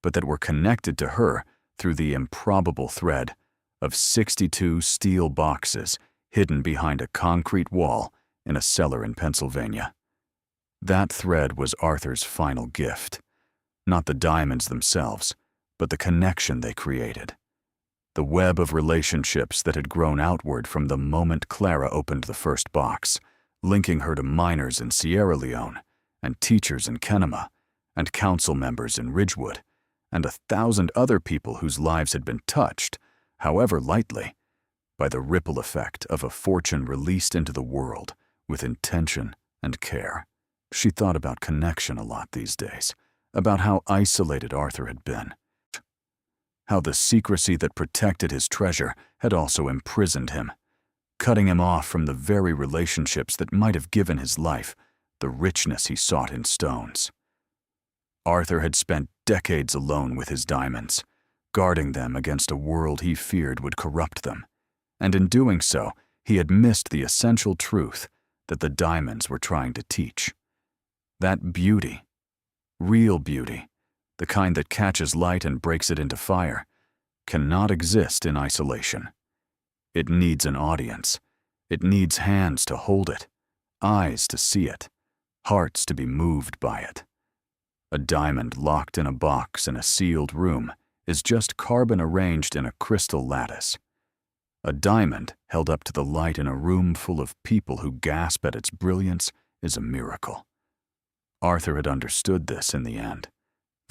but that were connected to her through the improbable thread of 62 steel boxes hidden behind a concrete wall in a cellar in Pennsylvania. That thread was Arthur's final gift, not the diamonds themselves, but the connection they created. The web of relationships that had grown outward from the moment Clara opened the first box, linking her to miners in Sierra Leone, and teachers in Kenema, and council members in Ridgewood, and 1,000 other people whose lives had been touched, however lightly, by the ripple effect of a fortune released into the world with intention and care. She thought about connection a lot these days, about how isolated Arthur had been, how the secrecy that protected his treasure had also imprisoned him, cutting him off from the very relationships that might have given his life the richness he sought in stones. Arthur had spent decades alone with his diamonds, guarding them against a world he feared would corrupt them, and in doing so, he had missed the essential truth that the diamonds were trying to teach. That beauty, real beauty, the kind that catches light and breaks it into fire, cannot exist in isolation. It needs an audience. It needs hands to hold it, eyes to see it, hearts to be moved by it. A diamond locked in a box in a sealed room is just carbon arranged in a crystal lattice. A diamond held up to the light in a room full of people who gasp at its brilliance is a miracle. Arthur had understood this in the end,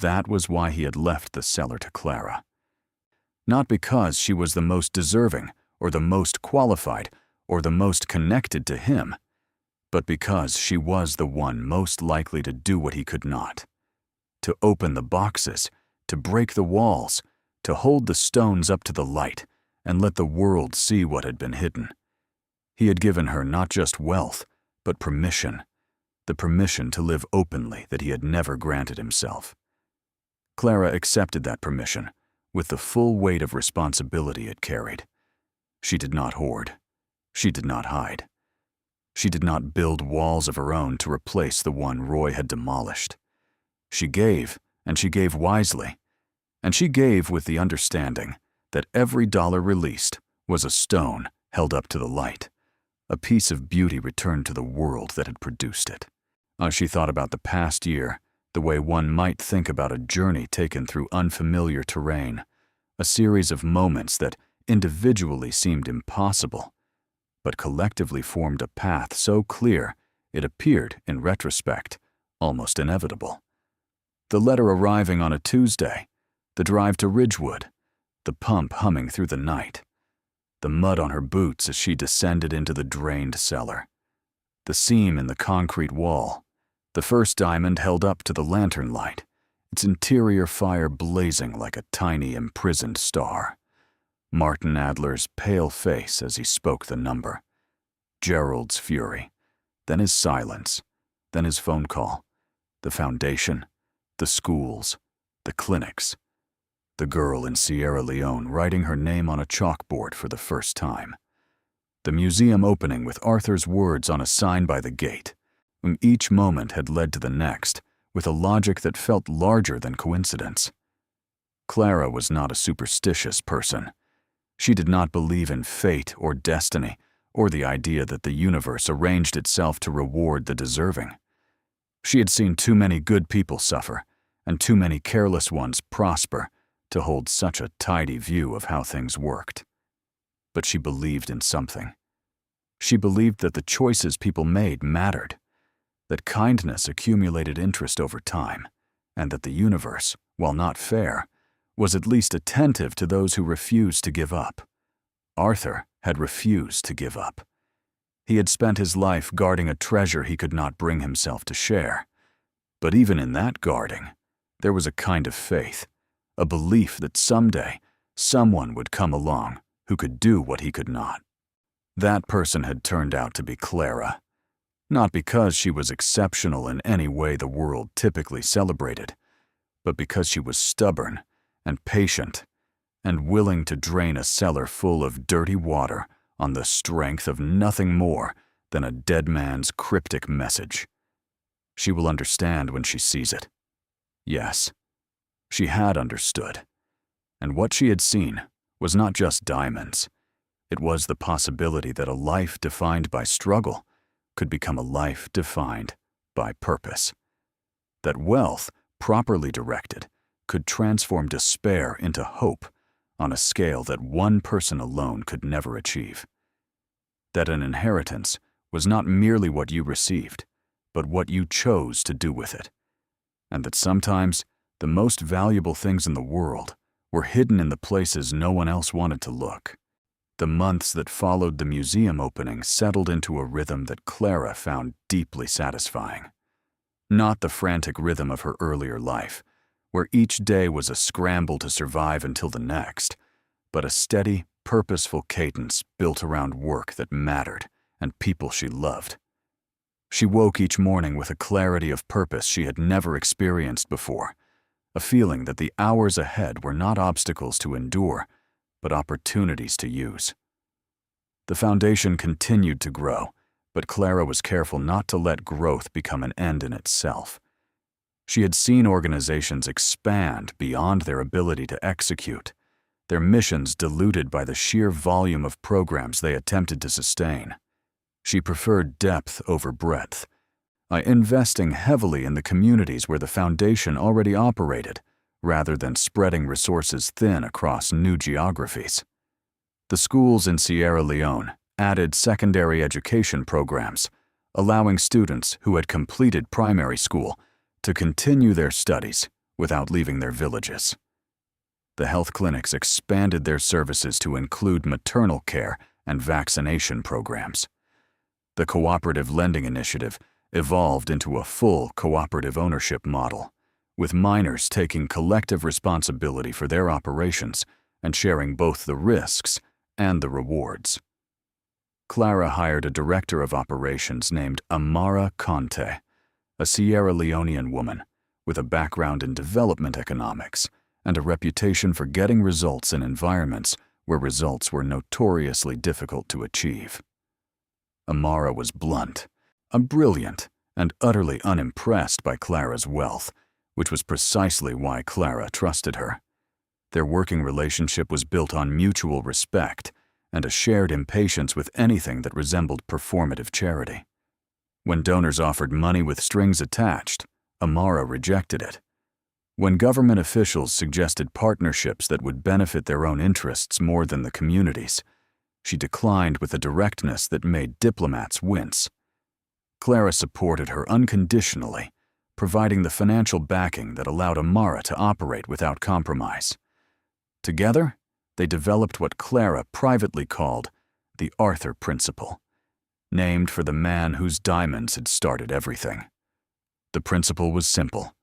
That was why he had left the cellar to Clara. Not because she was the most deserving, or the most qualified, or the most connected to him, but because she was the one most likely to do what he could not. To open the boxes, to break the walls, to hold the stones up to the light, and let the world see what had been hidden. He had given her not just wealth, but permission, the permission to live openly that he had never granted himself. Clara accepted that permission, with the full weight of responsibility it carried. She did not hoard. She did not hide. She did not build walls of her own to replace the one Roy had demolished. She gave, and she gave wisely, and she gave with the understanding that every dollar released was a stone held up to the light, a piece of beauty returned to the world that had produced it. As she thought about the past year, the way one might think about a journey taken through unfamiliar terrain, a series of moments that individually seemed impossible, but collectively formed a path so clear it appeared, in retrospect, almost inevitable. The letter arriving on a Tuesday, the drive to Ridgewood, the pump humming through the night, the mud on her boots as she descended into the drained cellar, the seam in the concrete wall, the first diamond held up to the lantern light, its interior fire blazing like a tiny imprisoned star. Martin Adler's pale face as he spoke the number. Gerald's fury, then his silence, then his phone call, the foundation, the schools, the clinics, the girl in Sierra Leone writing her name on a chalkboard for the first time, the museum opening with Arthur's words on a sign by the gate, when each moment had led to the next, with a logic that felt larger than coincidence. Clara was not a superstitious person. She did not believe in fate or destiny, or the idea that the universe arranged itself to reward the deserving. She had seen too many good people suffer, and too many careless ones prosper, to hold such a tidy view of how things worked. But she believed in something. She believed that the choices people made mattered, that kindness accumulated interest over time, and that the universe, while not fair, was at least attentive to those who refused to give up. Arthur had refused to give up. He had spent his life guarding a treasure he could not bring himself to share. But even in that guarding, there was a kind of faith, a belief that someday someone would come along who could do what he could not. That person had turned out to be Clara. Not because she was exceptional in any way the world typically celebrated, but because she was stubborn and patient and willing to drain a cellar full of dirty water on the strength of nothing more than a dead man's cryptic message. She will understand when she sees it. Yes, she had understood. And what she had seen was not just diamonds. It was the possibility that a life defined by struggle could become a life defined by purpose. That wealth, properly directed, could transform despair into hope on a scale that one person alone could never achieve. That an inheritance was not merely what you received, but what you chose to do with it. And that sometimes the most valuable things in the world were hidden in the places no one else wanted to look. The months that followed the museum opening settled into a rhythm that Clara found deeply satisfying. Not the frantic rhythm of her earlier life, where each day was a scramble to survive until the next, but a steady, purposeful cadence built around work that mattered and people she loved. She woke each morning with a clarity of purpose she had never experienced before, a feeling that the hours ahead were not obstacles to endure, but opportunities to use. The foundation continued to grow, but Clara was careful not to let growth become an end in itself. She had seen organizations expand beyond their ability to execute, their missions diluted by the sheer volume of programs they attempted to sustain. She preferred depth over breadth, by investing heavily in the communities where the foundation already operated, rather than spreading resources thin across new geographies. The schools in Sierra Leone added secondary education programs, allowing students who had completed primary school to continue their studies without leaving their villages. The health clinics expanded their services to include maternal care and vaccination programs. The cooperative lending initiative evolved into a full cooperative ownership model, with miners taking collective responsibility for their operations and sharing both the risks and the rewards. Clara hired a director of operations named Amara Conte, a Sierra Leonean woman with a background in development economics and a reputation for getting results in environments where results were notoriously difficult to achieve. Amara was blunt, brilliant, and utterly unimpressed by Clara's wealth, which was precisely why Clara trusted her. Their working relationship was built on mutual respect and a shared impatience with anything that resembled performative charity. When donors offered money with strings attached, Amara rejected it. When government officials suggested partnerships that would benefit their own interests more than the community's, she declined with a directness that made diplomats wince. Clara supported her unconditionally, providing the financial backing that allowed Amara to operate without compromise. Together, they developed what Clara privately called the Arthur Principle, named for the man whose diamonds had started everything. The principle was simple.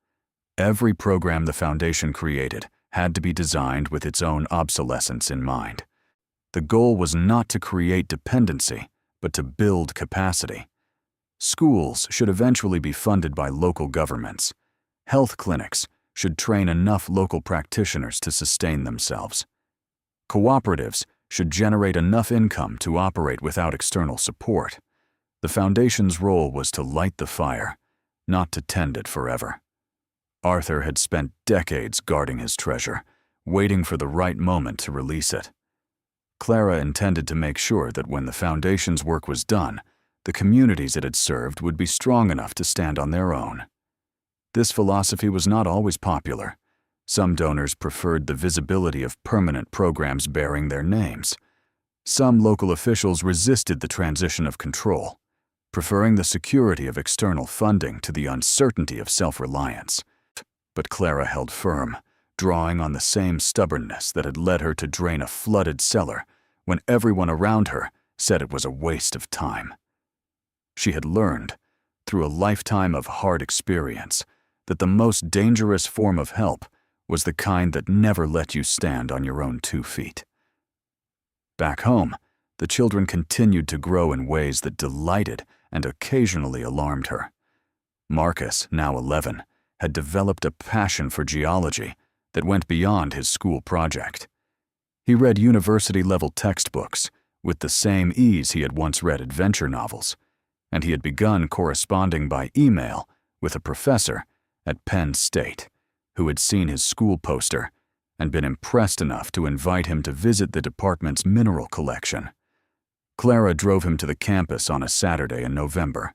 Every program the foundation created had to be designed with its own obsolescence in mind. The goal was not to create dependency, but to build capacity. Schools should eventually be funded by local governments. Health clinics should train enough local practitioners to sustain themselves. Cooperatives should generate enough income to operate without external support. The foundation's role was to light the fire, not to tend it forever. Arthur had spent decades guarding his treasure, waiting for the right moment to release it. Clara intended to make sure that when the foundation's work was done, the communities it had served would be strong enough to stand on their own. This philosophy was not always popular. Some donors preferred the visibility of permanent programs bearing their names. Some local officials resisted the transition of control, preferring the security of external funding to the uncertainty of self-reliance. But Clara held firm, drawing on the same stubbornness that had led her to drain a flooded cellar when everyone around her said it was a waste of time. She had learned, through a lifetime of hard experience, that the most dangerous form of help was the kind that never let you stand on your own 2 feet. Back home, the children continued to grow in ways that delighted and occasionally alarmed her. Marcus, now 11, had developed a passion for geology that went beyond his school project. He read university-level textbooks with the same ease he had once read adventure novels, and he had begun corresponding by email with a professor at Penn State who had seen his school poster and been impressed enough to invite him to visit the department's mineral collection. Clara drove him to the campus on a Saturday in November,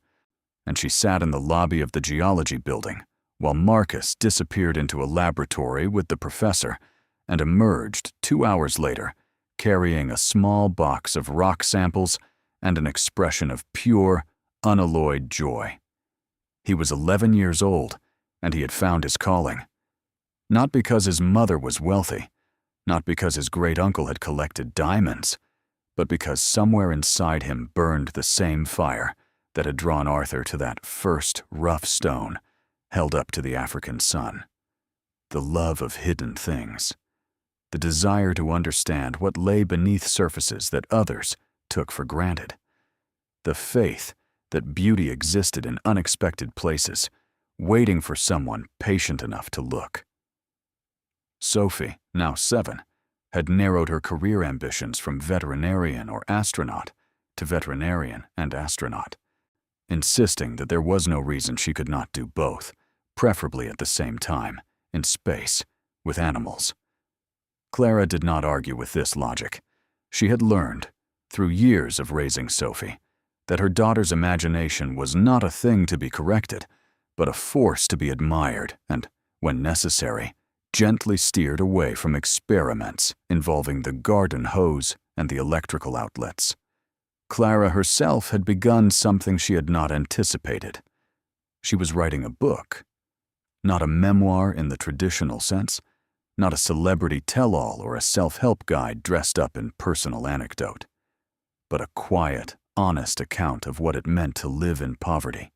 and she sat in the lobby of the geology building while Marcus disappeared into a laboratory with the professor and emerged 2 hours later carrying a small box of rock samples and an expression of pure, unalloyed joy. He was 11 years old, and he had found his calling. Not because his mother was wealthy, not because his great-uncle had collected diamonds, but because somewhere inside him burned the same fire that had drawn Arthur to that first rough stone held up to the African sun. The love of hidden things. The desire to understand what lay beneath surfaces that others took for granted. The faith that beauty existed in unexpected places, waiting for someone patient enough to look. Sophie, now 7, had narrowed her career ambitions from veterinarian or astronaut to veterinarian and astronaut, insisting that there was no reason she could not do both, preferably at the same time, in space, with animals. Clara did not argue with this logic. She had learned, through years of raising Sophie, that her daughter's imagination was not a thing to be corrected, but a force to be admired and, when necessary, gently steered away from experiments involving the garden hose and the electrical outlets. Clara herself had begun something she had not anticipated. She was writing a book. Not a memoir in the traditional sense, not a celebrity tell-all or a self-help guide dressed up in personal anecdote, but a quiet, honest account of what it meant to live in poverty,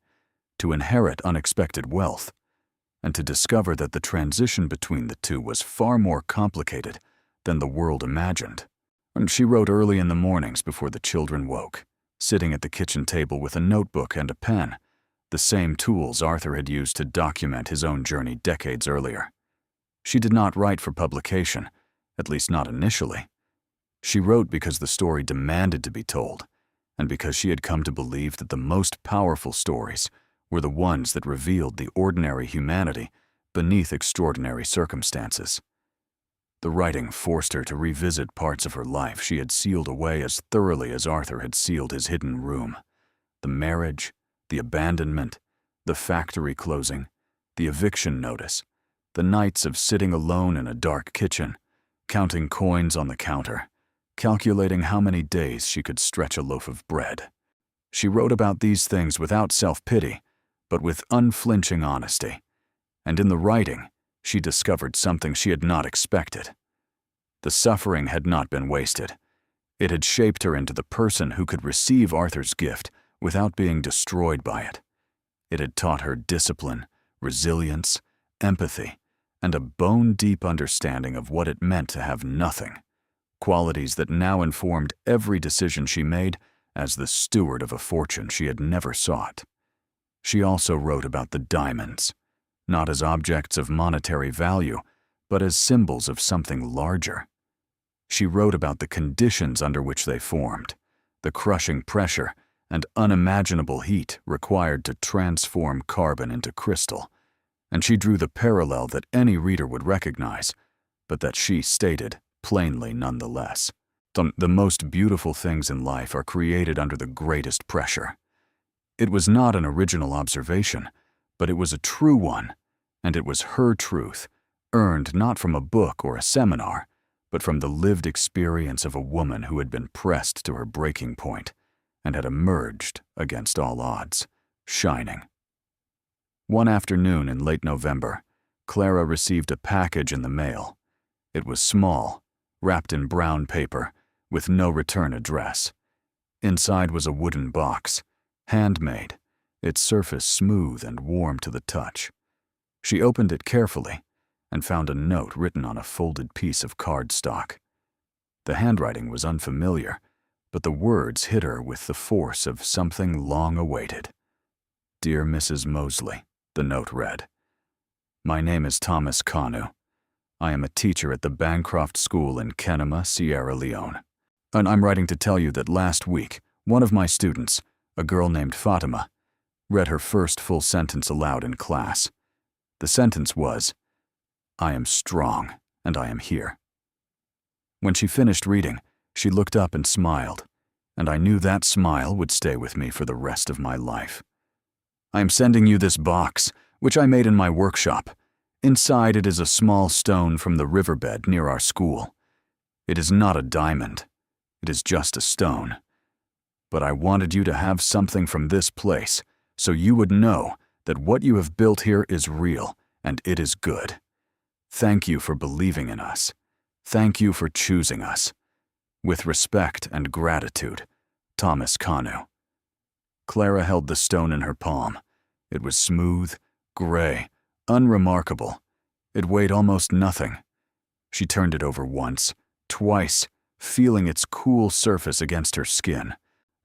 to inherit unexpected wealth, and to discover that the transition between the two was far more complicated than the world imagined. And she wrote early in the mornings before the children woke, sitting at the kitchen table with a notebook and a pen, the same tools Arthur had used to document his own journey decades earlier. She did not write for publication, at least not initially. She wrote because the story demanded to be told, and because she had come to believe that the most powerful stories were the ones that revealed the ordinary humanity beneath extraordinary circumstances. The writing forced her to revisit parts of her life she had sealed away as thoroughly as Arthur had sealed his hidden room. The marriage, the abandonment, the factory closing, the eviction notice, the nights of sitting alone in a dark kitchen, counting coins on the counter, calculating how many days she could stretch a loaf of bread. She wrote about these things without self-pity, but with unflinching honesty. And in the writing, she discovered something she had not expected. The suffering had not been wasted. It had shaped her into the person who could receive Arthur's gift without being destroyed by it. It had taught her discipline, resilience, empathy, and a bone-deep understanding of what it meant to have nothing, qualities that now informed every decision she made as the steward of a fortune she had never sought. She also wrote about the diamonds, not as objects of monetary value, but as symbols of something larger. She wrote about the conditions under which they formed, the crushing pressure and unimaginable heat required to transform carbon into crystal, and she drew the parallel that any reader would recognize, but that she stated plainly nonetheless. The most beautiful things in life are created under the greatest pressure. It was not an original observation, but it was a true one, and it was her truth, earned not from a book or a seminar, but from the lived experience of a woman who had been pressed to her breaking point and had emerged against all odds, shining. One afternoon in late November, Clara received a package in the mail. It was small, wrapped in brown paper, with no return address. Inside was a wooden box, handmade, its surface smooth and warm to the touch. She opened it carefully and found a note written on a folded piece of cardstock. The handwriting was unfamiliar, but the words hit her with the force of something long awaited. "Dear Mrs. Mosley," the note read. "My name is Thomas Kanu. I am a teacher at the Bancroft School in Kenema, Sierra Leone. And I'm writing to tell you that last week, one of my students, a girl named Fatima, read her first full sentence aloud in class. The sentence was, 'I am strong, and I am here.' When she finished reading, she looked up and smiled, and I knew that smile would stay with me for the rest of my life. I am sending you this box, which I made in my workshop. Inside it is a small stone from the riverbed near our school. It is not a diamond. It is just a stone. But I wanted you to have something from this place, so you would know that what you have built here is real, and it is good. Thank you for believing in us. Thank you for choosing us. With respect and gratitude, Thomas Kanu." Clara held the stone in her palm. It was smooth, gray, unremarkable. It weighed almost nothing. She turned it over once, twice, feeling its cool surface against her skin,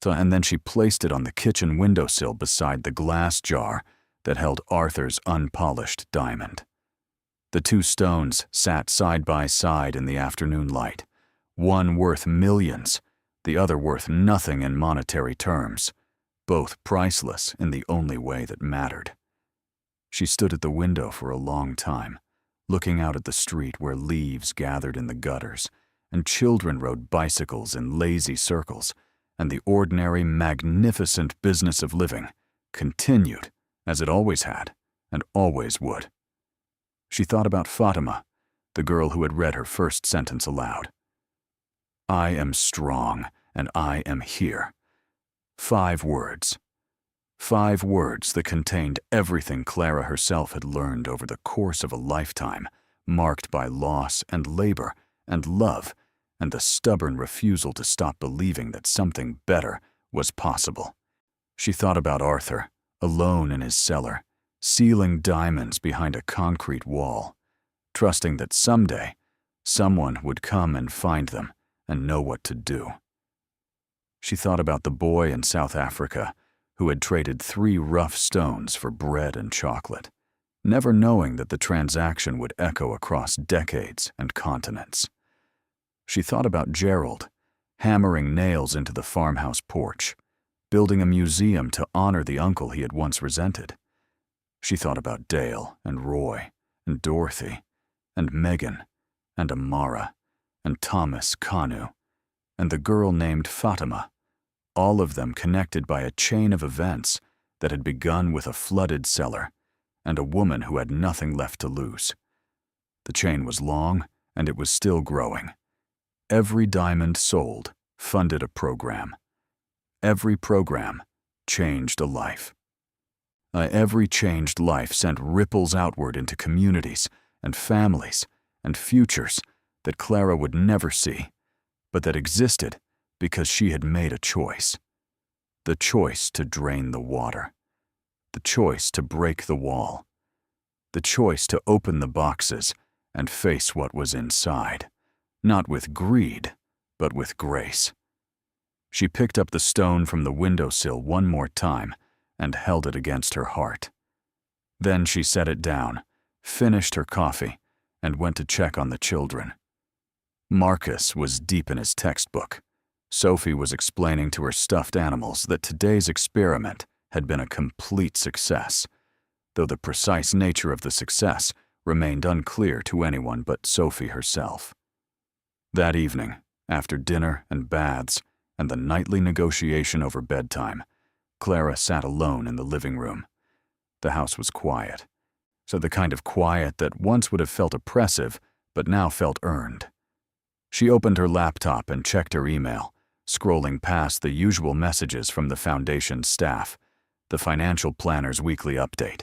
and then she placed it on the kitchen windowsill beside the glass jar that held Arthur's unpolished diamond. The two stones sat side by side in the afternoon light, one worth millions, the other worth nothing in monetary terms, both priceless in the only way that mattered. She stood at the window for a long time, looking out at the street where leaves gathered in the gutters, and children rode bicycles in lazy circles, and the ordinary, magnificent business of living continued, as it always had, and always would. She thought about Fatima, the girl who had read her first sentence aloud. "I am strong, and I am here." 5 words. 5 words that contained everything Clara herself had learned over the course of a lifetime, marked by loss and labor and love and the stubborn refusal to stop believing that something better was possible. She thought about Arthur, alone in his cellar, sealing diamonds behind a concrete wall, trusting that someday someone would come and find them and know what to do. She thought about the boy in South Africa who had traded 3 rough stones for bread and chocolate, never knowing that the transaction would echo across decades and continents. She thought about Gerald, hammering nails into the farmhouse porch, building a museum to honor the uncle he had once resented. She thought about Dale and Roy and Dorothy and Megan and Amara and Thomas Kanu and the girl named Fatima, all of them connected by a chain of events that had begun with a flooded cellar and a woman who had nothing left to lose. The chain was long, and it was still growing. Every diamond sold funded a program. Every program changed a life. Every changed life sent ripples outward into communities and families and futures that Clara would never see, but that existed because she had made a choice. The choice to drain the water. The choice to break the wall. The choice to open the boxes and face what was inside, not with greed, but with grace. She picked up the stone from the windowsill one more time and held it against her heart. Then she set it down, finished her coffee, and went to check on the children. Marcus was deep in his textbook. Sophie was explaining to her stuffed animals that today's experiment had been a complete success, though the precise nature of the success remained unclear to anyone but Sophie herself. That evening, after dinner and baths and the nightly negotiation over bedtime, Clara sat alone in the living room. The house was quiet, so the kind of quiet that once would have felt oppressive but now felt earned. She opened her laptop and checked her email, scrolling past the usual messages from the foundation's staff, the financial planner's weekly update,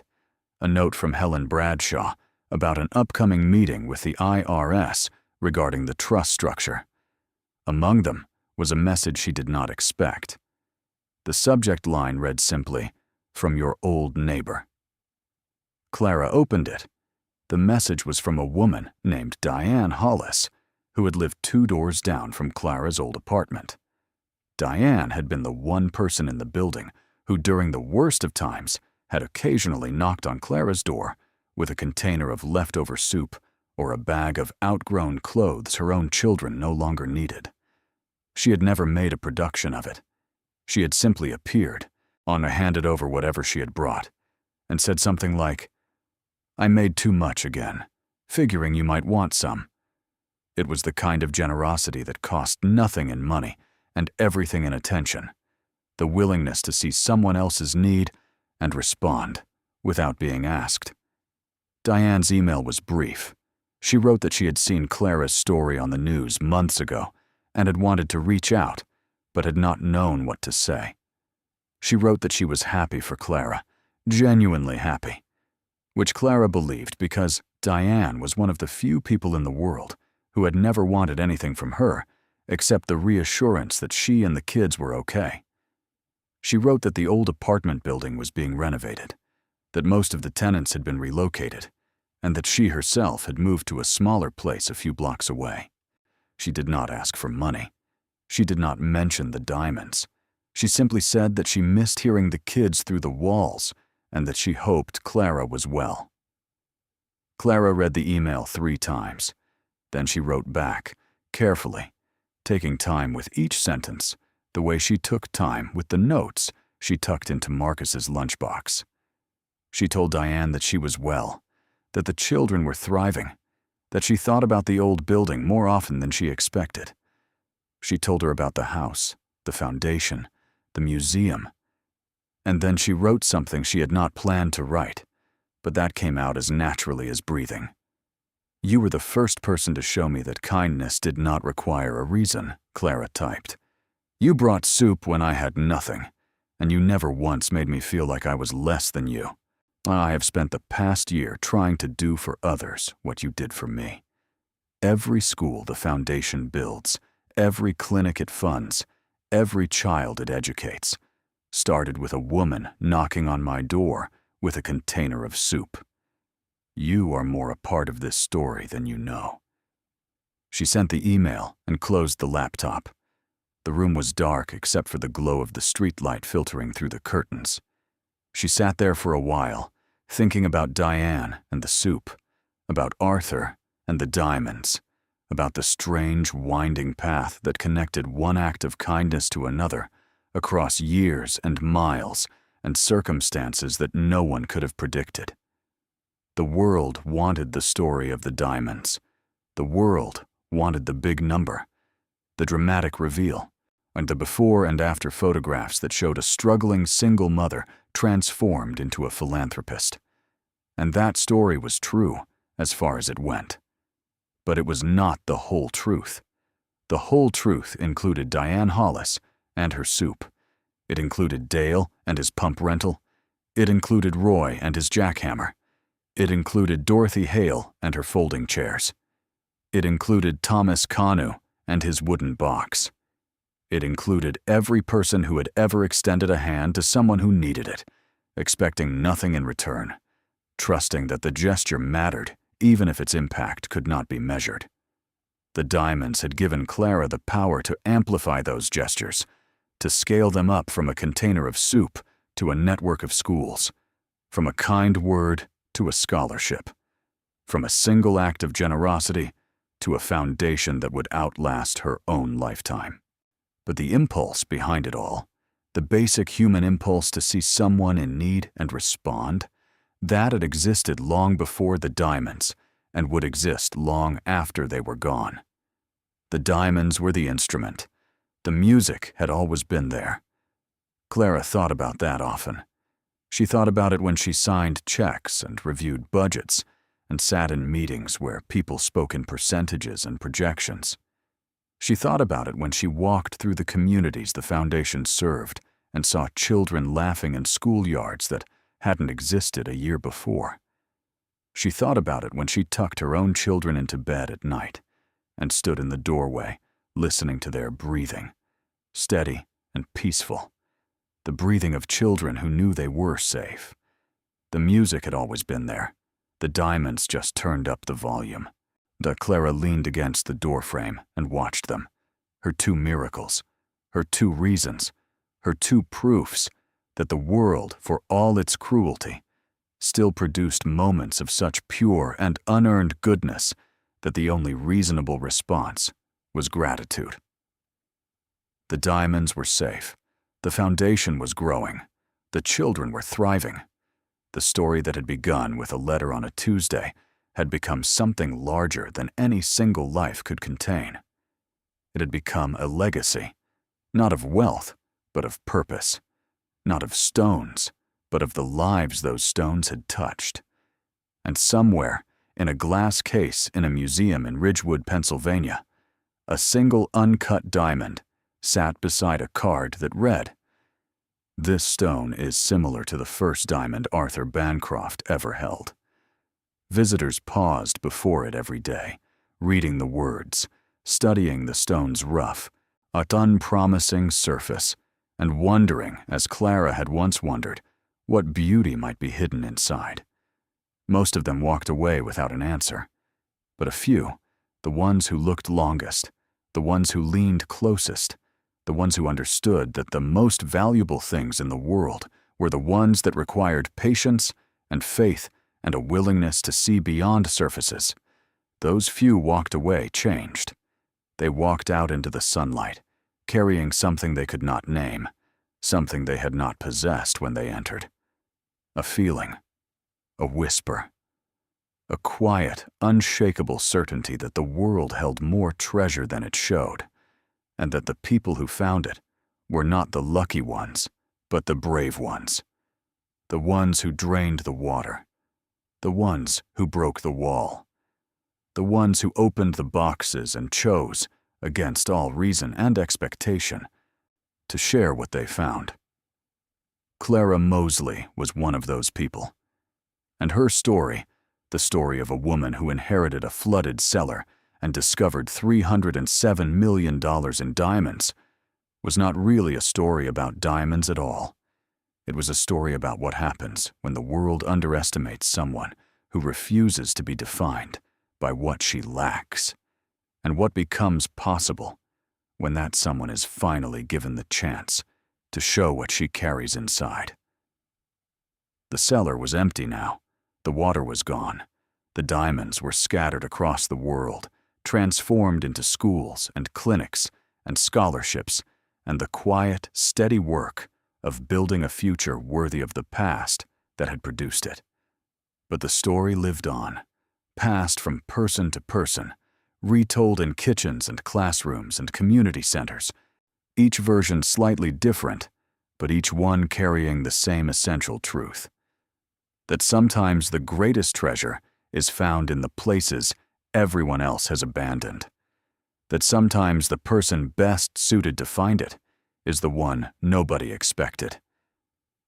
a note from Helen Bradshaw about an upcoming meeting with the IRS regarding the trust structure. Among them was a message she did not expect. The subject line read simply, "From your old neighbor." Clara opened it. The message was from a woman named Diane Hollis, who had lived 2 doors down from Clara's old apartment. Diane had been the one person in the building who, during the worst of times, had occasionally knocked on Clara's door with a container of leftover soup or a bag of outgrown clothes her own children no longer needed. She had never made a production of it. She had simply appeared, handed over whatever she had brought, and said something like, "I made too much again, figuring you might want some." It was the kind of generosity that cost nothing in money and everything in attention, the willingness to see someone else's need and respond without being asked. Diane's email was brief. She wrote that she had seen Clara's story on the news months ago and had wanted to reach out, but had not known what to say. She wrote that she was happy for Clara, genuinely happy, which Clara believed because Diane was one of the few people in the world who had never wanted anything from her except the reassurance that she and the kids were okay. She wrote that the old apartment building was being renovated, that most of the tenants had been relocated, and that she herself had moved to a smaller place a few blocks away. She did not ask for money. She did not mention the diamonds. She simply said that she missed hearing the kids through the walls and that she hoped Clara was well. Clara read the email 3 times. Then she wrote back, carefully, taking time with each sentence, the way she took time with the notes she tucked into Marcus's lunchbox. She told Diane that she was well, that the children were thriving, that she thought about the old building more often than she expected. She told her about the house, the foundation, the museum, and then she wrote something she had not planned to write, but that came out as naturally as breathing. "You were the first person to show me that kindness did not require a reason," Clara typed. "You brought soup when I had nothing, and you never once made me feel like I was less than you. I have spent the past year trying to do for others what you did for me. Every school the foundation builds, every clinic it funds, every child it educates, started with a woman knocking on my door with a container of soup. You are more a part of this story than you know." She sent the email and closed the laptop. The room was dark except for the glow of the streetlight filtering through the curtains. She sat there for a while, thinking about Diane and the soup, about Arthur and the diamonds, about the strange, winding path that connected one act of kindness to another across years and miles and circumstances that no one could have predicted. The world wanted the story of the diamonds. The world wanted the big number, the dramatic reveal, and the before and after photographs that showed a struggling single mother transformed into a philanthropist. And that story was true as far as it went. But it was not the whole truth. The whole truth included Diane Hollis and her soup. It included Dale and his pump rental. It included Roy and his jackhammer. It included Dorothy Hale and her folding chairs. It included Thomas Kanu and his wooden box. It included every person who had ever extended a hand to someone who needed it, expecting nothing in return, trusting that the gesture mattered even if its impact could not be measured. The diamonds had given Clara the power to amplify those gestures, to scale them up from a container of soup to a network of schools, from a kind word to a scholarship, from a single act of generosity to a foundation that would outlast her own lifetime. But the impulse behind it all, the basic human impulse to see someone in need and respond, that had existed long before the diamonds and would exist long after they were gone. The diamonds were the instrument. The music had always been there. Clara thought about that often. She thought about it when she signed checks and reviewed budgets and sat in meetings where people spoke in percentages and projections. She thought about it when she walked through the communities the foundation served and saw children laughing in schoolyards that hadn't existed a year before. She thought about it when she tucked her own children into bed at night and stood in the doorway, listening to their breathing, steady and peaceful, the breathing of children who knew they were safe. The music had always been there. The diamonds just turned up the volume. Clara leaned against the doorframe and watched them, her two miracles, her two reasons, her two proofs that the world, for all its cruelty, still produced moments of such pure and unearned goodness that the only reasonable response was gratitude. The diamonds were safe. The foundation was growing. The children were thriving. The story that had begun with a letter on a Tuesday had become something larger than any single life could contain. It had become a legacy, not of wealth, but of purpose, not of stones, but of the lives those stones had touched. And somewhere, in a glass case in a museum in Ridgewood, Pennsylvania, a single uncut diamond sat beside a card that read, "This stone is similar to the first diamond Arthur Bancroft ever held." Visitors paused before it every day, reading the words, studying the stone's rough, unpromising surface, and wondering, as Clara had once wondered, what beauty might be hidden inside. Most of them walked away without an answer, but a few, the ones who looked longest, the ones who leaned closest, the ones who understood that the most valuable things in the world were the ones that required patience and faith and a willingness to see beyond surfaces. Those few walked away changed. They walked out into the sunlight, carrying something they could not name, something they had not possessed when they entered. A feeling, a whisper, a quiet, unshakable certainty that the world held more treasure than it showed, and that the people who found it were not the lucky ones, but the brave ones, the ones who drained the water, the ones who broke the wall, the ones who opened the boxes and chose, against all reason and expectation, to share what they found. Clara Mosley was one of those people. And her story, the story of a woman who inherited a flooded cellar and discovered $307 million in diamonds, was not really a story about diamonds at all. It was a story about what happens when the world underestimates someone who refuses to be defined by what she lacks, and what becomes possible when that someone is finally given the chance to show what she carries inside. The cellar was empty now. The water was gone. The diamonds were scattered across the world, transformed into schools and clinics and scholarships and the quiet, steady work of building a future worthy of the past that had produced it. But the story lived on, passed from person to person, retold in kitchens and classrooms and community centers, each version slightly different, but each one carrying the same essential truth: that sometimes the greatest treasure is found in the places everyone else has abandoned, that sometimes the person best suited to find it is the one nobody expected,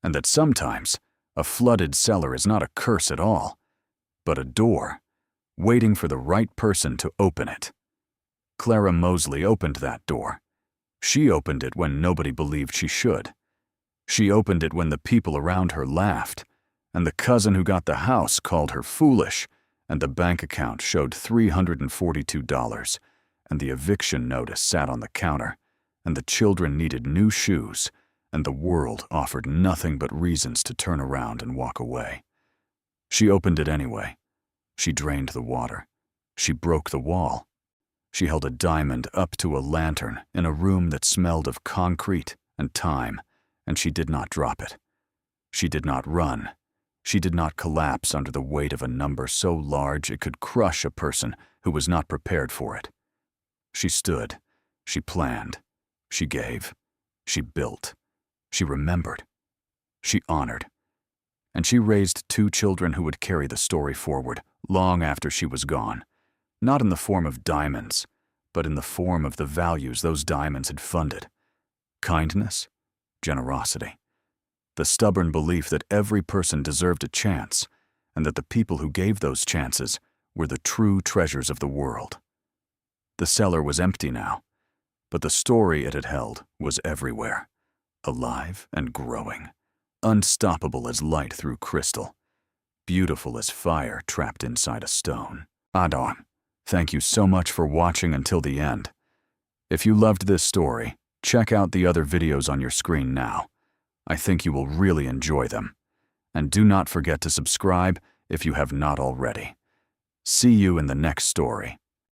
and that sometimes a flooded cellar is not a curse at all, but a door, waiting for the right person to open it. Clara Mosley opened that door. She opened it when nobody believed she should. She opened it when the people around her laughed, and the cousin who got the house called her foolish, and the bank account showed $342, and the eviction notice sat on the counter, and the children needed new shoes, and the world offered nothing but reasons to turn around and walk away. She opened it anyway. She drained the water. She broke the wall. She held a diamond up to a lantern in a room that smelled of concrete and time, and she did not drop it. She did not run. She did not collapse under the weight of a number so large it could crush a person who was not prepared for it. She stood. She planned. She gave. She built. She remembered. She honored. And she raised 2 children who would carry the story forward long after she was gone, not in the form of diamonds, but in the form of the values those diamonds had funded: kindness, generosity, the stubborn belief that every person deserved a chance, and that the people who gave those chances were the true treasures of the world. The cellar was empty now, but the story it had held was everywhere, alive and growing, unstoppable as light through crystal, beautiful as fire trapped inside a stone. Adam, thank you so much for watching until the end. If you loved this story, check out the other videos on your screen now. I think you will really enjoy them. And do not forget to subscribe if you have not already. See you in the next story.